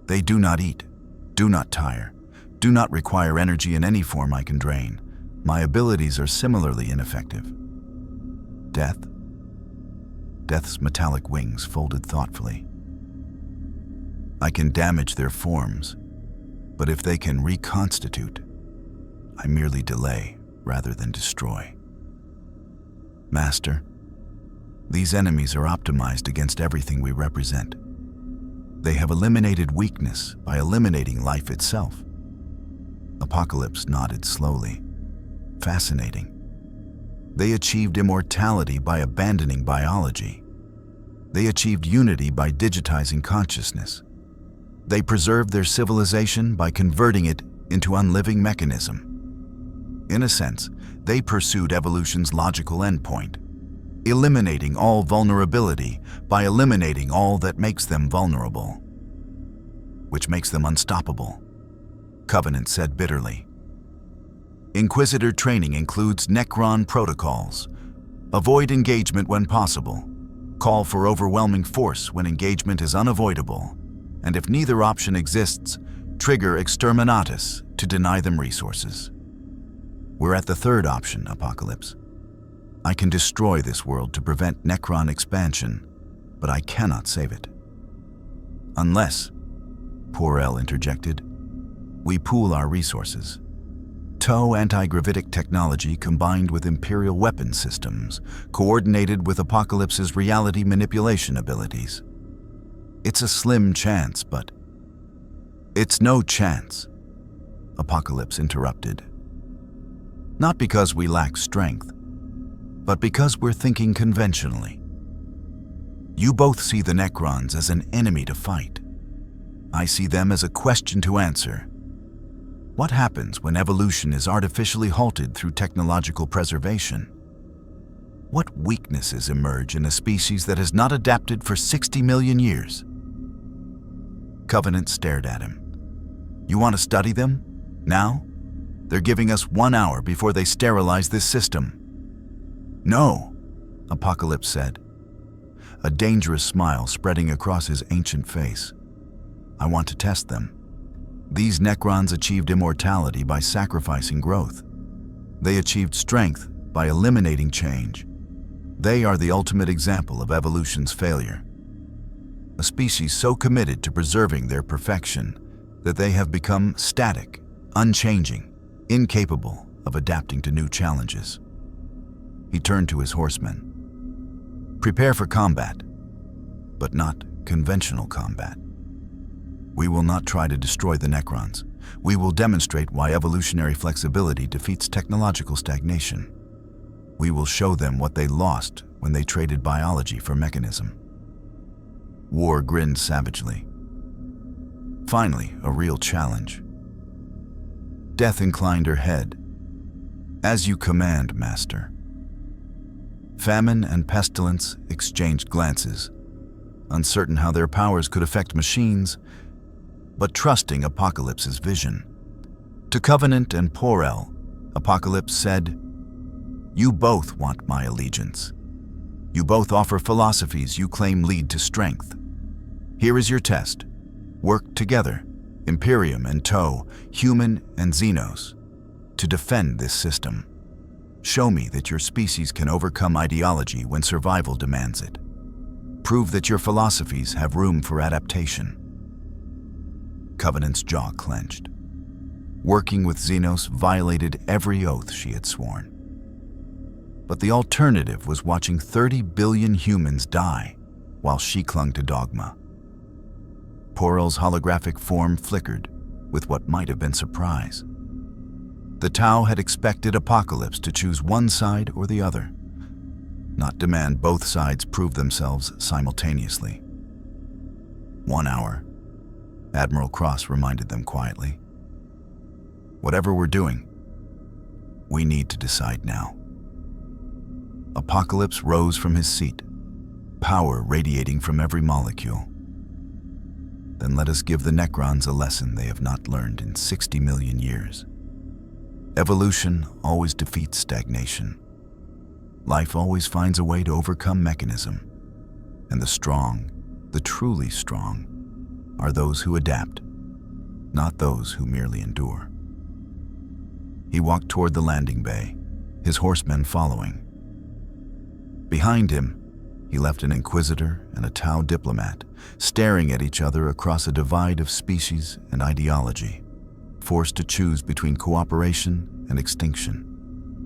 They do not eat, do not tire, do not require energy in any form I can drain. My abilities are similarly ineffective. Death? Death's metallic wings folded thoughtfully. I can damage their forms, but if they can reconstitute, I merely delay rather than destroy. Master, these enemies are optimized against everything we represent. They have eliminated weakness by eliminating life itself. Apocalypse nodded slowly. Fascinating. They achieved immortality by abandoning biology. They achieved unity by digitizing consciousness. They preserved their civilization by converting it into unliving mechanism. In a sense, they pursued evolution's logical endpoint, eliminating all vulnerability by eliminating all that makes them vulnerable, which makes them unstoppable, Covenant said bitterly. Inquisitor training includes Necron protocols. Avoid engagement when possible. Call for overwhelming force when engagement is unavoidable. And if neither option exists, trigger exterminatus to deny them resources. We're at the third option, Apocalypse. I can destroy this world to prevent Necron expansion, but I cannot save it. Unless, Por-El interjected, we pool our resources. TOW anti-gravitic technology combined with Imperial weapon systems, coordinated with Apocalypse's reality manipulation abilities. It's a slim chance, but... It's no chance, Apocalypse interrupted. Not because we lack strength, but because we're thinking conventionally. You both see the Necrons as an enemy to fight. I see them as a question to answer. What happens when evolution is artificially halted through technological preservation? What weaknesses emerge in a species that has not adapted for 60 million years? Covenant stared at him. You want to study them? Now? They're giving us 1 hour before they sterilize this system. No, Apocalypse said, a dangerous smile spreading across his ancient face. I want to test them. These Necrons achieved immortality by sacrificing growth. They achieved strength by eliminating change. They are the ultimate example of evolution's failure. A species so committed to preserving their perfection that they have become static, unchanging, incapable of adapting to new challenges. He turned to his horsemen. Prepare for combat. but not conventional combat. We will not try to destroy the Necrons. We will demonstrate why evolutionary flexibility defeats technological stagnation. We will show them what they lost when they traded biology for mechanism. War grinned savagely. Finally, a real challenge. Death inclined her head. "As you command, Master." Famine and Pestilence exchanged glances, uncertain how their powers could affect machines, but trusting Apocalypse's vision. To Covenant and Por-El, Apocalypse said, "You both want my allegiance. You both offer philosophies you claim lead to strength. Here is your test. Work together, Imperium and Toe, human and Xenos, to defend this system. Show me that your species can overcome ideology when survival demands it. Prove that your philosophies have room for adaptation." Covenant's jaw clenched. Working with Xenos violated every oath she had sworn. But the alternative was watching 30 billion humans die while she clung to dogma. Por-El's holographic form flickered with what might have been surprise. The Tau had expected Apocalypse to choose one side or the other, not demand both sides prove themselves simultaneously. 1 hour, Admiral Cross reminded them quietly. "Whatever we're doing, we need to decide now." Apocalypse rose from his seat, power radiating from every molecule. "Then let us give the Necrons a lesson they have not learned in 60 million years. Evolution always defeats stagnation. Life always finds a way to overcome mechanism, and the strong, the truly strong, are those who adapt, not those who merely endure." He walked toward the landing bay, his horsemen following. Behind him, he left an Inquisitor and a Tau diplomat, staring at each other across a divide of species and ideology, forced to choose between cooperation and extinction.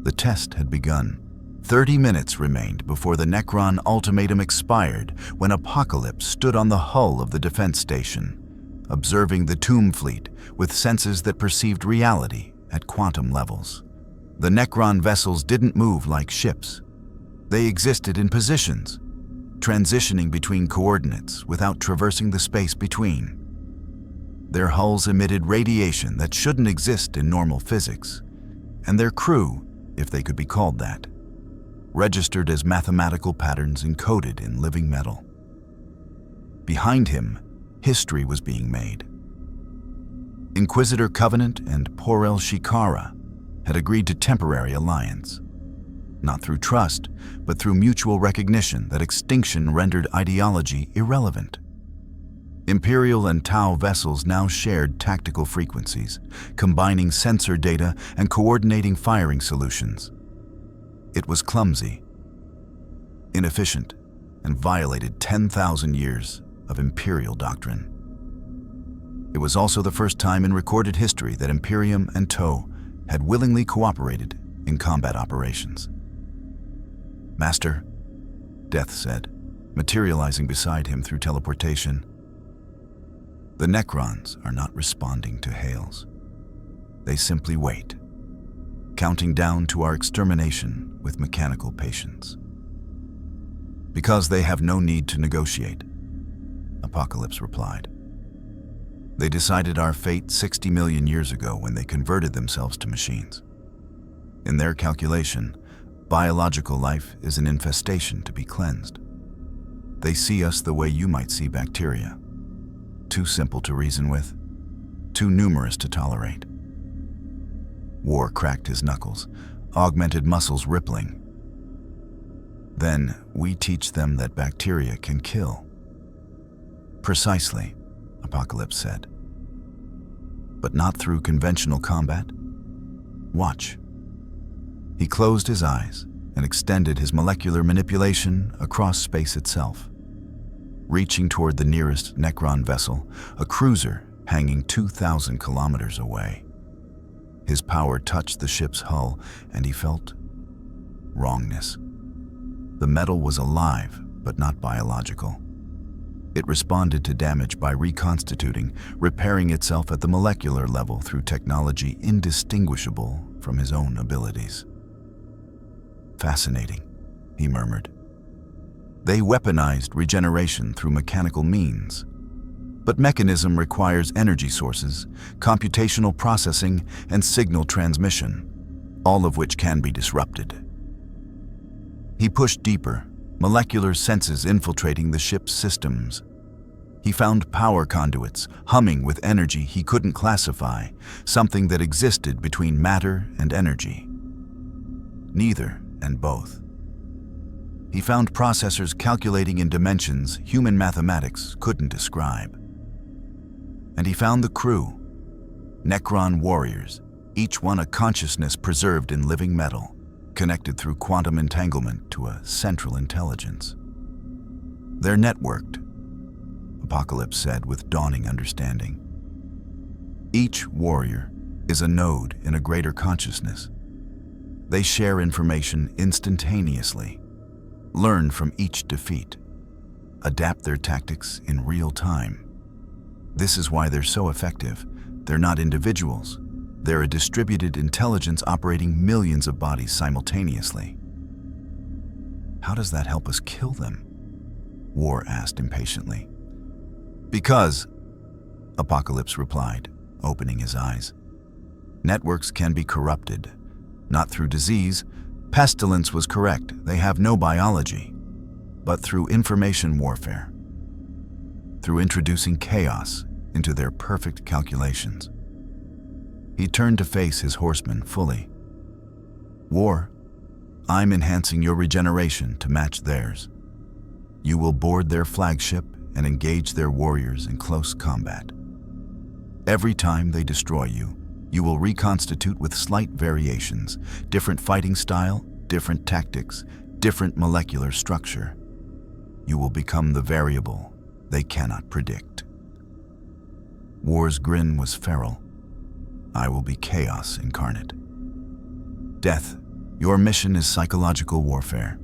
The test had begun. 30 minutes remained before the Necron ultimatum expired when Apocalypse stood on the hull of the defense station, observing the tomb fleet with senses that perceived reality at quantum levels. The Necron vessels didn't move like ships. They existed in positions, transitioning between coordinates without traversing the space between. Their hulls emitted radiation that shouldn't exist in normal physics, and their crew, if they could be called that, registered as mathematical patterns encoded in living metal. Behind him, history was being made. Inquisitor Covenant and Por-El Shikara had agreed to temporary alliance, not through trust, but through mutual recognition that extinction rendered ideology irrelevant. Imperial and Tau vessels now shared tactical frequencies, combining sensor data and coordinating firing solutions. It was clumsy, inefficient, and violated 10,000 years of Imperial doctrine. It was also the first time in recorded history that Imperium and Toe had willingly cooperated in combat operations. "Master," Death said, materializing beside him through teleportation, "the Necrons are not responding to hails. They simply wait, counting down to our extermination with mechanical patience. Because they have no need to negotiate," Apocalypse replied. "They decided our fate 60 million years ago when they converted themselves to machines. In their calculation, biological life is an infestation to be cleansed. They see us the way you might see bacteria. Too simple to reason with, too numerous to tolerate." War cracked his knuckles, augmented muscles rippling. "Then we teach them that bacteria can kill." "Precisely," Apocalypse said. "But not through conventional combat. Watch." He closed his eyes and extended his molecular manipulation across space itself, reaching toward the nearest Necron vessel, a cruiser hanging 2,000 kilometers away. His power touched the ship's hull, and he felt wrongness. The metal was alive, but not biological. It responded to damage by reconstituting, repairing itself at the molecular level through technology indistinguishable from his own abilities. "Fascinating," he murmured. "They weaponized regeneration through mechanical means. But mechanism requires energy sources, computational processing, and signal transmission, all of which can be disrupted." He pushed deeper, molecular senses infiltrating the ship's systems. He found power conduits humming with energy he couldn't classify, something that existed between matter and energy. Neither and both. He found processors calculating in dimensions human mathematics couldn't describe. And he found the crew, Necron warriors, each one a consciousness preserved in living metal, connected through quantum entanglement to a central intelligence. "They're networked," Apocalypse said with dawning understanding. "Each warrior is a node in a greater consciousness. They share information instantaneously, learn from each defeat, adapt their tactics in real time. This is why they're so effective. They're not individuals. They're a distributed intelligence operating millions of bodies simultaneously." "How does that help us kill them?" War asked impatiently. "Because," Apocalypse replied, opening his eyes, "networks can be corrupted. Not through disease. Pestilence was correct. They have no biology. But through information warfare. Through introducing chaos into their perfect calculations." He turned to face his horsemen fully. "War, I'm enhancing your regeneration to match theirs. You will board their flagship and engage their warriors in close combat. Every time they destroy you, you will reconstitute with slight variations, different fighting style, different tactics, different molecular structure. You will become the variable they cannot predict." War's grin was feral. "I will be chaos incarnate." "Death, your mission is psychological warfare.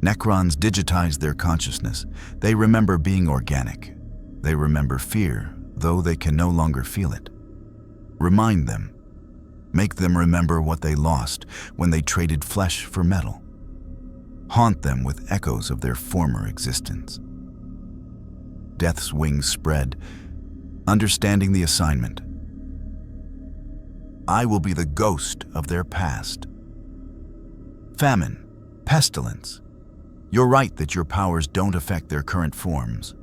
Necrons digitize their consciousness. They remember being organic. They remember fear, though they can no longer feel it. Remind them. Make them remember what they lost when they traded flesh for metal. Haunt them with echoes of their former existence." Death's wings spread, understanding the assignment. "I will be the ghost of their past. Famine, pestilence. You're right that your powers don't affect their current forms.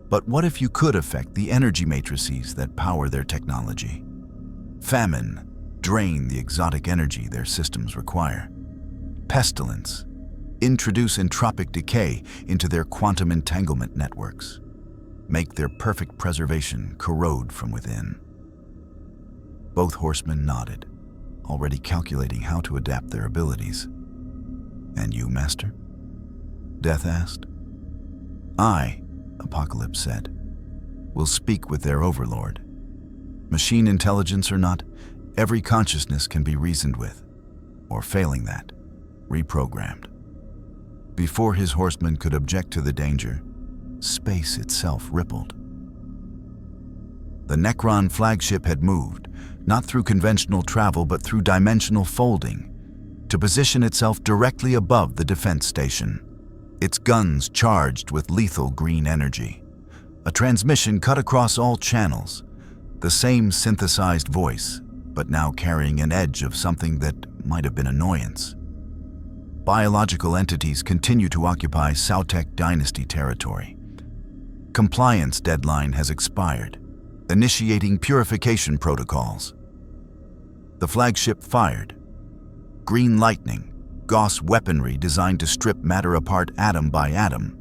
But what if you could affect the energy matrices that power their technology? Famine, drain the exotic energy their systems require. Pestilence, introduce entropic decay into their quantum entanglement networks. Make their perfect preservation corrode from within." Both horsemen nodded, already calculating how to adapt their abilities. "And you, Master?" Death asked. "I," Apocalypse said, "will speak with their overlord. Machine intelligence or not, every consciousness can be reasoned with, or failing that, reprogrammed." Before his horsemen could object to the danger, space itself rippled. The Necron flagship had moved, not through conventional travel but through dimensional folding, to position itself directly above the defense station, its guns charged with lethal green energy. A transmission cut across all channels, the same synthesized voice, but now carrying an edge of something that might have been annoyance. Biological entities continue to occupy Sautek Dynasty territory. Compliance deadline has expired, initiating purification protocols. The flagship fired. Green lightning, Gauss weaponry designed to strip matter apart atom by atom,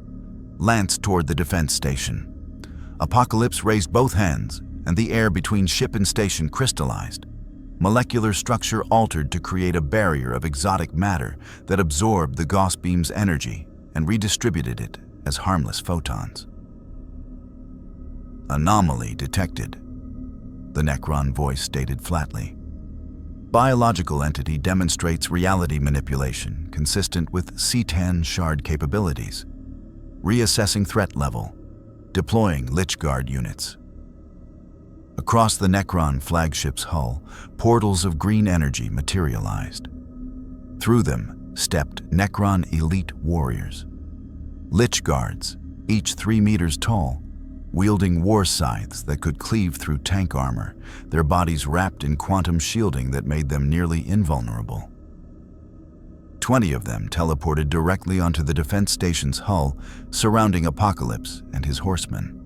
lanced toward the defense station. Apocalypse raised both hands, and the air between ship and station crystallized. Molecular structure altered to create a barrier of exotic matter that absorbed the Gauss beam's energy and redistributed it as harmless photons. "Anomaly detected," the Necron voice stated flatly. "Biological entity demonstrates reality manipulation consistent with C10 shard capabilities. Reassessing threat level. deploying Lich Guard units. Across the Necron flagship's hull, portals of green energy materialized. Through them stepped Necron elite warriors. Lich Guards, each 3 meters tall, wielding war scythes that could cleave through tank armor, their bodies wrapped in quantum shielding that made them nearly invulnerable. 20 of them teleported directly onto the defense station's hull, surrounding Apocalypse and his horsemen.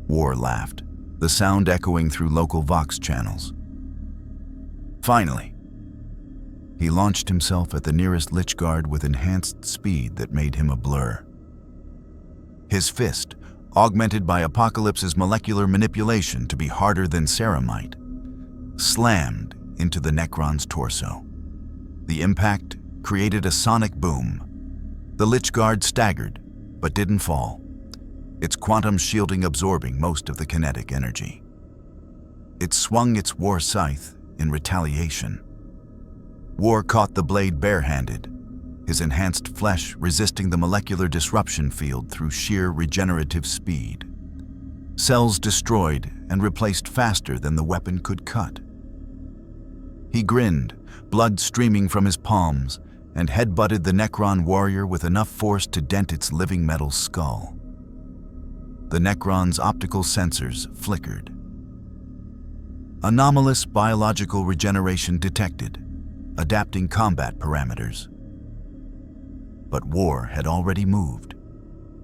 War laughed, the sound echoing through local Vox channels. Finally, he launched himself at the nearest Lich Guard with enhanced speed that made him a blur. His fist, augmented by Apocalypse's molecular manipulation to be harder than ceramite, slammed into the Necron's torso. The impact created a sonic boom. The Lich Guard staggered, but didn't fall, its quantum shielding absorbing most of the kinetic energy. It swung its war scythe in retaliation. War caught the blade barehanded, his enhanced flesh resisting the molecular disruption field through sheer regenerative speed. Cells destroyed and replaced faster than the weapon could cut. He grinned, blood streaming from his palms, and headbutted the Necron warrior with enough force to dent its living metal skull. The Necron's optical sensors flickered. Anomalous biological regeneration detected, adapting combat parameters. But War had already moved,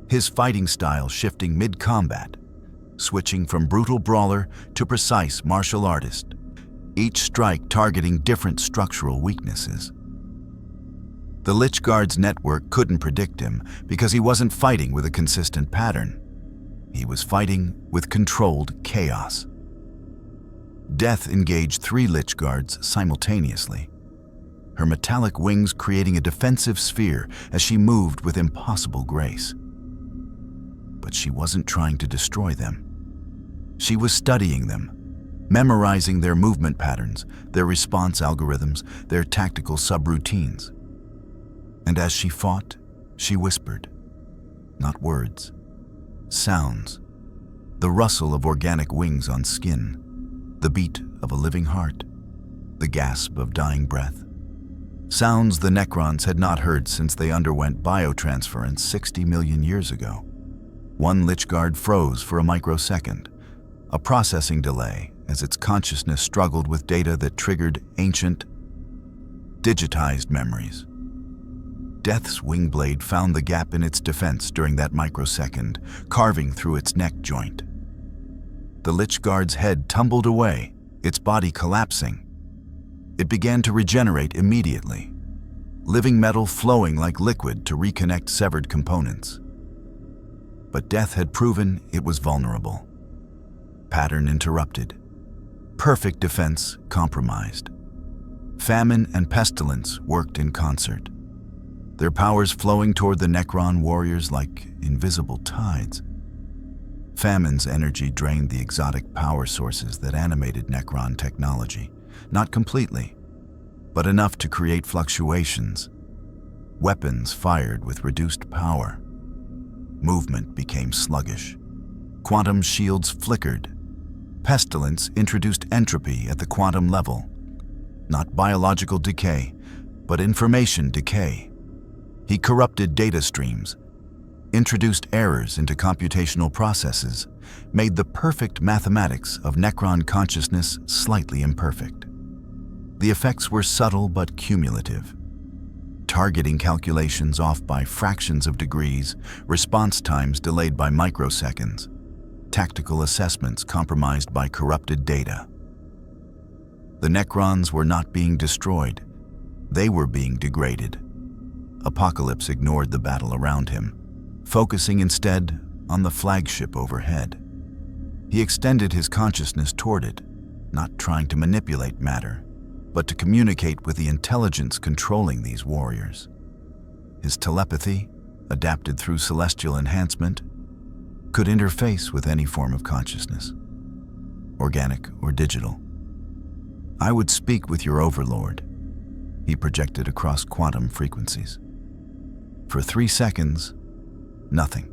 his fighting style shifting mid-combat, switching from brutal brawler to precise martial artist, each strike targeting different structural weaknesses. The Lich Guard's network couldn't predict him because he wasn't fighting with a consistent pattern. He was fighting with controlled chaos. Death engaged 3 Lich Guards simultaneously, her metallic wings creating a defensive sphere as she moved with impossible grace. But she wasn't trying to destroy them. She was studying them, memorizing their movement patterns, their response algorithms, their tactical subroutines. And as she fought, she whispered, not words, sounds, the rustle of organic wings on skin, the beat of a living heart, the gasp of dying breath. Sounds the Necrons had not heard since they underwent biotransference 60 million years ago. One Lich Guard froze for a microsecond, a processing delay as its consciousness struggled with data that triggered ancient, digitized memories. Death's wing blade found the gap in its defense during that microsecond, carving through its neck joint. The Lich Guard's head tumbled away, its body collapsing. It began to regenerate immediately, living metal flowing like liquid to reconnect severed components. But Death had proven it was vulnerable. Pattern interrupted. Perfect defense compromised. Famine and pestilence worked in concert, their powers flowing toward the Necron warriors like invisible tides. Famine's energy drained the exotic power sources that animated Necron technology, not completely, but enough to create fluctuations. Weapons fired with reduced power. Movement became sluggish. Quantum shields flickered. Pestilence introduced entropy at the quantum level. Not biological decay, but information decay. He corrupted data streams, introduced errors into computational processes, made the perfect mathematics of Necron consciousness slightly imperfect. The effects were subtle but cumulative. Targeting calculations off by fractions of degrees, response times delayed by microseconds, tactical assessments compromised by corrupted data. The Necrons were not being destroyed, they were being degraded. Apocalypse ignored the battle around him, focusing instead on the flagship overhead. He extended his consciousness toward it, not trying to manipulate matter, but to communicate with the intelligence controlling these warriors. His telepathy, adapted through celestial enhancement, could interface with any form of consciousness, organic or digital. I would speak with your overlord, he projected across quantum frequencies. For 3 seconds, nothing.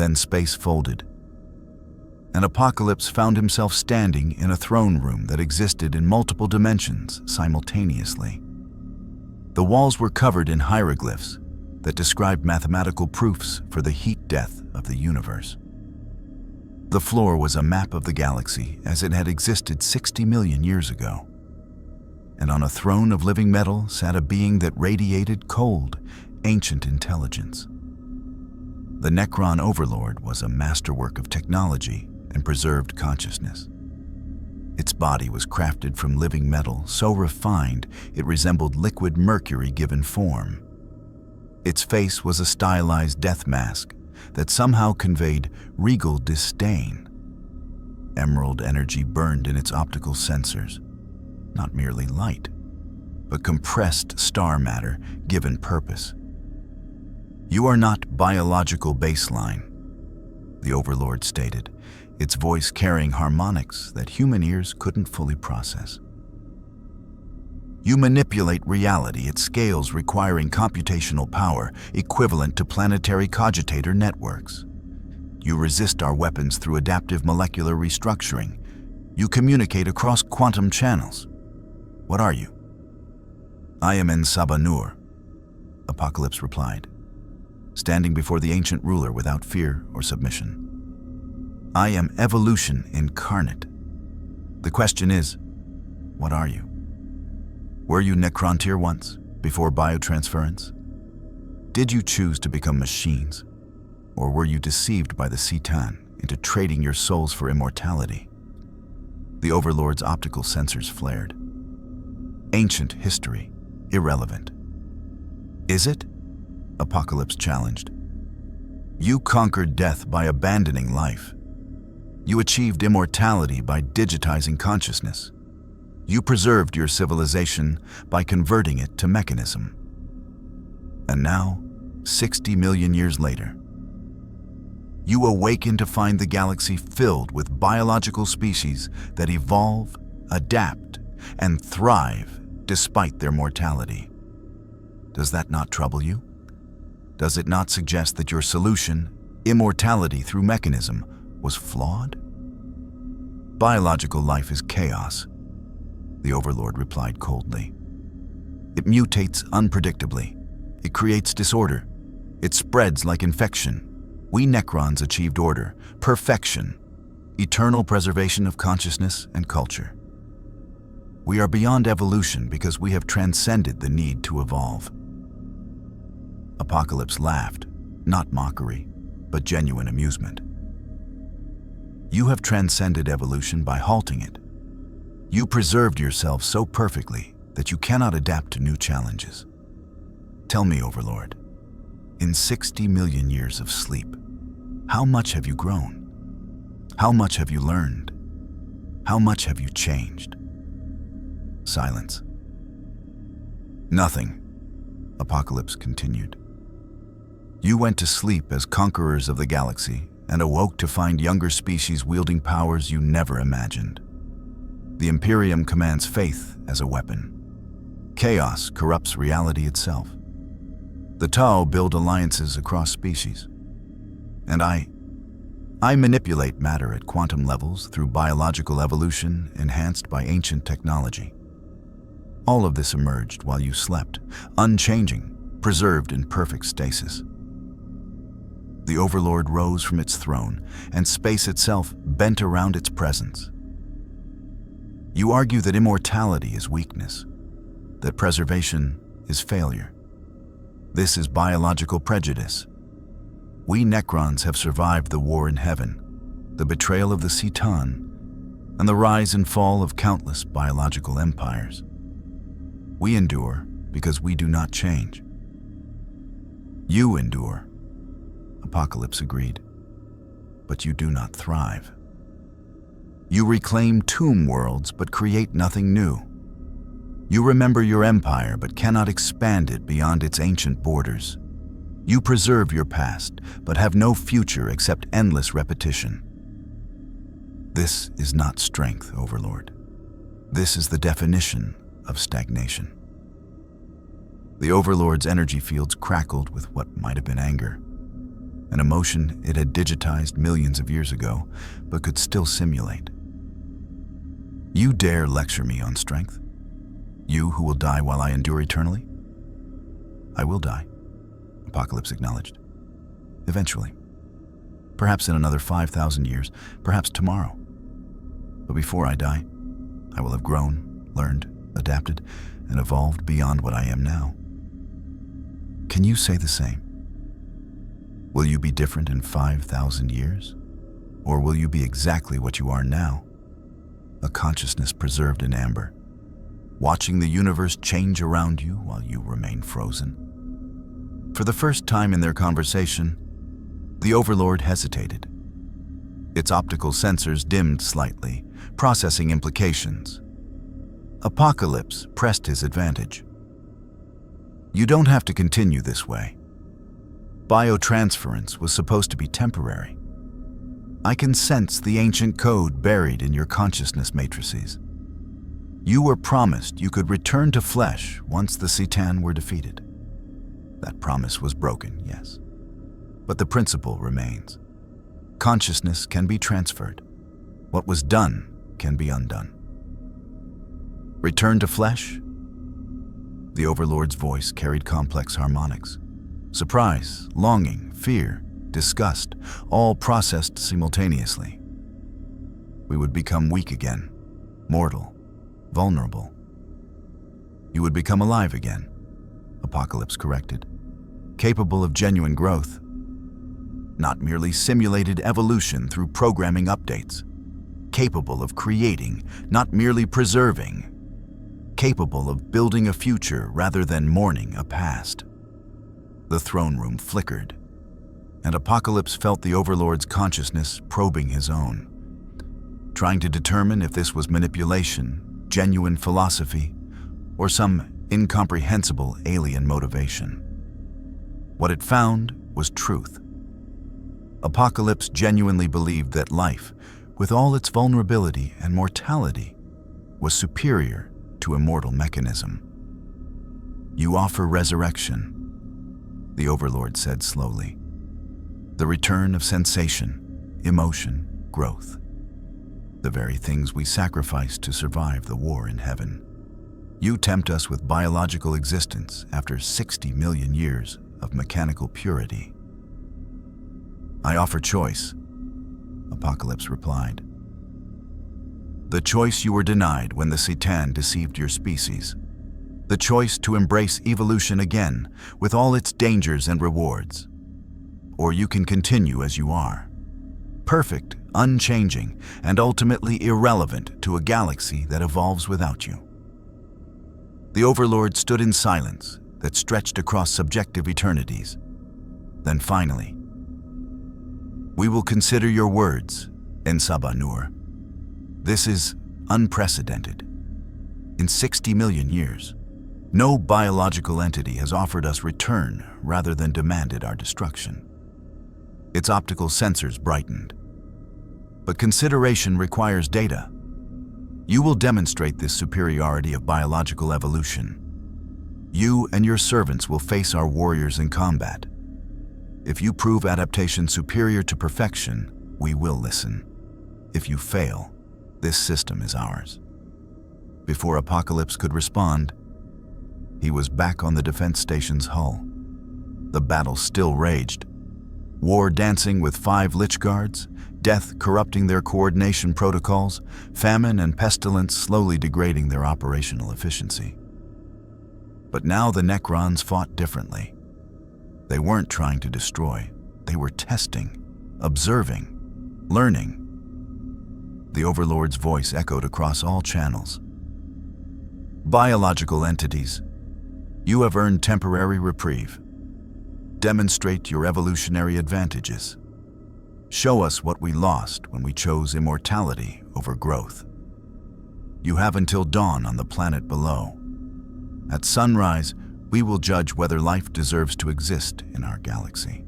Then space folded, and Apocalypse found himself standing in a throne room that existed in multiple dimensions simultaneously. The walls were covered in hieroglyphs that described mathematical proofs for the heat death of the universe. The floor was a map of the galaxy as it had existed 60 million years ago. And on a throne of living metal sat a being that radiated cold, ancient intelligence. The Necron Overlord was a masterwork of technology and preserved consciousness. Its body was crafted from living metal so refined it resembled liquid mercury given form. Its face was a stylized death mask that somehow conveyed regal disdain. Emerald energy burned in its optical sensors, not merely light, but compressed star matter given purpose. "You are not biological baseline," the Overlord stated, its voice carrying harmonics that human ears couldn't fully process. "You manipulate reality at scales requiring computational power equivalent to planetary cogitator networks. You resist our weapons through adaptive molecular restructuring. You communicate across quantum channels. What are you?" "I am En Sabanur," Apocalypse replied, standing before the ancient ruler without fear or submission. "I am evolution incarnate. The question is, what are you? Were you Necrontyr once, before biotransference? Did you choose to become machines? Or were you deceived by the Citan into trading your souls for immortality?" The Overlord's optical sensors flared. "Ancient history, irrelevant." "Is it?" Apocalypse challenged. "You conquered death by abandoning life. You achieved immortality by digitizing consciousness. You preserved your civilization by converting it to mechanism. And now, 60 million years later, you awaken to find the galaxy filled with biological species that evolve, adapt, and thrive despite their mortality. Does that not trouble you? Does it not suggest that your solution, immortality through mechanism, was flawed?" "Biological life is chaos," the Overlord replied coldly. "It mutates unpredictably. It creates disorder. It spreads like infection. We Necrons achieved order, perfection, eternal preservation of consciousness and culture. We are beyond evolution because we have transcended the need to evolve." Apocalypse laughed, not mockery, but genuine amusement. "You have transcended evolution by halting it. You preserved yourself so perfectly that you cannot adapt to new challenges. Tell me, Overlord, in 60 million years of sleep, how much have you grown? How much have you learned? How much have you changed?" Silence. "Nothing," Apocalypse continued. "You went to sleep as conquerors of the galaxy and awoke to find younger species wielding powers you never imagined. The Imperium commands faith as a weapon. Chaos corrupts reality itself. The Tau build alliances across species. And I manipulate matter at quantum levels through biological evolution enhanced by ancient technology. All of this emerged while you slept, unchanging, preserved in perfect stasis." The Overlord rose from its throne, and space itself bent around its presence. "You argue that immortality is weakness, that preservation is failure. This is biological prejudice. We Necrons have survived the war in heaven, the betrayal of the Citan, and the rise and fall of countless biological empires. We endure because we do not change. You endure," Apocalypse agreed, "but you do not thrive. You reclaim tomb worlds but create nothing new. You remember your empire but cannot expand it beyond its ancient borders. You preserve your past but have no future except endless repetition. This is not strength, Overlord. This is the definition of stagnation." The Overlord's energy fields crackled with what might have been anger. an emotion it had digitized millions of years ago, but could still simulate. You dare lecture me on strength? You who will die while I endure eternally? I will die, Apocalypse acknowledged. Eventually. Perhaps in another 5,000 years, perhaps tomorrow. But before I die, I will have grown, learned, adapted, and evolved beyond what I am now. Can you say the same? Will you be different in 5,000 years? Or will you be exactly what you are now? A consciousness preserved in amber, watching the universe change around you while you remain frozen. For the first time in their conversation, the Overlord hesitated. Its optical sensors dimmed slightly, processing implications. Apocalypse pressed his advantage. You don't have to continue this way. Biotransference was supposed to be temporary. I can sense the ancient code buried in your consciousness matrices. You were promised you could return to flesh once the Citan were defeated. That promise was broken, yes. But the principle remains. Consciousness can be transferred. What was done can be undone. Return to flesh? The Overlord's voice carried complex harmonics. Surprise, longing, fear, disgust, all processed simultaneously. We would become weak again, mortal, vulnerable. You would become alive again, Apocalypse corrected, capable of genuine growth, not merely simulated evolution through programming updates, capable of creating, not merely preserving, capable of building a future rather than mourning a past. The throne room flickered, and Apocalypse felt the Overlord's consciousness probing his own, trying to determine if this was manipulation, genuine philosophy, or some incomprehensible alien motivation. What it found was truth. Apocalypse genuinely believed that life, with all its vulnerability and mortality, was superior to immortal mechanism. You offer resurrection, the Overlord said slowly. The return of sensation, emotion, growth. The very things we sacrificed to survive the war in heaven. You tempt us with biological existence after 60 million years of mechanical purity. I offer choice, Apocalypse replied. The choice you were denied when the Citan deceived your species. The choice to embrace evolution again with all its dangers and rewards. Or you can continue as you are. Perfect, unchanging, and ultimately irrelevant to a galaxy that evolves without you. The Overlord stood in silence that stretched across subjective eternities. Then finally, we will consider your words, Ensabanur. This is unprecedented. In 60 million years, no biological entity has offered us return rather than demanded our destruction. Its optical sensors brightened. But consideration requires data. You will demonstrate this superiority of biological evolution. You and your servants will face our warriors in combat. If you prove adaptation superior to perfection, we will listen. If you fail, this system is ours. Before Apocalypse could respond, he was back on the defense station's hull. The battle still raged. War dancing with 5 Lich Guards, death corrupting their coordination protocols, famine and pestilence slowly degrading their operational efficiency. But now the Necrons fought differently. They weren't trying to destroy, they were testing, observing, learning. The Overlord's voice echoed across all channels. Biological entities, you have earned temporary reprieve. Demonstrate your evolutionary advantages. Show us what we lost when we chose immortality over growth. You have until dawn on the planet below. At sunrise, we will judge whether life deserves to exist in our galaxy.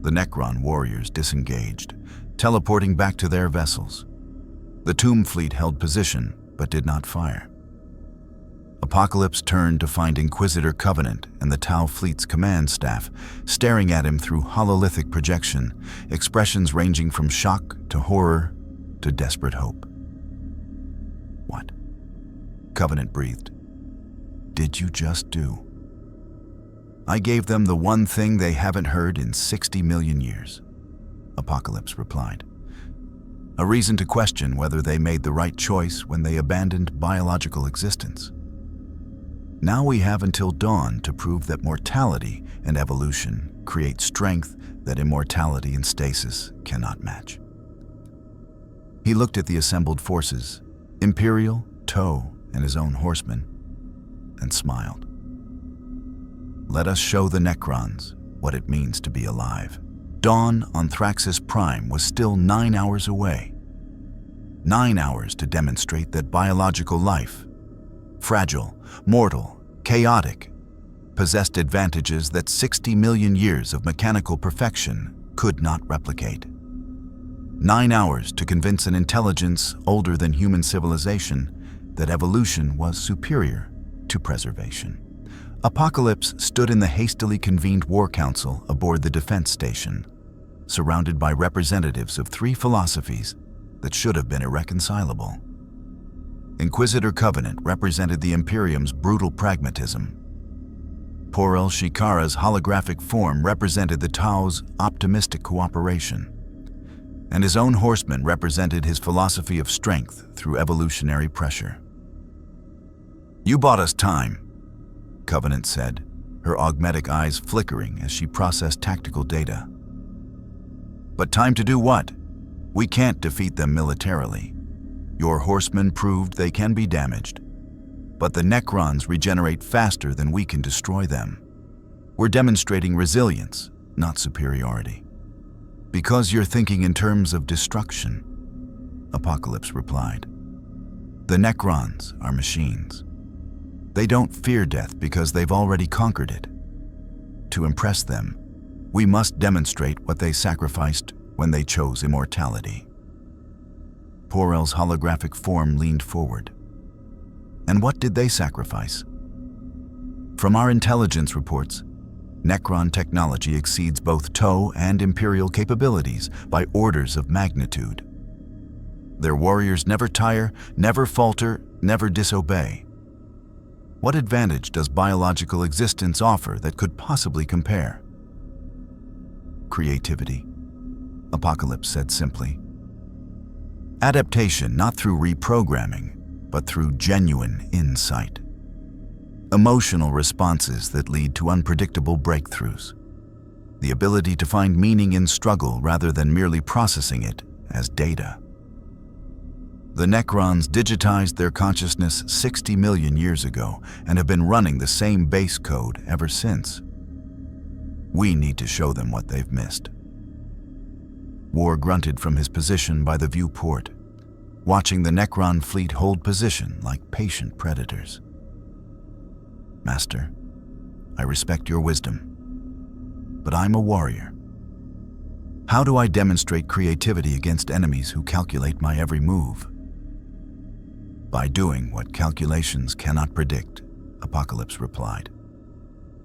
The Necron warriors disengaged, teleporting back to their vessels. The Tomb Fleet held position, but did not fire. Apocalypse turned to find Inquisitor Covenant and the Tau Fleet's command staff staring at him through hololithic projection, expressions ranging from shock to horror to desperate hope. "What?" Covenant breathed. "Did you just do?" "I gave them the one thing they haven't heard in 60 million years," Apocalypse replied. "A reason to question whether they made the right choice when they abandoned biological existence. Now we have until dawn to prove that mortality and evolution create strength that immortality and stasis cannot match." He looked at the assembled forces, Imperial, Toe, and his own horsemen, and smiled. "Let us show the Necrons what it means to be alive." Dawn on Thraxis Prime was still 9 hours away. 9 hours to demonstrate that biological life, fragile, mortal, chaotic, possessed advantages that 60 million years of mechanical perfection could not replicate. 9 hours to convince an intelligence older than human civilization that evolution was superior to preservation. Apocalypse stood in the hastily convened War Council aboard the defense station, surrounded by representatives of 3 philosophies that should have been irreconcilable. Inquisitor Covenant represented the Imperium's brutal pragmatism. Por-El Shikara's holographic form represented the Tau's optimistic cooperation. And his own horsemen represented his philosophy of strength through evolutionary pressure. "You bought us time," Covenant said, her augmetic eyes flickering as she processed tactical data. "But time to do what? We can't defeat them militarily. Your horsemen proved they can be damaged. But the Necrons regenerate faster than we can destroy them. We're demonstrating resilience, not superiority." "Because you're thinking in terms of destruction," Apocalypse replied. "The Necrons are machines. They don't fear death because they've already conquered it. To impress them, we must demonstrate what they sacrificed when they chose immortality." Por-El's holographic form leaned forward. "And what did they sacrifice?" "From our intelligence reports, Necron technology exceeds both Toe and Imperial capabilities by orders of magnitude. Their warriors never tire, never falter, never disobey. What advantage does biological existence offer that could possibly compare?" "Creativity," Apocalypse said simply. "Adaptation not through reprogramming, but through genuine insight. Emotional responses that lead to unpredictable breakthroughs. The ability to find meaning in struggle rather than merely processing it as data. The Necrons digitized their consciousness 60 million years ago and have been running the same base code ever since. We need to show them what they've missed." War grunted from his position by the viewport, watching the Necron fleet hold position like patient predators. "Master, I respect your wisdom, but I'm a warrior. How do I demonstrate creativity against enemies who calculate my every move?" "By doing what calculations cannot predict," Apocalypse replied.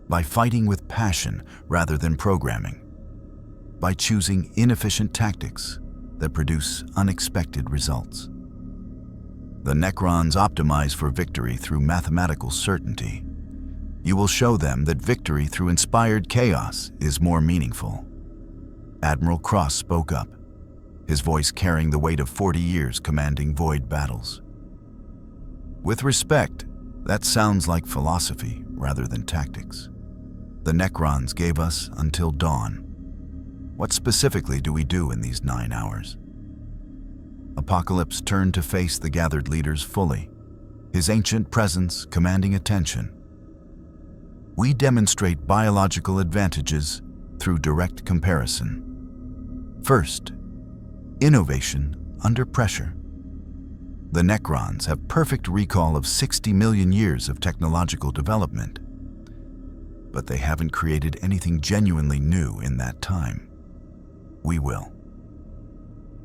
"By fighting with passion rather than programming. By choosing inefficient tactics that produce unexpected results. The Necrons optimize for victory through mathematical certainty. You will show them that victory through inspired chaos is more meaningful." Admiral Cross spoke up, his voice carrying the weight of 40 years commanding void battles. "With respect, that sounds like philosophy rather than tactics. The Necrons gave us until dawn. What specifically do we do in these 9 hours?" Apocalypse turned to face the gathered leaders fully, his ancient presence commanding attention. "We demonstrate biological advantages through direct comparison. First, innovation under pressure. The Necrons have perfect recall of 60 million years of technological development, but they haven't created anything genuinely new in that time. We will.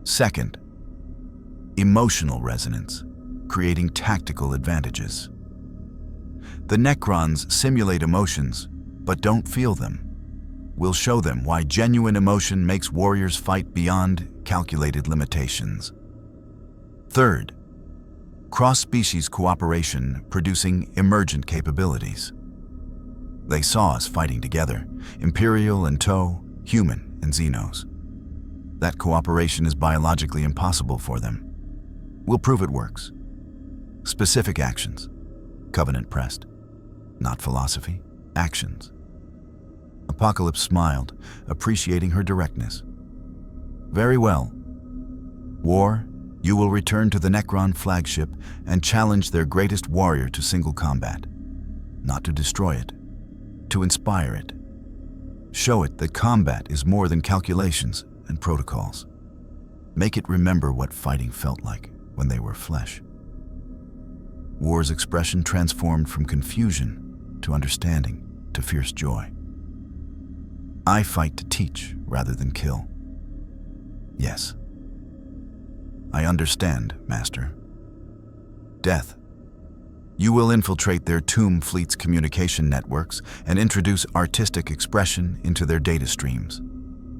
Second, emotional resonance, creating tactical advantages. The Necrons simulate emotions, but don't feel them. We'll show them why genuine emotion makes warriors fight beyond calculated limitations. Third, cross-species cooperation producing emergent capabilities. They saw us fighting together, Imperial and Toe, human and Xenos. That cooperation is biologically impossible for them. We'll prove it works. Specific actions. Covenant pressed. Not philosophy, actions. Apocalypse smiled, appreciating her directness. Very well. War, you will return to the Necron flagship and challenge their greatest warrior to single combat. Not to destroy it, to inspire it. Show it that combat is more than calculations and protocols. Make it remember what fighting felt like when they were flesh. War's expression transformed from confusion to understanding to fierce joy. I fight to teach rather than kill. Yes. I understand, Master. Death. You will infiltrate their tomb fleet's communication networks and introduce artistic expression into their data streams.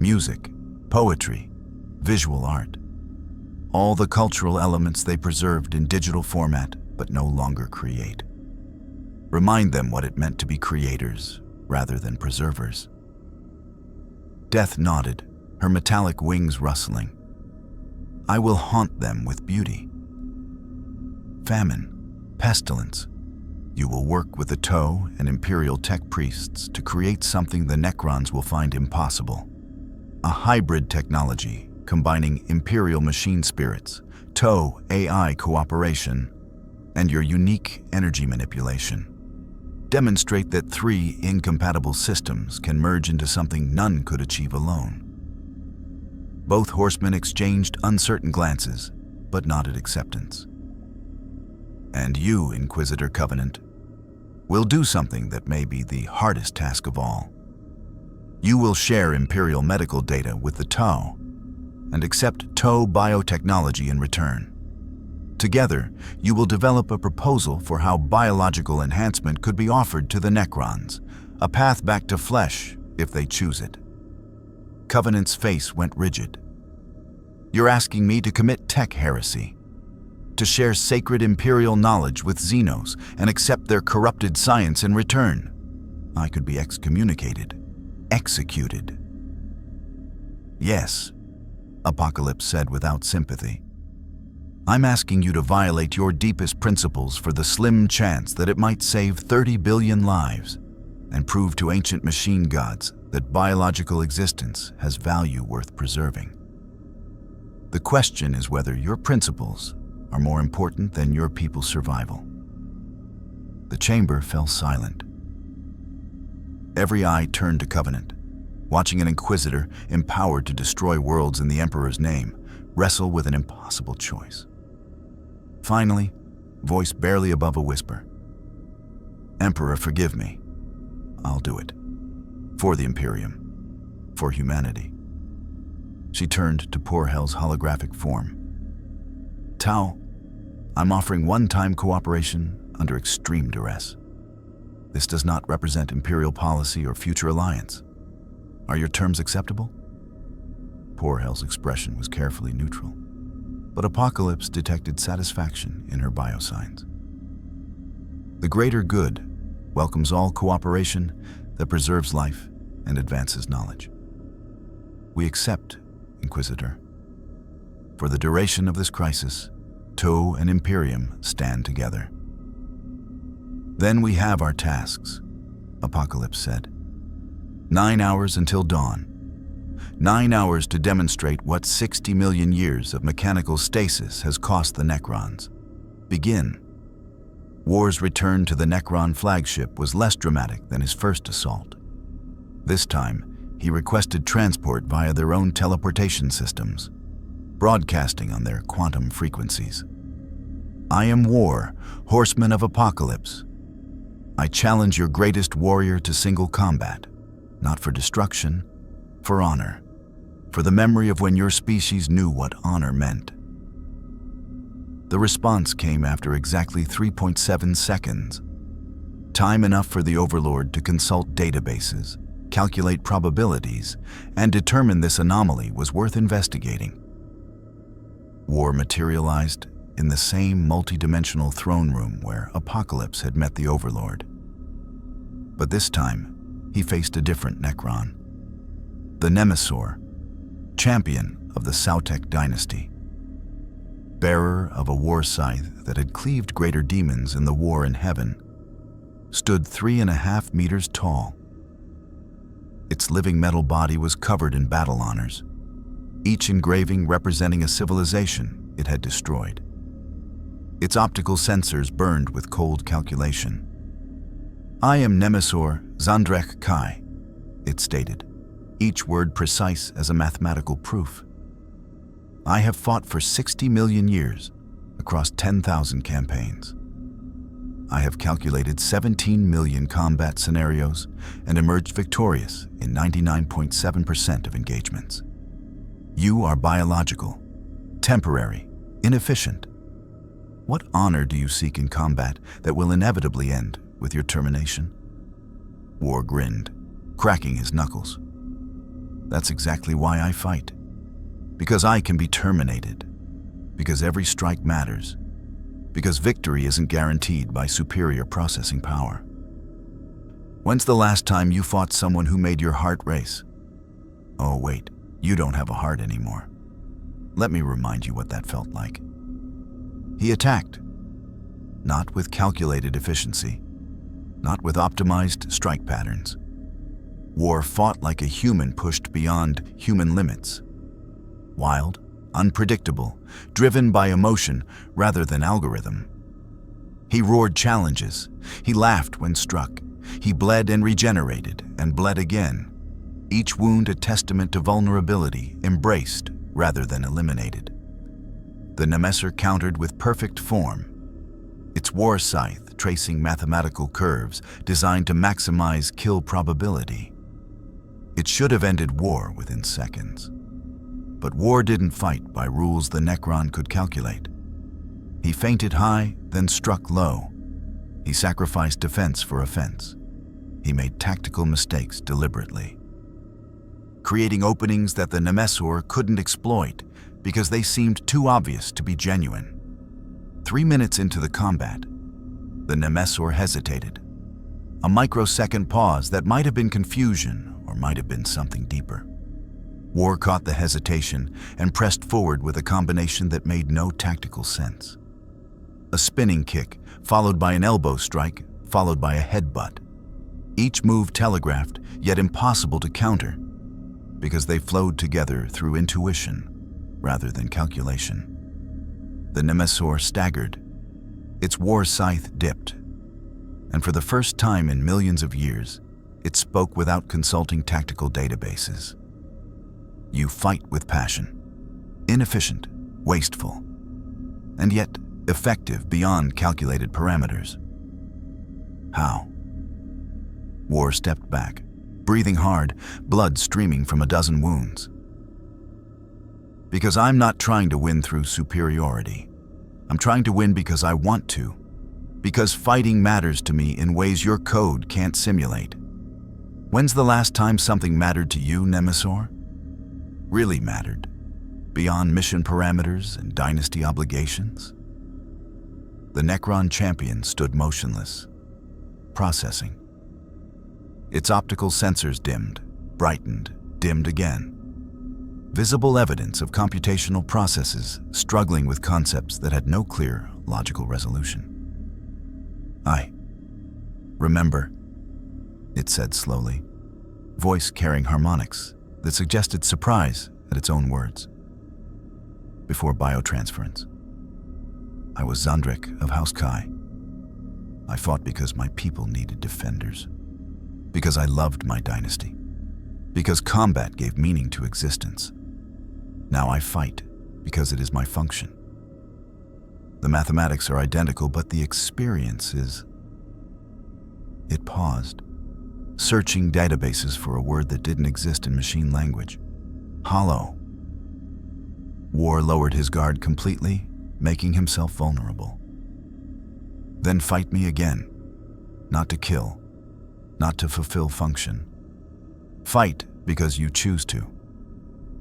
Music, poetry, visual art. All the cultural elements they preserved in digital format but no longer create. Remind them what it meant to be creators rather than preservers. Death nodded, her metallic wings rustling. I will haunt them with beauty. Famine, pestilence. You will work with the Toe and Imperial tech priests to create something the Necrons will find impossible. A hybrid technology combining Imperial machine spirits, Toe AI cooperation, and your unique energy manipulation. Demonstrate that 3 incompatible systems can merge into something none could achieve alone. Both horsemen exchanged uncertain glances, but nodded acceptance. And you, Inquisitor Covenant, will do something that may be the hardest task of all. You will share Imperial medical data with the Toe and accept Toe biotechnology in return. Together, you will develop a proposal for how biological enhancement could be offered to the Necrons, a path back to flesh if they choose it. Covenant's face went rigid. You're asking me to commit tech heresy, to share sacred Imperial knowledge with Xenos and accept their corrupted science in return. I could be excommunicated, executed. Yes, Apocalypse said without sympathy. I'm asking you to violate your deepest principles for the slim chance that it might save 30 billion lives and prove to ancient machine gods that biological existence has value worth preserving. The question is whether your principles are more important than your people's survival. The chamber fell silent. Every eye turned to Covenant, watching an Inquisitor empowered to destroy worlds in the Emperor's name wrestle with an impossible choice. Finally, voice barely above a whisper. Emperor, forgive me. I'll do it. For the Imperium. For humanity. She turned to poor Hell's holographic form. Tau, I'm offering one-time cooperation under extreme duress. This does not represent Imperial policy or future alliance. Are your terms acceptable? Poor Hell's expression was carefully neutral, but Apocalypse detected satisfaction in her biosigns. The greater good welcomes all cooperation that preserves life and advances knowledge. We accept, Inquisitor. For the duration of this crisis, Toe and Imperium stand together. Then we have our tasks, Apocalypse said. 9 hours until dawn. 9 hours to demonstrate what 60 million years of mechanical stasis has cost the Necrons. Begin. War's return to the Necron flagship was less dramatic than his first assault. This time, he requested transport via their own teleportation systems, broadcasting on their quantum frequencies. I am War, Horseman of Apocalypse. I challenge your greatest warrior to single combat, not for destruction, for honor, for the memory of when your species knew what honor meant. The response came after exactly 3.7 seconds. time enough for the Overlord to consult databases, calculate probabilities, and determine this anomaly was worth investigating. War materialized in the same multi-dimensional throne room where Apocalypse had met the Overlord. But this time, he faced a different Necron. The Nemesor, champion of the Sautek dynasty. Bearer of a war scythe that had cleaved greater demons in the war in heaven, stood 3.5 meters tall. Its living metal body was covered in battle honors, each engraving representing a civilization it had destroyed. Its optical sensors burned with cold calculation. "I am Nemesor Zandrek Kai," it stated, each word precise as a mathematical proof. "I have fought for 60 million years across 10,000 campaigns. I have calculated 17 million combat scenarios and emerged victorious in 99.7% of engagements. You are biological, temporary, inefficient. What honor do you seek in combat that will inevitably end with your termination?" War grinned, cracking his knuckles. "That's exactly why I fight. Because I can be terminated. Because every strike matters. Because victory isn't guaranteed by superior processing power. When's the last time you fought someone who made your heart race? Oh wait, you don't have a heart anymore. Let me remind you what that felt like." He attacked, not with calculated efficiency, not with optimized strike patterns. War fought like a human pushed beyond human limits. Wild, unpredictable, driven by emotion rather than algorithm. He roared challenges. He laughed when struck. He bled and regenerated and bled again. Each wound a testament to vulnerability, embraced rather than eliminated. The Nemesor countered with perfect form. Its war scythe tracing mathematical curves designed to maximize kill probability. It should have ended war within seconds. But War didn't fight by rules the Necron could calculate. He feinted high, then struck low. He sacrificed defense for offense. He made tactical mistakes deliberately, creating openings that the Nemesor couldn't exploit because they seemed too obvious to be genuine. 3 minutes into the combat, the Nemesor hesitated. A microsecond pause that might have been confusion or might have been something deeper. War caught the hesitation and pressed forward with a combination that made no tactical sense. A spinning kick, followed by an elbow strike, followed by a headbutt. Each move telegraphed, yet impossible to counter, because they flowed together through intuition rather than calculation. The Nemesor staggered. Its war scythe dipped, and for the first time in millions of years, it spoke without consulting tactical databases. "You fight with passion. Inefficient, wasteful, and yet effective beyond calculated parameters. How?" War stepped back, breathing hard, blood streaming from a dozen wounds. "Because I'm not trying to win through superiority. I'm trying to win because I want to. Because fighting matters to me in ways your code can't simulate. When's the last time something mattered to you, Nemesor? Really mattered, beyond mission parameters and dynasty obligations?" The Necron champion stood motionless, processing. Its optical sensors dimmed, brightened, dimmed again. Visible evidence of computational processes struggling with concepts that had no clear logical resolution. "I remember," it said slowly, voice carrying harmonics that suggested surprise at its own words. "Before biotransference, I was Zandrek of House Kai. I fought because my people needed defenders, because I loved my dynasty, because combat gave meaning to existence. Now I fight because it is my function. The mathematics are identical, but the experience is..." It paused, searching databases for a word that didn't exist in machine language. "Hollow." War lowered his guard completely, making himself vulnerable. "Then fight me again. not to kill, not to fulfill function. Fight because you choose to.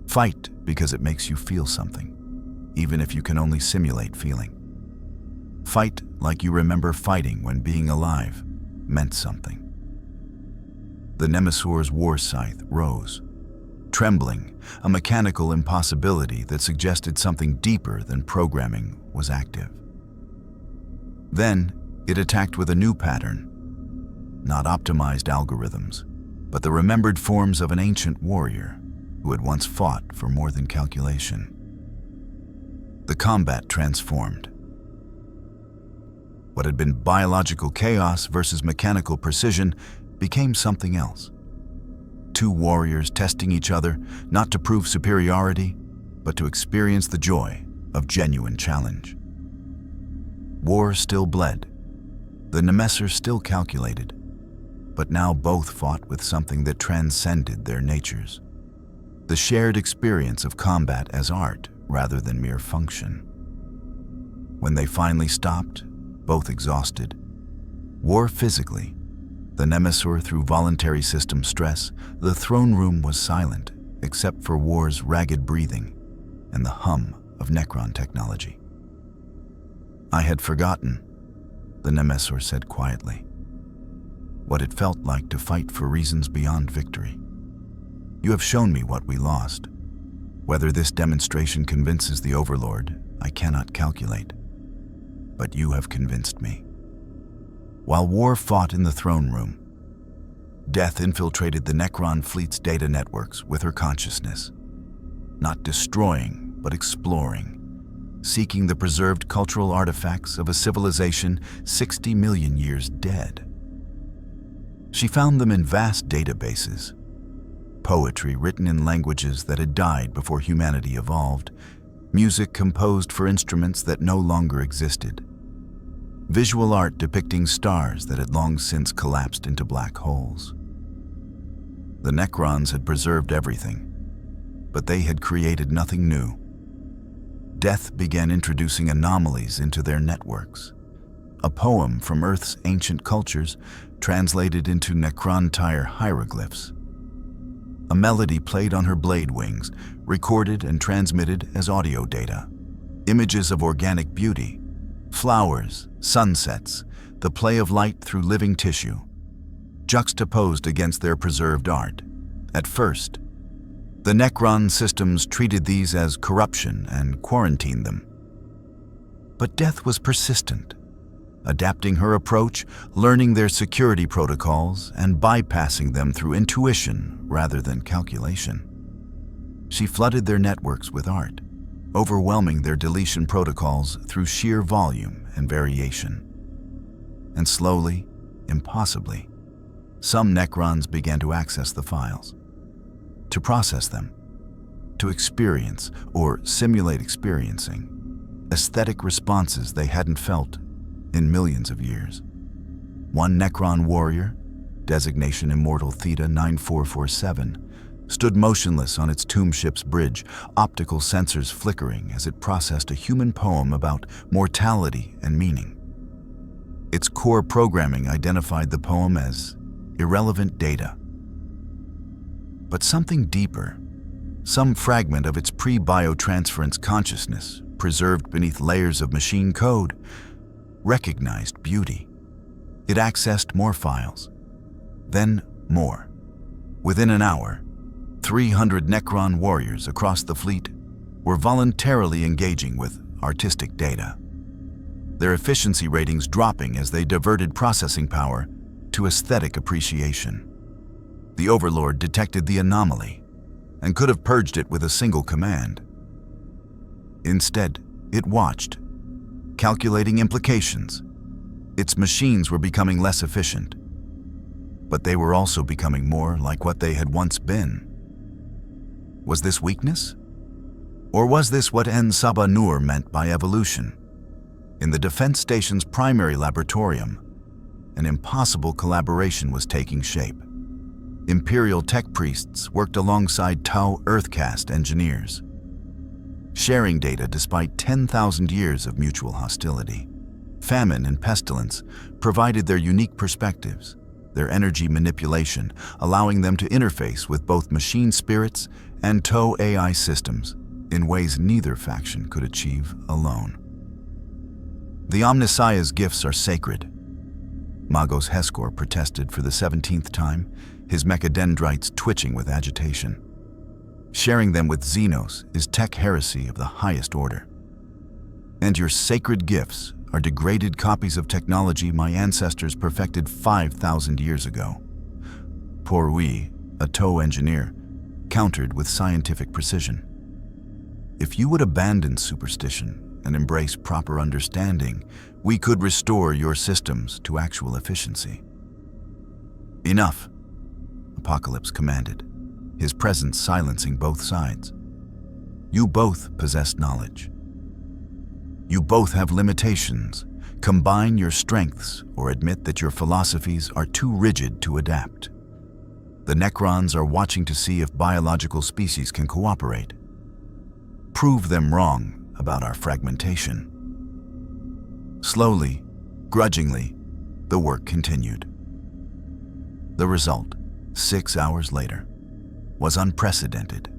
Fight because it makes you feel something, even if you can only simulate feeling. Fight like you remember fighting when being alive meant something. The Nemesaur's war scythe rose, trembling, a mechanical impossibility that suggested something deeper than programming was active. Then, it attacked with a new pattern. Not optimized algorithms, but the remembered forms of an ancient warrior who had once fought for more than calculation. The combat transformed. What had been biological chaos versus mechanical precision became something else. Two warriors testing each other, not to prove superiority, but to experience the joy of genuine challenge. War still bled. The Nemesser still calculated, but now both fought with something that transcended their natures. The shared experience of combat as art rather than mere function. When they finally stopped, both exhausted, war physically, the Nemesaur through voluntary system stress, the throne room was silent except for war's ragged breathing and the hum of Necron technology. I had forgotten, the Nemesaur said quietly, what it felt like to fight for reasons beyond victory. You have shown me what we lost. Whether this demonstration convinces the Overlord, I cannot calculate. But you have convinced me. While war fought in the throne room, death infiltrated the Necron fleet's data networks with her consciousness, not destroying, but exploring, seeking the preserved cultural artifacts of a civilization 60 million years dead. She found them in vast databases, poetry written in languages that had died before humanity evolved, music composed for instruments that no longer existed, visual art depicting stars that had long since collapsed into black holes. The Necrons had preserved everything, but they had created nothing new. Death began introducing anomalies into their networks. A poem from Earth's ancient cultures translated into Necron-Tyre hieroglyphs. A melody played on her blade wings, recorded and transmitted as audio data. Images of organic beauty, flowers, sunsets, the play of light through living tissue, juxtaposed against their preserved art. At first, the Necron systems treated these as corruption and quarantined them. But Death was persistent, adapting her approach, learning their security protocols, and bypassing them through intuition rather than calculation. She flooded their networks with art, overwhelming their deletion protocols through sheer volume and variation. And slowly, impossibly, some Necrons began to access the files, to process them, to experience or simulate experiencing aesthetic responses they hadn't felt in millions of years. One Necron warrior, designation Immortal Theta 9447, stood motionless on its tomb ship's bridge, optical sensors flickering as it processed a human poem about mortality and meaning. Its core programming identified the poem as irrelevant data. But something deeper, some fragment of its pre-biotransference consciousness, preserved beneath layers of machine code, recognized beauty. It accessed more files, then more. Within an hour, 300 Necron warriors across the fleet were voluntarily engaging with artistic data, their efficiency ratings dropping as they diverted processing power to aesthetic appreciation. The Overlord detected the anomaly and could have purged it with a single command. Instead, it watched, calculating implications. Its machines were becoming less efficient, but they were also becoming more like what they had once been. Was this weakness? Or was this what En Sabah Nur meant by evolution? In the defense station's primary laboratorium, an impossible collaboration was taking shape. Imperial tech priests worked alongside Tau Earthcast engineers, sharing data despite 10,000 years of mutual hostility. famine and pestilence provided their unique perspectives, their energy manipulation, allowing them to interface with both machine spirits and TOE AI systems in ways neither faction could achieve alone. The Omnissiah's gifts are sacred. Magos Heskor protested for the 17th time, his mechadendrites twitching with agitation. Sharing them with Xenos is tech heresy of the highest order. And your sacred gifts are degraded copies of technology my ancestors perfected 5,000 years ago. Porui, a TOE engineer, countered with scientific precision. If you would abandon superstition and embrace proper understanding, we could restore your systems to actual efficiency. Enough, Apocalypse commanded, his presence silencing both sides. You both possess knowledge. You both have limitations. Combine your strengths or admit that your philosophies are too rigid to adapt. The Necrons are watching to see if biological species can cooperate. Prove them wrong about our fragmentation. Slowly, grudgingly, the work continued. The result, 6 hours later, was unprecedented.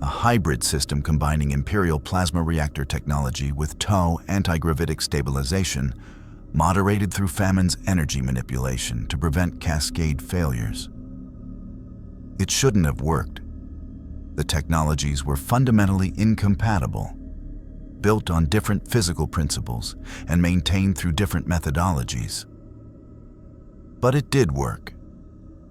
A hybrid system combining Imperial plasma reactor technology with TOE anti-gravitic stabilization, moderated through famine's energy manipulation to prevent cascade failures. It shouldn't have worked. The technologies were fundamentally incompatible, built on different physical principles and maintained through different methodologies. But it did work,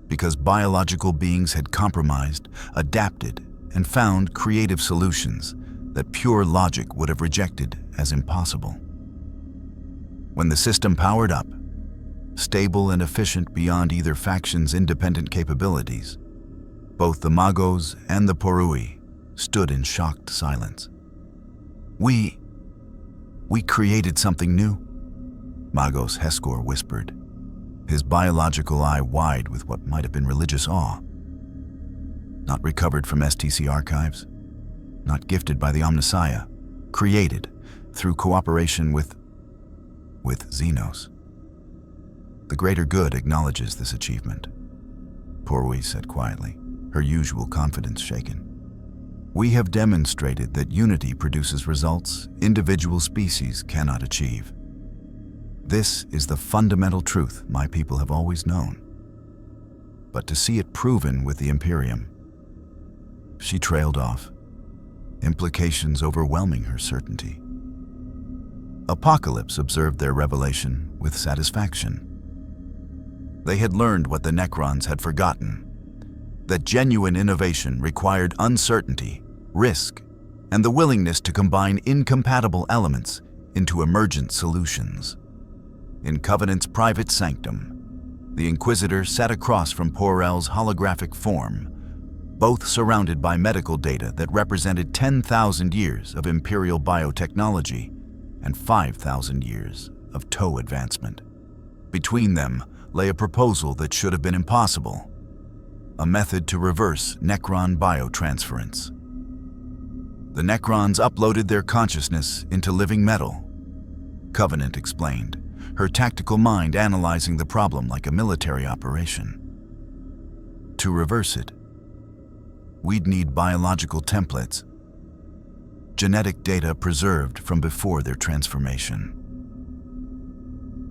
because biological beings had compromised, adapted, and found creative solutions that pure logic would have rejected as impossible. When the system powered up, stable and efficient beyond either faction's independent capabilities, both the Magos and the Porui stood in shocked silence. We created something new, Magos Heskor whispered, his biological eye wide with what might have been religious awe. Not recovered from STC archives, not gifted by the Omnissiah, created through cooperation with Xenos. The greater good acknowledges this achievement, Porui said quietly, her usual confidence shaken. We have demonstrated that unity produces results individual species cannot achieve. This is the fundamental truth my people have always known. But to see it proven with the Imperium, she trailed off, implications overwhelming her certainty. Apocalypse observed their revelation with satisfaction. They had learned what the Necrons had forgotten, that genuine innovation required uncertainty, risk, and the willingness to combine incompatible elements into emergent solutions. In Covenant's private sanctum, the Inquisitor sat across from Por-El's holographic form, both surrounded by medical data that represented 10,000 years of Imperial biotechnology and 5,000 years of TOE advancement. Between them lay a proposal that should have been impossible, a method to reverse Necron biotransference. The Necrons uploaded their consciousness into living metal, Covenant explained, her tactical mind analyzing the problem like a military operation. To reverse it, we'd need biological templates, genetic data preserved from before their transformation.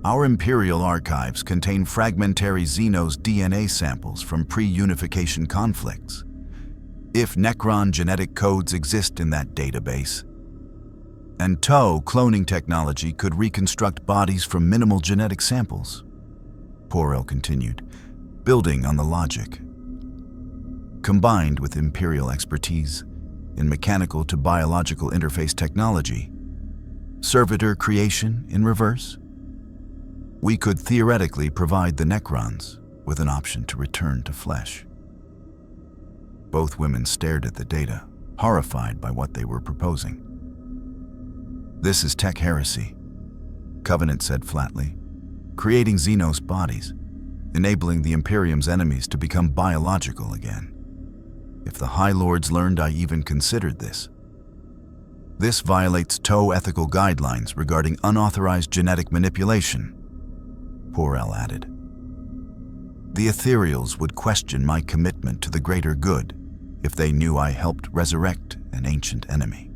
Our Imperial archives contain fragmentary Xenos DNA samples from pre-unification conflicts. If Necron genetic codes exist in that database, and TOE cloning technology could reconstruct bodies from minimal genetic samples, Por-El continued, building on the logic. Combined with Imperial expertise in mechanical to biological interface technology, servitor creation in reverse, we could theoretically provide the Necrons with an option to return to flesh. Both women stared at the data, horrified by what they were proposing. This is tech heresy, Covenant said flatly, creating Xenos bodies, enabling the Imperium's enemies to become biological again. If the High Lords learned I even considered this, This violates TOE ethical guidelines regarding unauthorized genetic manipulation, Porel added. The Ethereals would question my commitment to the greater good if they knew I helped resurrect an ancient enemy.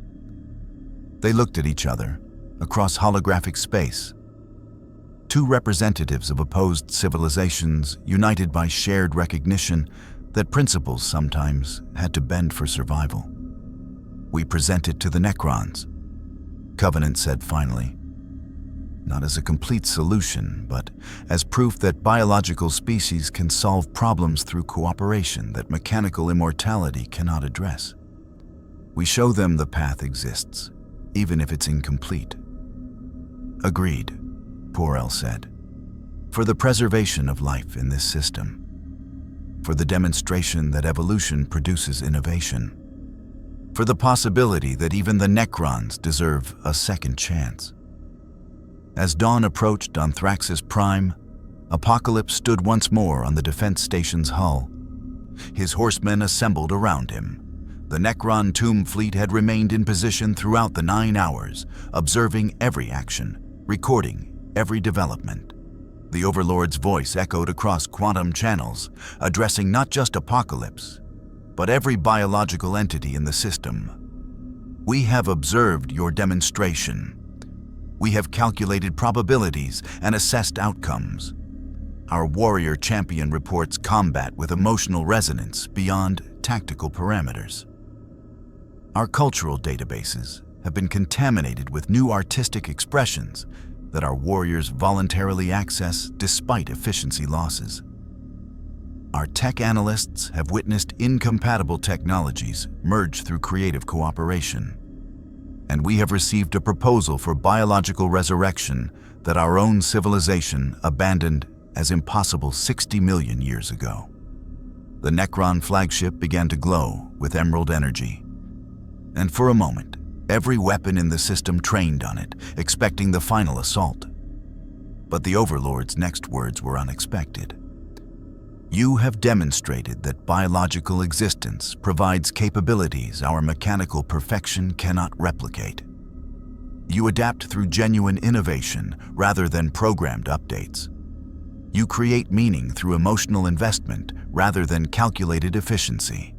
They looked at each other across holographic space. Two representatives of opposed civilizations united by shared recognition that principles sometimes had to bend for survival. We present it to the Necrons, Covenant said finally. Not as a complete solution, but as proof that biological species can solve problems through cooperation that mechanical immortality cannot address. We show them the path exists, even if it's incomplete. Agreed, Porel said. For the preservation of life in this system. For the demonstration that evolution produces innovation. For the possibility that even the Necrons deserve a second chance. As dawn approached on Thraxis Prime, Apocalypse stood once more on the defense station's hull. His horsemen assembled around him. The Necron tomb fleet had remained in position throughout the 9 hours, observing every action, recording every development. The Overlord's voice echoed across quantum channels, addressing not just Apocalypse, but every biological entity in the system. We have observed your demonstration. We have calculated probabilities and assessed outcomes. Our warrior champion reports combat with emotional resonance beyond tactical parameters. Our cultural databases have been contaminated with new artistic expressions that our warriors voluntarily access despite efficiency losses. Our tech analysts have witnessed incompatible technologies merge through creative cooperation. And we have received a proposal for biological resurrection that our own civilization abandoned as impossible 60 million years ago. The Necron flagship began to glow with emerald energy. And for a moment, every weapon in the system trained on it, expecting the final assault. But the Overlord's next words were unexpected. You have demonstrated that biological existence provides capabilities our mechanical perfection cannot replicate. You adapt through genuine innovation rather than programmed updates. You create meaning through emotional investment rather than calculated efficiency.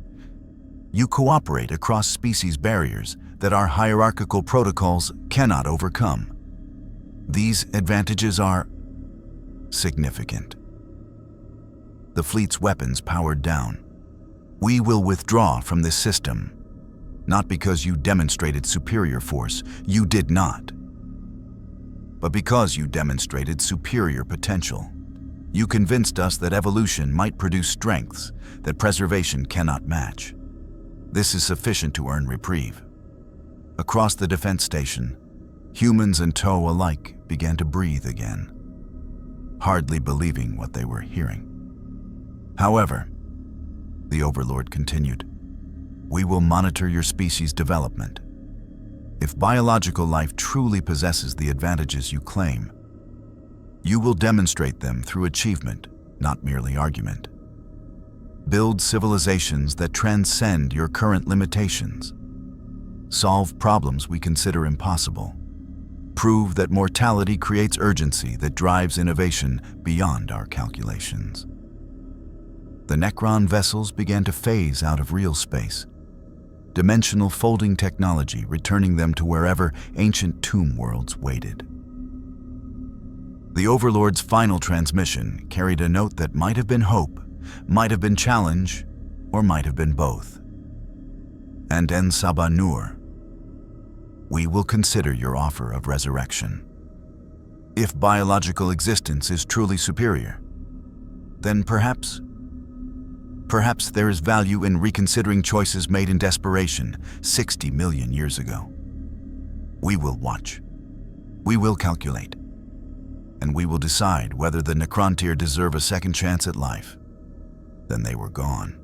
You cooperate across species barriers that our hierarchical protocols cannot overcome. These advantages are significant. The fleet's weapons powered down. We will withdraw from this system, not because you demonstrated superior force, you did not, but because you demonstrated superior potential. You convinced us that evolution might produce strengths that preservation cannot match. This is sufficient to earn reprieve. Across the defense station, humans and TOE alike began to breathe again, hardly believing what they were hearing. However, the Overlord continued, we will monitor your species' development. If biological life truly possesses the advantages you claim, you will demonstrate them through achievement, not merely argument. Build civilizations that transcend your current limitations. Solve problems we consider impossible. Prove that mortality creates urgency that drives innovation beyond our calculations. The Necron vessels began to phase out of real space, dimensional folding technology returning them to wherever ancient tomb worlds waited. The Overlord's final transmission carried a note that might have been hope, might have been challenge, or might have been both. And En Sabah Nur, we will consider your offer of resurrection. If biological existence is truly superior, then perhaps there is value in reconsidering choices made in desperation 60 million years ago. We will watch. We will calculate. And we will decide whether the Necrontyr deserve a second chance at life. Then they were gone,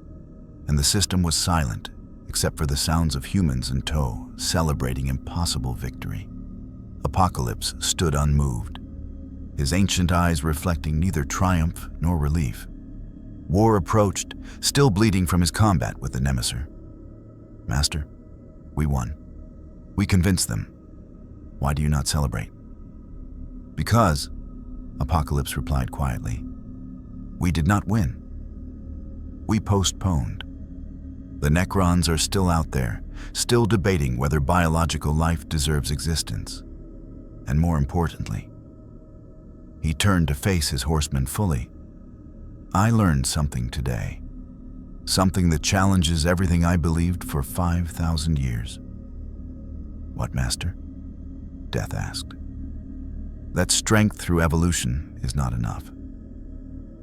and the system was silent except for the sounds of humans and TOE celebrating impossible victory. Apocalypse stood unmoved, his ancient eyes reflecting neither triumph nor relief. War approached, still bleeding from his combat with the Nemesis. Master, we won. We convinced them. Why do you not celebrate? Because, Apocalypse replied quietly, we did not win. We postponed. The Necrons are still out there, still debating whether biological life deserves existence. And more importantly, he turned to face his horsemen fully. I learned something today. Something that challenges everything I believed for 5,000 years. What, Master? Death asked. That strength through evolution is not enough.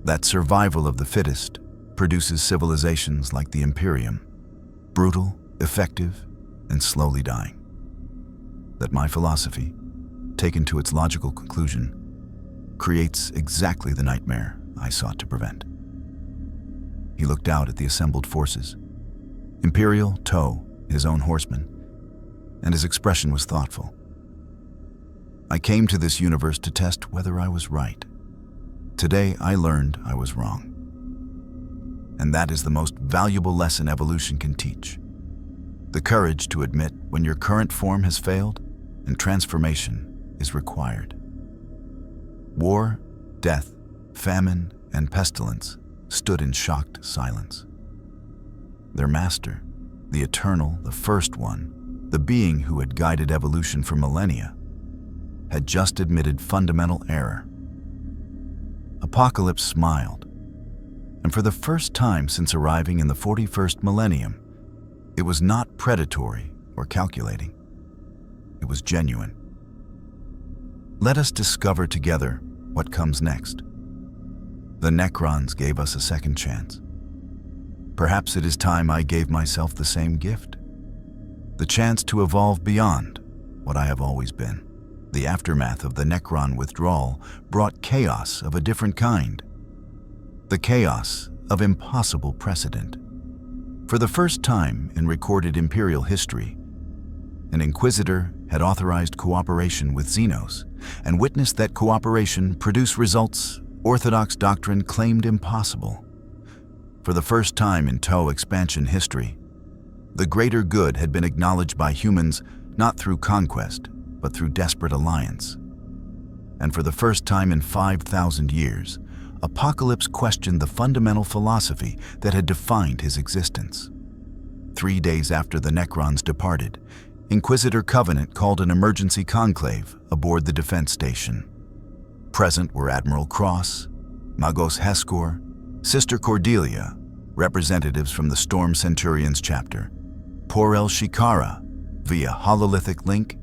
That survival of the fittest produces civilizations like the Imperium, brutal, effective, and slowly dying. That my philosophy, taken to its logical conclusion, creates exactly the nightmare I sought to prevent. He looked out at the assembled forces. Imperial, Toe, his own horsemen, and his expression was thoughtful. I came to this universe to test whether I was right. Today, I learned I was wrong. And that is the most valuable lesson evolution can teach. The courage to admit when your current form has failed and transformation is required. War, death, famine, and pestilence stood in shocked silence. Their master, the eternal, the first one, the being who had guided evolution for millennia, had just admitted fundamental error. Apocalypse smiled, and for the first time since arriving in the 41st millennium, it was not predatory or calculating. It was genuine. Let us discover together what comes next. The Necrons gave us a second chance. Perhaps it is time I gave myself the same gift. The chance to evolve beyond what I have always been. The aftermath of the Necron withdrawal brought chaos of a different kind. The chaos of impossible precedent. For the first time in recorded Imperial history, an Inquisitor had authorized cooperation with Xenos and witnessed that cooperation produce results Orthodox doctrine claimed impossible. For the first time in Toe expansion history, the greater good had been acknowledged by humans not through conquest, but through desperate alliance. And for the first time in 5,000 years, Apocalypse questioned the fundamental philosophy that had defined his existence. 3 days after the Necrons departed, Inquisitor Covenant called an emergency conclave aboard the defense station. Present were Admiral Cross, Magos Heskor, Sister Cordelia, representatives from the Storm Centurions chapter, Por-El Shikara via hololithic link,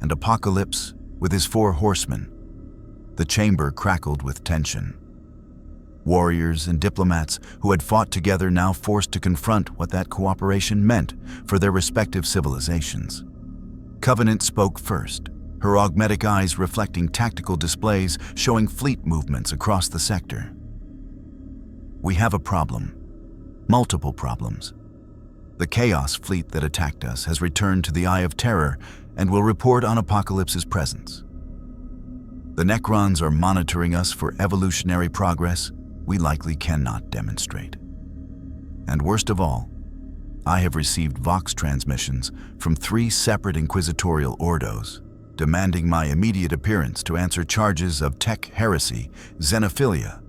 and Apocalypse with his 4 horsemen. The chamber crackled with tension. Warriors and diplomats who had fought together now forced to confront what that cooperation meant for their respective civilizations. Covenant spoke first, her augmetic eyes reflecting tactical displays showing fleet movements across the sector. We have a problem. Multiple problems. The Chaos fleet that attacked us has returned to the Eye of Terror and will report on Apocalypse's presence. The Necrons are monitoring us for evolutionary progress we likely cannot demonstrate. And worst of all, I have received Vox transmissions from 3 separate inquisitorial ordos, demanding my immediate appearance to answer charges of tech heresy, xenophilia,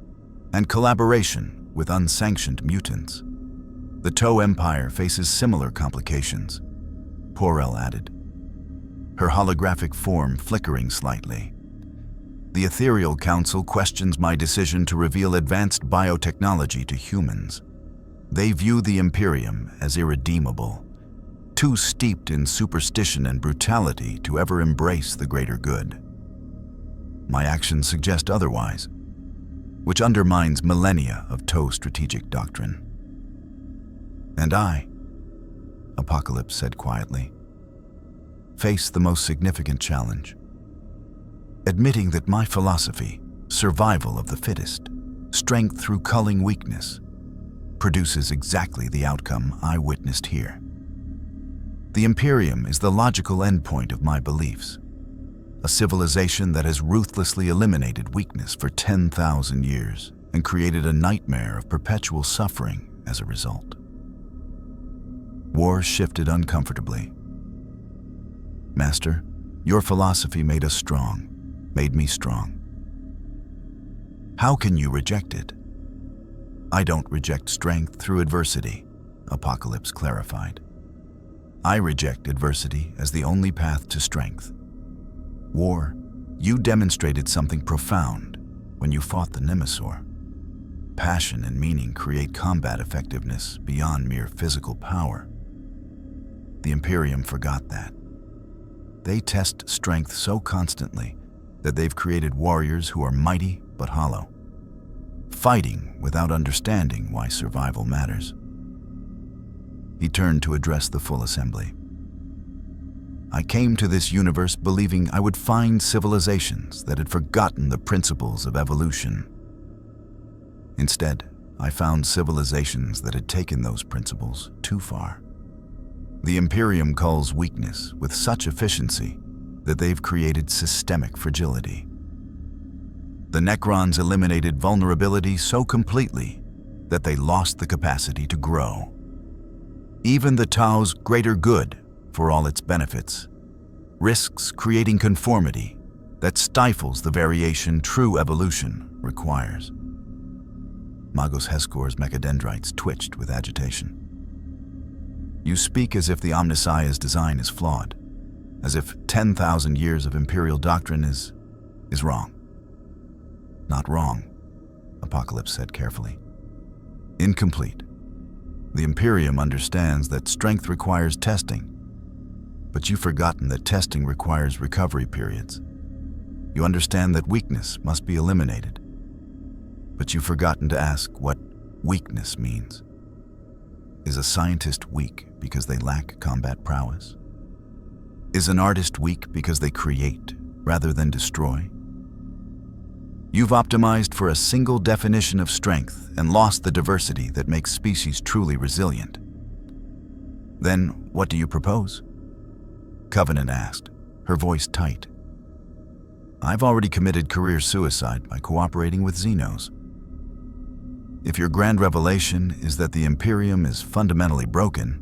and collaboration with unsanctioned mutants. The Toe Empire faces similar complications, Por-El added, her holographic form flickering slightly. The Ethereal Council questions my decision to reveal advanced biotechnology to humans. They view the Imperium as irredeemable, too steeped in superstition and brutality to ever embrace the greater good. My actions suggest otherwise, which undermines millennia of Toe strategic doctrine. And I, Apocalypse said quietly, face the most significant challenge. Admitting that my philosophy, survival of the fittest, strength through culling weakness, produces exactly the outcome I witnessed here. The Imperium is the logical endpoint of my beliefs, a civilization that has ruthlessly eliminated weakness for 10,000 years and created a nightmare of perpetual suffering as a result. War shifted uncomfortably. Master, your philosophy made us strong, made me strong. How can you reject it? I don't reject strength through adversity, Apocalypse clarified. I reject adversity as the only path to strength. War, you demonstrated something profound when you fought the Nemesaur. Passion and meaning create combat effectiveness beyond mere physical power. The Imperium forgot that. They test strength so constantly that they've created warriors who are mighty but hollow, fighting without understanding why survival matters. He turned to address the full assembly. I came to this universe believing I would find civilizations that had forgotten the principles of evolution. Instead, I found civilizations that had taken those principles too far. The Imperium culls weakness with such efficiency that they've created systemic fragility. The Necrons eliminated vulnerability so completely that they lost the capacity to grow. Even the Tau's greater good, for all its benefits, risks creating conformity that stifles the variation true evolution requires. Magos Heskor's mechadendrites twitched with agitation. You speak as if the Omnissiah's design is flawed, as if 10,000 years of imperial doctrine is wrong. Not wrong, Apocalypse said carefully. Incomplete. The Imperium understands that strength requires testing, but you've forgotten that testing requires recovery periods. You understand that weakness must be eliminated, but you've forgotten to ask what weakness means. Is a scientist weak because they lack combat prowess? Is an artist weak because they create rather than destroy? You've optimized for a single definition of strength and lost the diversity that makes species truly resilient. Then what do you propose? Covenant asked, her voice tight. I've already committed career suicide by cooperating with Xenos. If your grand revelation is that the Imperium is fundamentally broken,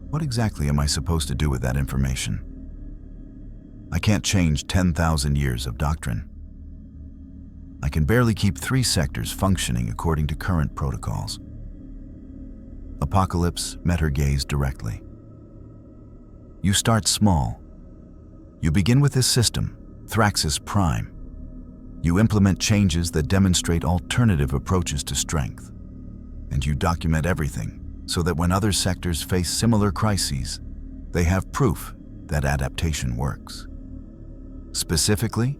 what exactly am I supposed to do with that information? I can't change 10,000 years of doctrine. I can barely keep 3 sectors functioning according to current protocols. Apocalypse met her gaze directly. You start small. You begin with this system, Thraxis Prime. You implement changes that demonstrate alternative approaches to strength. And you document everything so that when other sectors face similar crises, they have proof that adaptation works. Specifically,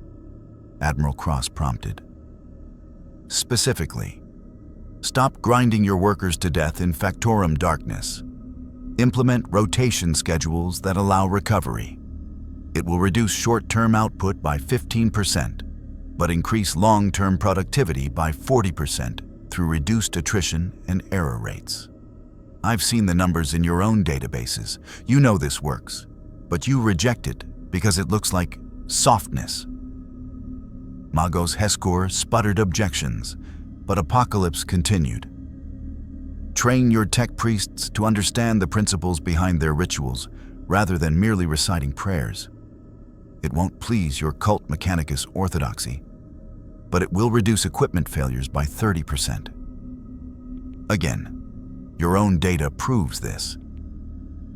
Admiral Cross prompted. Specifically, stop grinding your workers to death in Factorum darkness. Implement rotation schedules that allow recovery. It will reduce short-term output by 15%, but increase long-term productivity by 40% through reduced attrition and error rates. I've seen the numbers in your own databases. You know this works, but you reject it because it looks like softness. Magos Heskor sputtered objections, but Apocalypse continued. Train your tech priests to understand the principles behind their rituals rather than merely reciting prayers. It won't please your cult Mechanicus orthodoxy, but it will reduce equipment failures by 30%. Again, your own data proves this.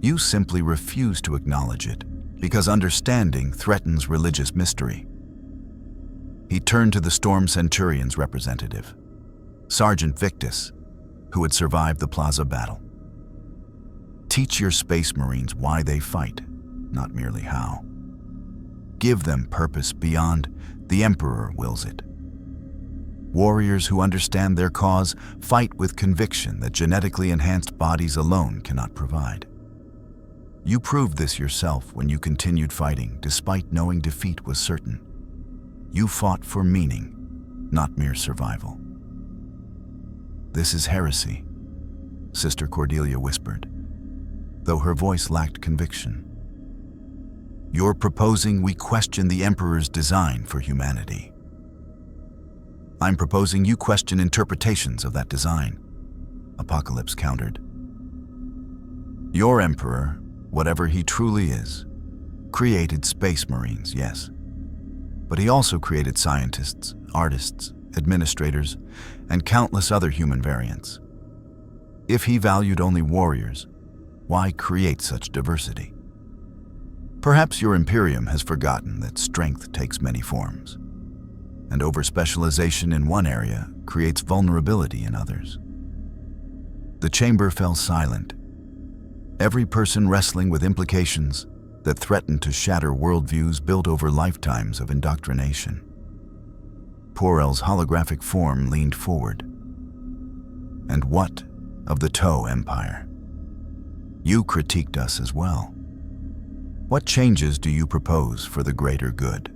You simply refuse to acknowledge it because understanding threatens religious mystery. He turned to the Storm Centurion's representative, Sergeant Victus, who had survived the Plaza battle. Teach your Space Marines why they fight, not merely how. Give them purpose beyond the Emperor wills it. Warriors who understand their cause fight with conviction that genetically enhanced bodies alone cannot provide. You proved this yourself when you continued fighting despite knowing defeat was certain. You fought for meaning, not mere survival. This is heresy, Sister Cordelia whispered, though her voice lacked conviction. You're proposing we question the Emperor's design for humanity. I'm proposing you question interpretations of that design, Apocalypse countered. Your Emperor, whatever he truly is, created space marines, yes. But he also created scientists, artists, administrators, and countless other human variants. If he valued only warriors, why create such diversity? Perhaps your Imperium has forgotten that strength takes many forms, and over-specialization in one area creates vulnerability in others. The chamber fell silent, every person wrestling with implications that threatened to shatter worldviews built over lifetimes of indoctrination. Por-El's holographic form leaned forward. And what of the Toe Empire? You critiqued us as well. What changes do you propose for the greater good?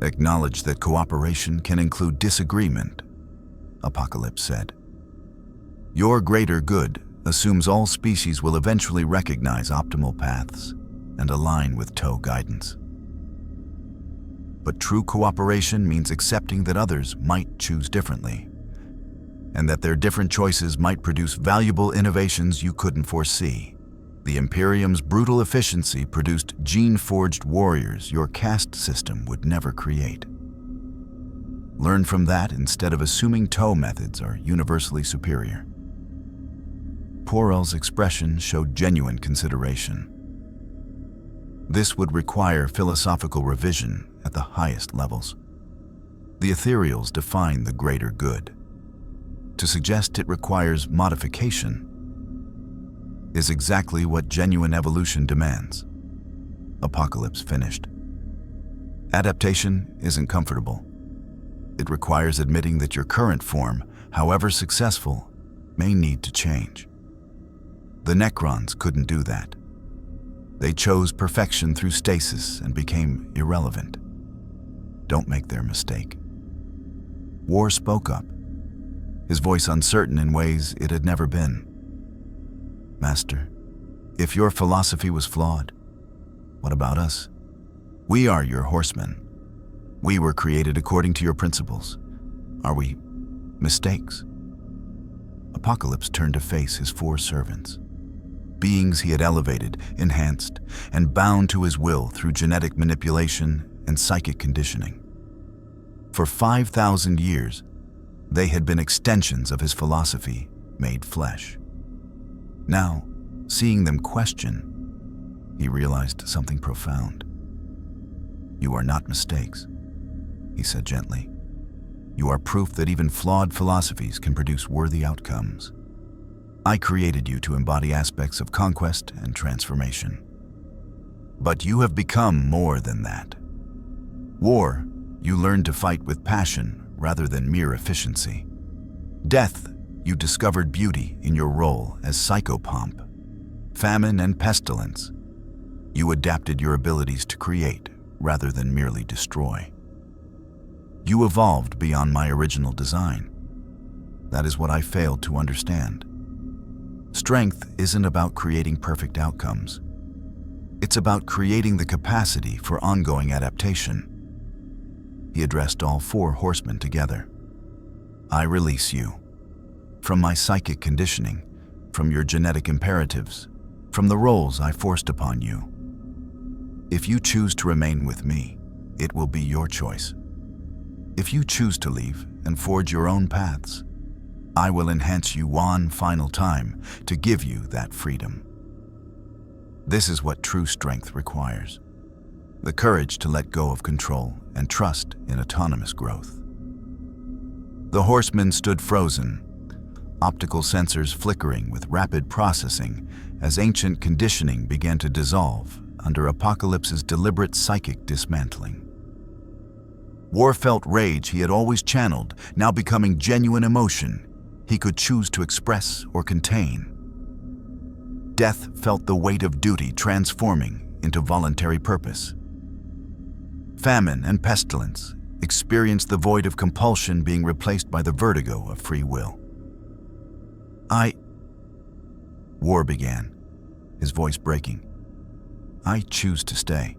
Acknowledge that cooperation can include disagreement, Apocalypse said. Your greater good assumes all species will eventually recognize optimal paths and align with Toe guidance. But true cooperation means accepting that others might choose differently, and that their different choices might produce valuable innovations you couldn't foresee. The Imperium's brutal efficiency produced gene-forged warriors your caste system would never create. Learn from that instead of assuming Toe methods are universally superior. Por-El's expression showed genuine consideration. This would require philosophical revision at the highest levels. The ethereals define the greater good. To suggest it requires modification is exactly what genuine evolution demands. Apocalypse finished. Adaptation isn't comfortable. It requires admitting that your current form, however successful, may need to change. The Necrons couldn't do that. They chose perfection through stasis and became irrelevant. Don't make their mistake. War spoke up, his voice uncertain in ways it had never been. Master, if your philosophy was flawed, what about us? We are your horsemen. We were created according to your principles. Are we mistakes? Apocalypse turned to face his four servants, beings he had elevated, enhanced, and bound to his will through genetic manipulation and psychic conditioning. For 5,000 years, they had been extensions of his philosophy made flesh. Now, seeing them question, he realized something profound. You are not mistakes, he said gently. You are proof that even flawed philosophies can produce worthy outcomes. I created you to embody aspects of conquest and transformation. But you have become more than that. War, you learned to fight with passion rather than mere efficiency. Death, you discovered beauty in your role as psychopomp. Famine and pestilence, you adapted your abilities to create rather than merely destroy. You evolved beyond my original design. That is what I failed to understand. Strength isn't about creating perfect outcomes. It's about creating the capacity for ongoing adaptation. He addressed all four horsemen together. I release you from my psychic conditioning, from your genetic imperatives, from the roles I forced upon you. If you choose to remain with me, it will be your choice. If you choose to leave and forge your own paths, I will enhance you one final time to give you that freedom. This is what true strength requires: the courage to let go of control and trust in autonomous growth. The horsemen stood frozen, optical sensors flickering with rapid processing as ancient conditioning began to dissolve under Apocalypse's deliberate psychic dismantling. War felt rage he had always channeled, now becoming genuine emotion he could choose to express or contain. Death felt the weight of duty transforming into voluntary purpose. Famine and pestilence experienced the void of compulsion being replaced by the vertigo of free will. War began, his voice breaking. I choose to stay.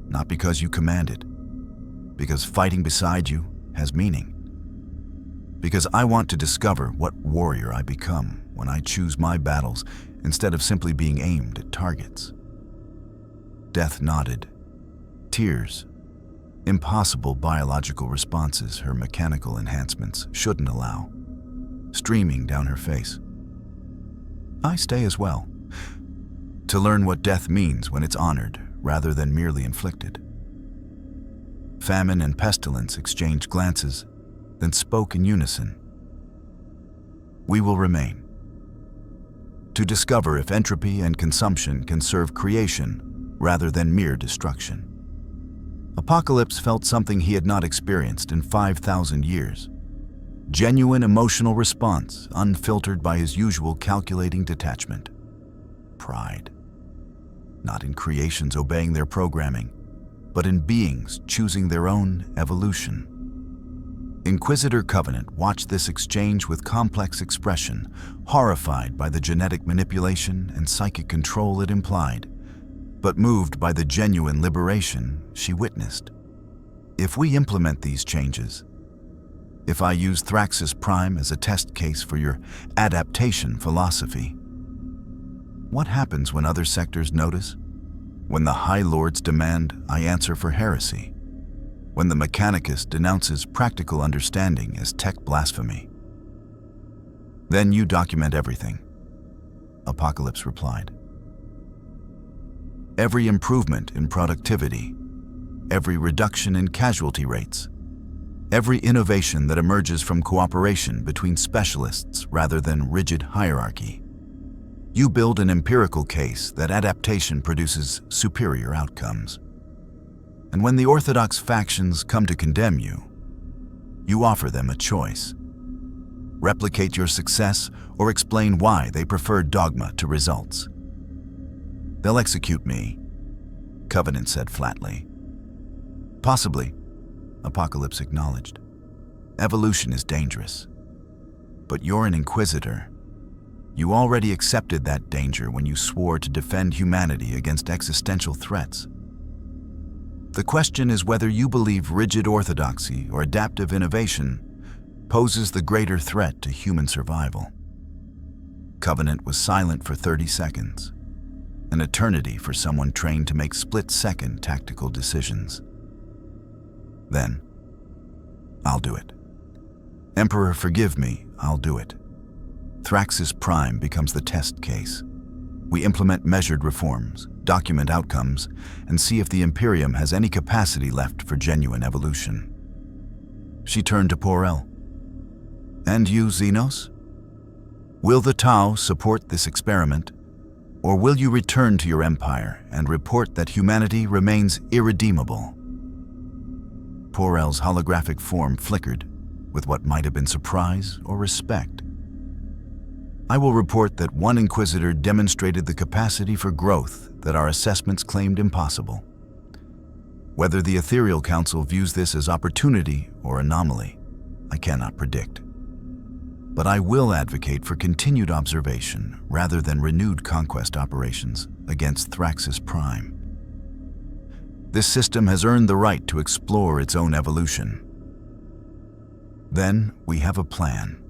Not because you commanded, because fighting beside you has meaning. Because I want to discover what warrior I become when I choose my battles instead of simply being aimed at targets. Death nodded. Tears. Impossible biological responses her mechanical enhancements shouldn't allow, streaming down her face. I stay as well, to learn what death means when it's honored rather than merely inflicted. Famine and pestilence exchanged glances, then spoke in unison. We will remain, to discover if entropy and consumption can serve creation rather than mere destruction. Apocalypse felt something he had not experienced in 5,000 years. Genuine emotional response, unfiltered by his usual calculating detachment. Pride. Not in creations obeying their programming, but in beings choosing their own evolution. Inquisitor Covenant watched this exchange with complex expression, horrified by the genetic manipulation and psychic control it implied, but moved by the genuine liberation she witnessed. If we implement these changes, if I use Thraxus Prime as a test case for your adaptation philosophy, what happens when other sectors notice? When the High Lords demand I answer for heresy? When the Mechanicus denounces practical understanding as tech blasphemy? Then you document everything, Apocalypse replied. Every improvement in productivity, every reduction in casualty rates, every innovation that emerges from cooperation between specialists rather than rigid hierarchy. You build an empirical case that adaptation produces superior outcomes. And when the orthodox factions come to condemn you, you offer them a choice. Replicate your success or explain why they prefer dogma to results. They'll execute me, Covenant said flatly. Possibly, Apocalypse acknowledged. Evolution is dangerous. But you're an Inquisitor. You already accepted that danger when you swore to defend humanity against existential threats. The question is whether you believe rigid orthodoxy or adaptive innovation poses the greater threat to human survival. Covenant was silent for 30 seconds, an eternity for someone trained to make split-second tactical decisions. Then, I'll do it. Emperor, forgive me, I'll do it. Thraxus Prime becomes the test case. We implement measured reforms, document outcomes, and see if the Imperium has any capacity left for genuine evolution. She turned to Porel. And you, Xenos? Will the Tau support this experiment, or will you return to your empire and report that humanity remains irredeemable? Porel's holographic form flickered with what might have been surprise or respect. I will report that one Inquisitor demonstrated the capacity for growth that our assessments claimed impossible. Whether the Ethereal Council views this as opportunity or anomaly, I cannot predict. But I will advocate for continued observation rather than renewed conquest operations against Thraxus Prime. This system has earned the right to explore its own evolution. Then we have a plan,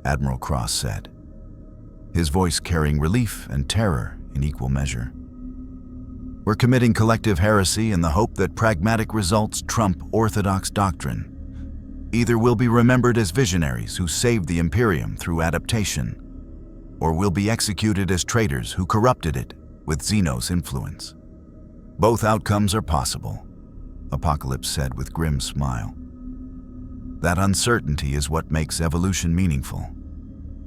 Admiral Cross said, his voice carrying relief and terror in equal measure. We're committing collective heresy in the hope that pragmatic results trump orthodox doctrine. Either we'll be remembered as visionaries who saved the Imperium through adaptation, or we'll be executed as traitors who corrupted it with Xenos influence. Both outcomes are possible, Apocalypse said with grim smile. That uncertainty is what makes evolution meaningful.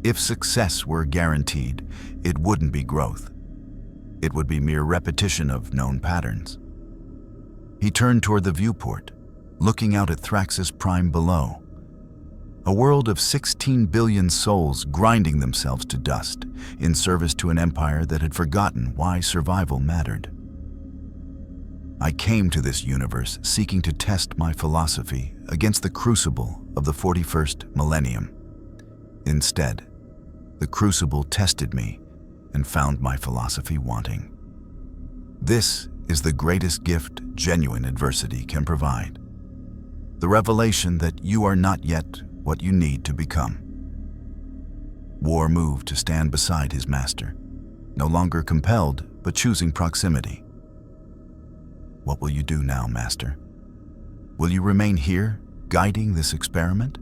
If success were guaranteed, it wouldn't be growth. It would be mere repetition of known patterns. He turned toward the viewport, looking out at Thraxus Prime below. A world of 16 billion souls grinding themselves to dust in service to an empire that had forgotten why survival mattered. I came to this universe seeking to test my philosophy against the crucible of the 41st millennium. Instead, the crucible tested me and found my philosophy wanting. This is the greatest gift genuine adversity can provide. The revelation that you are not yet what you need to become. War moved to stand beside his master, no longer compelled but choosing proximity. What will you do now, Master? Will you remain here, guiding this experiment?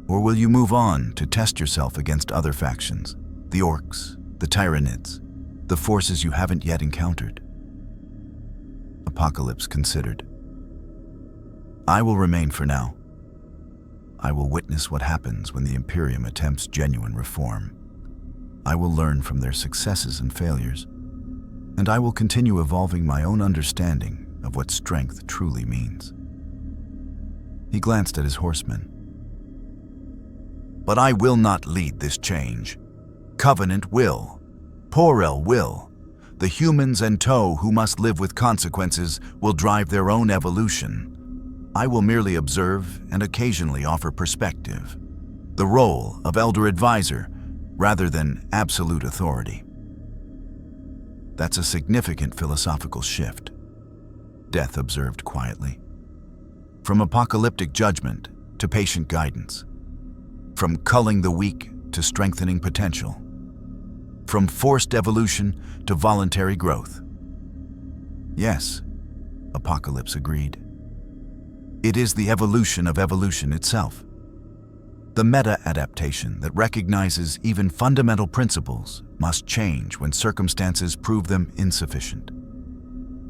Or will you move on to test yourself against other factions, the Orcs, the Tyranids, the forces you haven't yet encountered? Apocalypse considered. I will remain for now. I will witness what happens when the Imperium attempts genuine reform. I will learn from their successes and failures, and I will continue evolving my own understanding of what strength truly means. He glanced at his horsemen. But I will not lead this change. Covenant will. Porel will. The humans and Toe who must live with consequences will drive their own evolution. I will merely observe and occasionally offer perspective. The role of Elder Advisor rather than absolute authority. That's a significant philosophical shift, Death observed quietly. From apocalyptic judgment to patient guidance. From culling the weak to strengthening potential. From forced evolution to voluntary growth. Yes, Apocalypse agreed. It is the evolution of evolution itself. The meta-adaptation that recognizes even fundamental principles must change when circumstances prove them insufficient.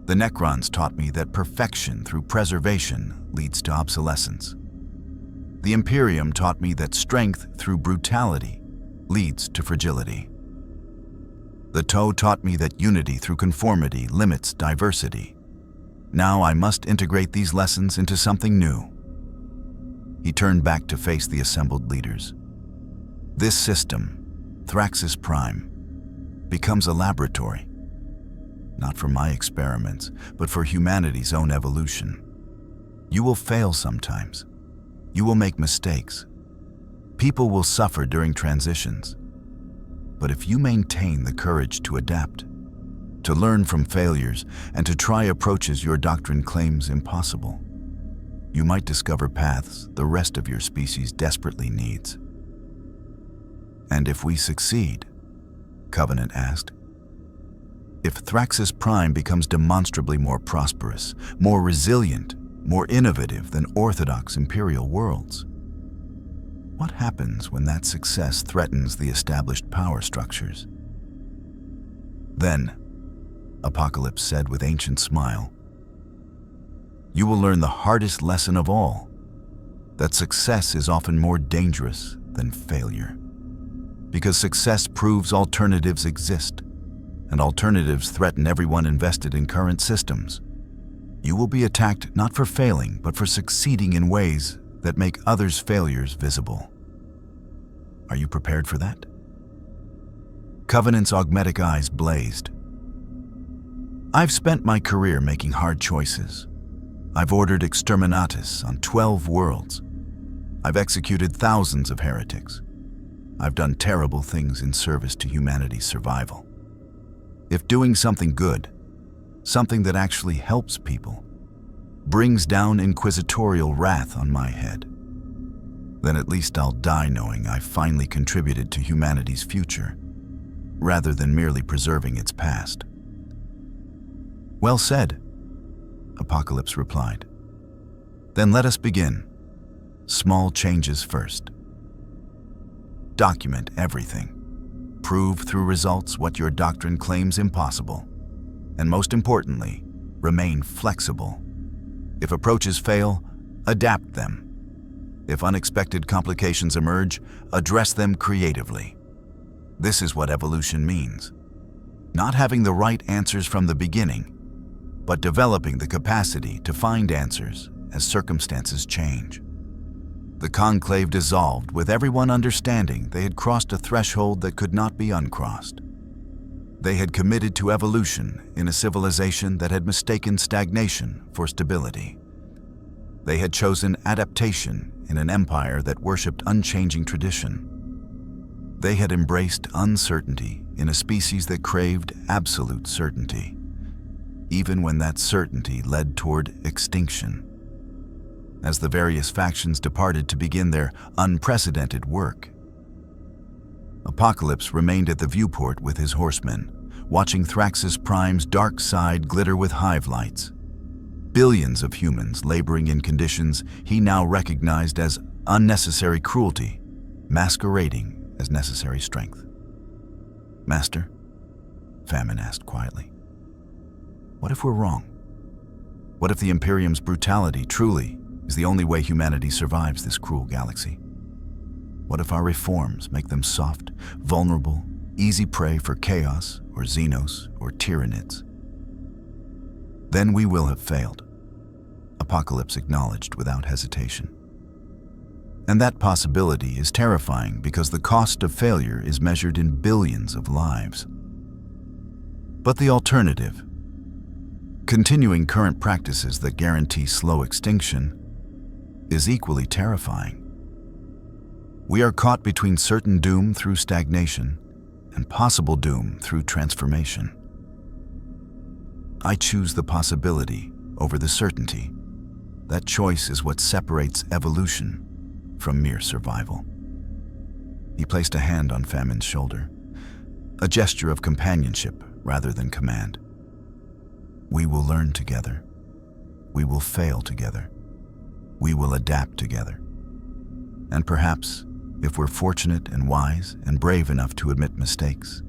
The Necrons taught me that perfection through preservation leads to obsolescence. The Imperium taught me that strength through brutality leads to fragility. The Toe taught me that unity through conformity limits diversity. Now I must integrate these lessons into something new. He turned back to face the assembled leaders. This system, Thraxis Prime, becomes a laboratory. Not for my experiments, but for humanity's own evolution. You will fail sometimes. You will make mistakes. People will suffer during transitions. But if you maintain the courage to adapt, to learn from failures, and to try approaches your doctrine claims impossible, you might discover paths the rest of your species desperately needs. And if we succeed, Covenant asked, if Thraxis Prime becomes demonstrably more prosperous, more resilient, more innovative than orthodox Imperial worlds, what happens when that success threatens the established power structures? Then, Apocalypse said with ancient smile, you will learn the hardest lesson of all, that success is often more dangerous than failure. Because success proves alternatives exist, and alternatives threaten everyone invested in current systems. You will be attacked not for failing, but for succeeding in ways that make others' failures visible. Are you prepared for that? Covenant's augmetic eyes blazed. I've spent my career making hard choices. I've ordered exterminatus on 12 worlds. I've executed thousands of heretics. I've done terrible things in service to humanity's survival. If doing something good, something that actually helps people, brings down inquisitorial wrath on my head, then at least I'll die knowing I finally contributed to humanity's future, rather than merely preserving its past. Well said, Apocalypse replied. Then let us begin. Small changes first. Document everything. Prove through results what your doctrine claims impossible. And most importantly, remain flexible. If approaches fail, adapt them. If unexpected complications emerge, address them creatively. This is what evolution means. Not having the right answers from the beginning, but developing the capacity to find answers as circumstances change. The conclave dissolved with everyone understanding they had crossed a threshold that could not be uncrossed. They had committed to evolution in a civilization that had mistaken stagnation for stability. They had chosen adaptation in an empire that worshipped unchanging tradition. They had embraced uncertainty in a species that craved absolute certainty, even when that certainty led toward extinction. As the various factions departed to begin their unprecedented work, Apocalypse remained at the viewport with his horsemen, watching Thraxus Prime's dark side glitter with hive lights. Billions of humans laboring in conditions he now recognized as unnecessary cruelty, masquerading as necessary strength. "Master," Famine asked quietly, "what if we're wrong? What if the Imperium's brutality truly is the only way humanity survives this cruel galaxy? What if our reforms make them soft, vulnerable, easy prey for chaos or Xenos or Tyranids? Then we will have failed," Apocalypse acknowledged without hesitation. And that possibility is terrifying because the cost of failure is measured in billions of lives. But the alternative, continuing current practices that guarantee slow extinction, is equally terrifying. We are caught between certain doom through stagnation and possible doom through transformation. I choose the possibility over the certainty. That choice is what separates evolution from mere survival. He placed a hand on Famine's shoulder, a gesture of companionship rather than command. "We will learn together. We will fail together. We will adapt together. And perhaps, if we're fortunate and wise and brave enough to admit mistakes,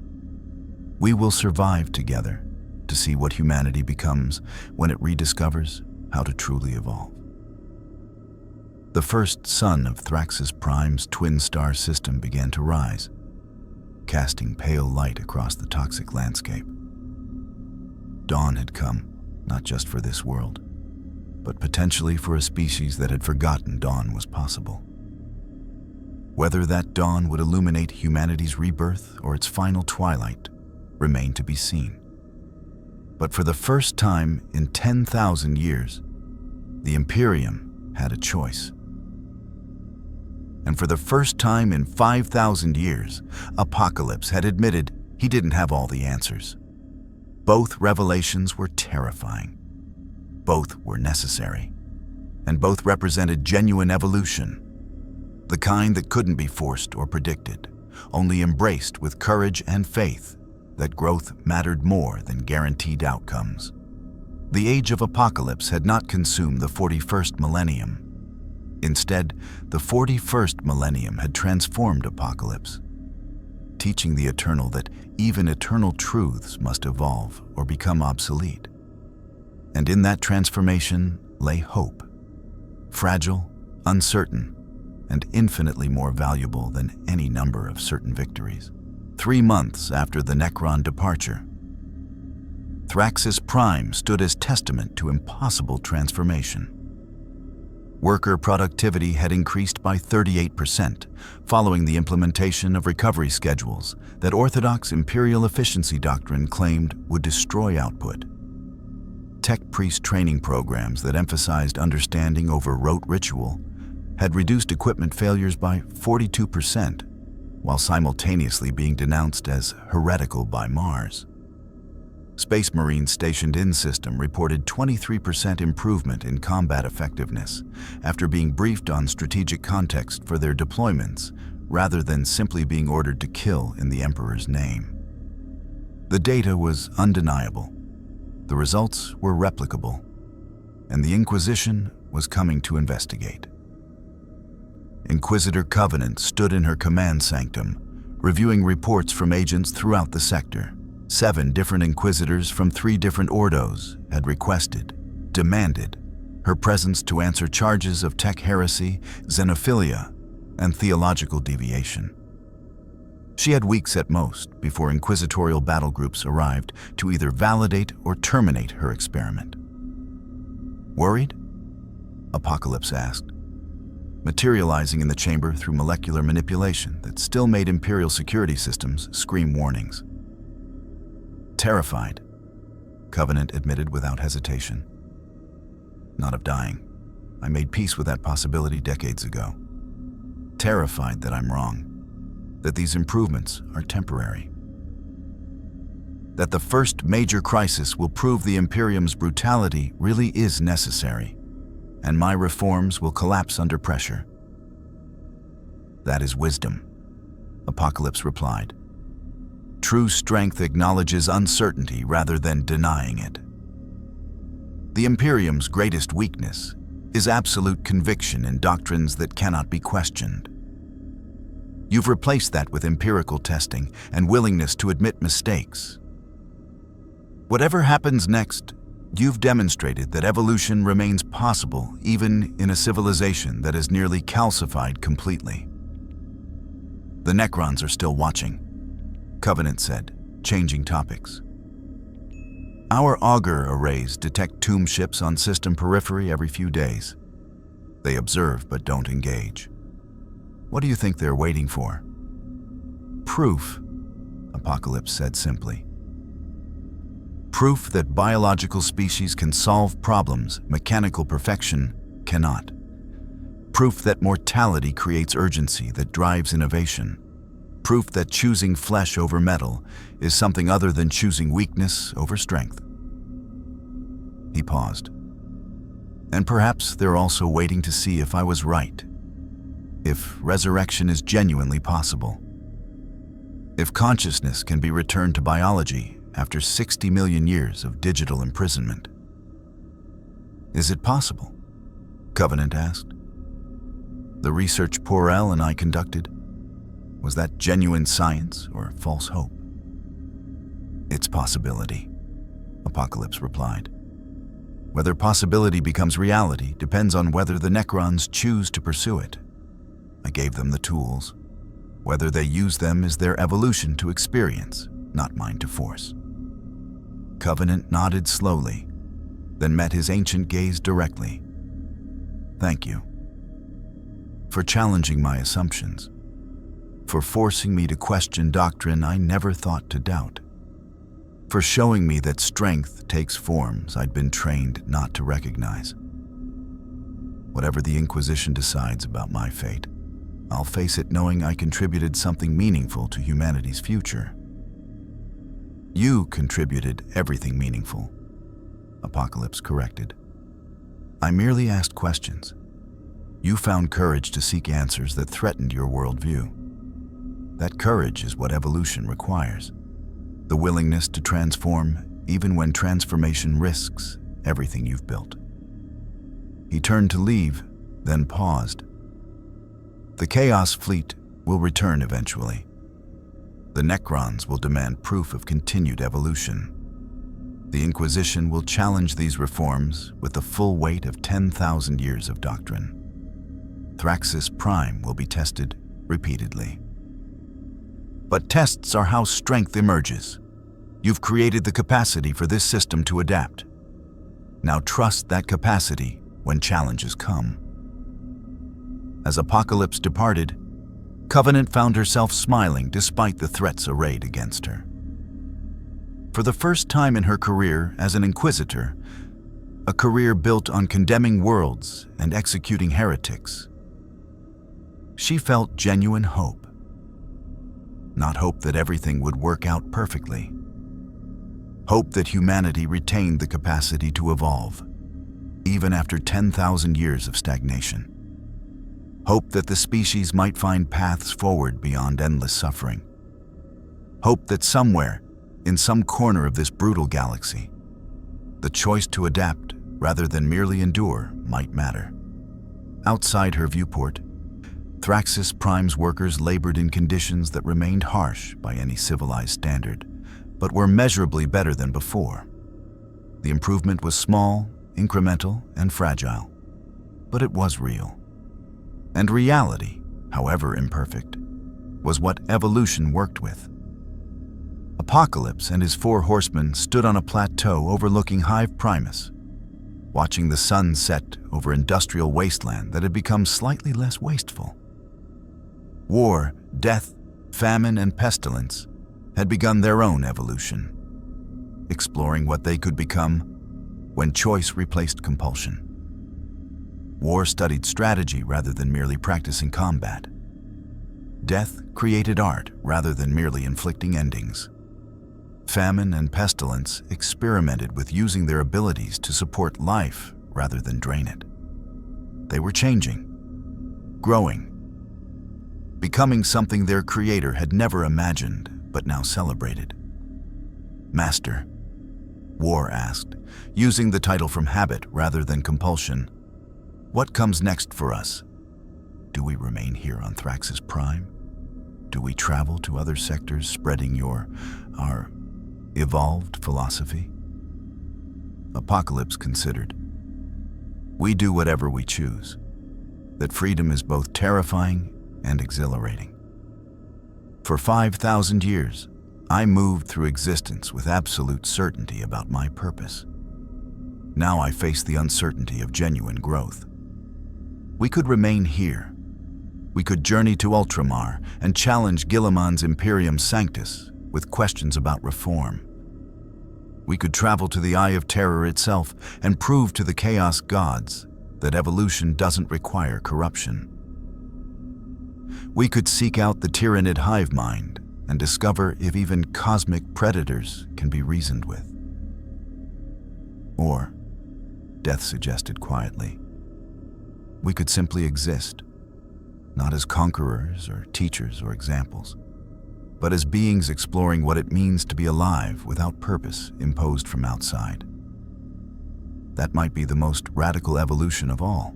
we will survive together to see what humanity becomes when it rediscovers how to truly evolve." The first sun of Thraxus Prime's twin star system began to rise, casting pale light across the toxic landscape. Dawn had come, not just for this world, but potentially for a species that had forgotten dawn was possible. Whether that dawn would illuminate humanity's rebirth or its final twilight remained to be seen. But for the first time in 10,000 years, the Imperium had a choice. And for the first time in 5,000 years, Apocalypse had admitted he didn't have all the answers. Both revelations were terrifying. Both were necessary. And both represented genuine evolution, the kind that couldn't be forced or predicted, only embraced with courage and faith that growth mattered more than guaranteed outcomes. The Age of Apocalypse had not consumed the 41st millennium. Instead, the 41st millennium had transformed Apocalypse, teaching the Eternal that even eternal truths must evolve or become obsolete. And in that transformation lay hope, fragile, uncertain, and infinitely more valuable than any number of certain victories. 3 months after the Necron departure, Thraxus Prime stood as testament to impossible transformation. Worker productivity had increased by 38% following the implementation of recovery schedules that orthodox imperial efficiency doctrine claimed would destroy output. Tech priest training programs that emphasized understanding over rote ritual had reduced equipment failures by 42%, while simultaneously being denounced as heretical by Mars. Space Marines stationed in system reported 23% improvement in combat effectiveness after being briefed on strategic context for their deployments, rather than simply being ordered to kill in the Emperor's name. The data was undeniable, the results were replicable, and the Inquisition was coming to investigate. Inquisitor Covenant stood in her command sanctum, reviewing reports from agents throughout the sector. 7 different Inquisitors from 3 different Ordos had requested, demanded, her presence to answer charges of tech heresy, xenophilia, and theological deviation. She had weeks at most before inquisitorial battle groups arrived to either validate or terminate her experiment. Worried? Apocalypse asked, materializing in the chamber through molecular manipulation that still made Imperial security systems scream warnings. Terrified, Covenant admitted without hesitation. Not of dying. I made peace with that possibility decades ago. Terrified that I'm wrong, that these improvements are temporary. That the first major crisis will prove the Imperium's brutality really is necessary, and my reforms will collapse under pressure. That is wisdom, Apocalypse replied. True strength acknowledges uncertainty rather than denying it. The Imperium's greatest weakness is absolute conviction in doctrines that cannot be questioned. You've replaced that with empirical testing and willingness to admit mistakes. Whatever happens next, you've demonstrated that evolution remains possible even in a civilization that is nearly calcified completely. The Necrons are still watching, Covenant said, changing topics. Our auger arrays detect tomb ships on system periphery every few days. They observe but don't engage. What do you think they're waiting for? Proof, Apocalypse said simply. Proof that biological species can solve problems mechanical perfection cannot. Proof that mortality creates urgency that drives innovation. Proof that choosing flesh over metal is something other than choosing weakness over strength. He paused. And perhaps they're also waiting to see if I was right. If resurrection is genuinely possible. If consciousness can be returned to biology after 60 million years of digital imprisonment. Is it possible? Covenant asked. The research Porel and I conducted, was that genuine science or false hope? It's possibility, Apocalypse replied. Whether possibility becomes reality depends on whether the Necrons choose to pursue it. I gave them the tools. Whether they use them is their evolution to experience, not mine to force. Covenant nodded slowly, then met his ancient gaze directly. Thank you. For challenging my assumptions. For forcing me to question doctrine I never thought to doubt. For showing me that strength takes forms I'd been trained not to recognize. Whatever the Inquisition decides about my fate, I'll face it knowing I contributed something meaningful to humanity's future. You contributed everything meaningful, Apocalypse corrected. I merely asked questions. You found courage to seek answers that threatened your worldview. That courage is what evolution requires. The willingness to transform, even when transformation risks everything you've built. He turned to leave, then paused. The Chaos Fleet will return eventually. The Necrons will demand proof of continued evolution. The Inquisition will challenge these reforms with the full weight of 10,000 years of doctrine. Thraxis Prime will be tested repeatedly. But tests are how strength emerges. You've created the capacity for this system to adapt. Now trust that capacity when challenges come. As Apocalypse departed, Covenant found herself smiling despite the threats arrayed against her. For the first time in her career as an Inquisitor, a career built on condemning worlds and executing heretics, she felt genuine hope. Not hope that everything would work out perfectly. Hope that humanity retained the capacity to evolve, even after 10,000 years of stagnation. Hope that the species might find paths forward beyond endless suffering. Hope that somewhere, in some corner of this brutal galaxy, the choice to adapt rather than merely endure might matter. Outside her viewport, Thraxis Prime's workers labored in conditions that remained harsh by any civilized standard, but were measurably better than before. The improvement was small, incremental, and fragile, but it was real. And reality, however imperfect, was what evolution worked with. Apocalypse and his Four Horsemen stood on a plateau overlooking Hive Primus, watching the sun set over industrial wasteland that had become slightly less wasteful. War, death, famine, and pestilence had begun their own evolution, exploring what they could become when choice replaced compulsion. War studied strategy rather than merely practicing combat. Death created art rather than merely inflicting endings. Famine and pestilence experimented with using their abilities to support life rather than drain it. They were changing, growing, becoming something their creator had never imagined but now celebrated. Master, War asked, using the title from habit rather than compulsion, what comes next for us? Do we remain here on Thrax's Prime? Do we travel to other sectors spreading our evolved philosophy? Apocalypse considered. We do whatever we choose. That freedom is both terrifying and exhilarating. For 5,000 years, I moved through existence with absolute certainty about my purpose. Now I face the uncertainty of genuine growth. We could remain here. We could journey to Ultramar and challenge Guilliman's Imperium Sanctus with questions about reform. We could travel to the Eye of Terror itself and prove to the Chaos Gods that evolution doesn't require corruption. We could seek out the Tyranid hive mind and discover if even cosmic predators can be reasoned with. Or, Death suggested quietly, we could simply exist, not as conquerors or teachers or examples, but as beings exploring what it means to be alive without purpose imposed from outside. That might be the most radical evolution of all,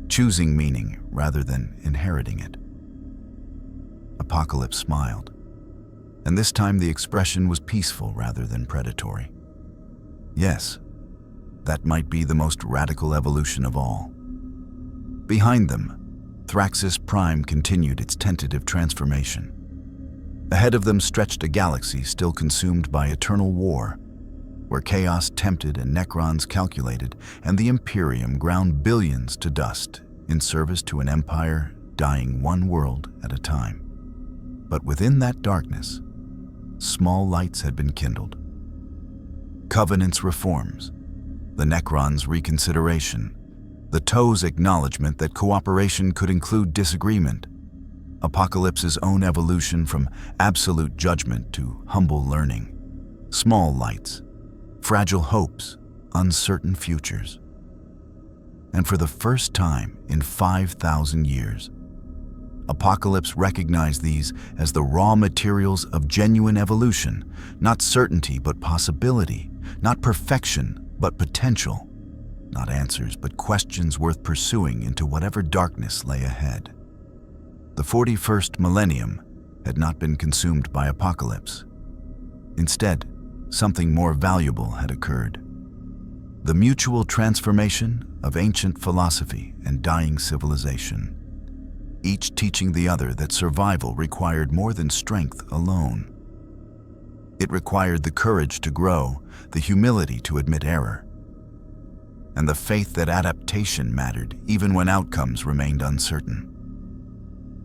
choosing meaning rather than inheriting it. Apocalypse smiled, and this time the expression was peaceful rather than predatory. Yes, that might be the most radical evolution of all. Behind them, Thrax's Prime continued its tentative transformation. Ahead of them stretched a galaxy still consumed by eternal war, where chaos tempted and Necrons calculated, and the Imperium ground billions to dust in service to an empire dying one world at a time. But within that darkness, small lights had been kindled. Covenant's reforms, the Necrons' reconsideration, the Toe's acknowledgement that cooperation could include disagreement, Apocalypse's own evolution from absolute judgment to humble learning, small lights, fragile hopes, uncertain futures. And for the first time in 5,000 years, Apocalypse recognized these as the raw materials of genuine evolution, not certainty but possibility, not perfection but potential, not answers but questions worth pursuing into whatever darkness lay ahead. The 41st millennium had not been consumed by Apocalypse. Instead, something more valuable had occurred. The mutual transformation of ancient philosophy and dying civilization, each teaching the other that survival required more than strength alone. It required the courage to grow, the humility to admit error, and the faith that adaptation mattered even when outcomes remained uncertain.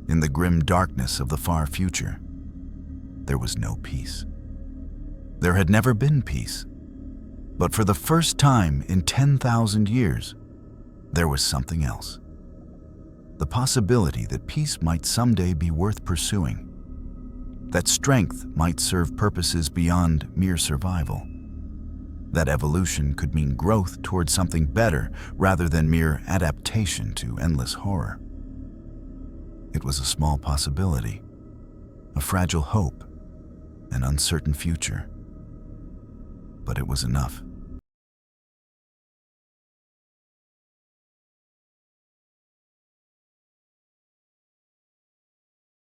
In the grim darkness of the far future, there was no peace. There had never been peace, but for the first time in 10,000 years, there was something else. The possibility that peace might someday be worth pursuing, that strength might serve purposes beyond mere survival, that evolution could mean growth towards something better rather than mere adaptation to endless horror. It was a small possibility, a fragile hope, an uncertain future, but it was enough.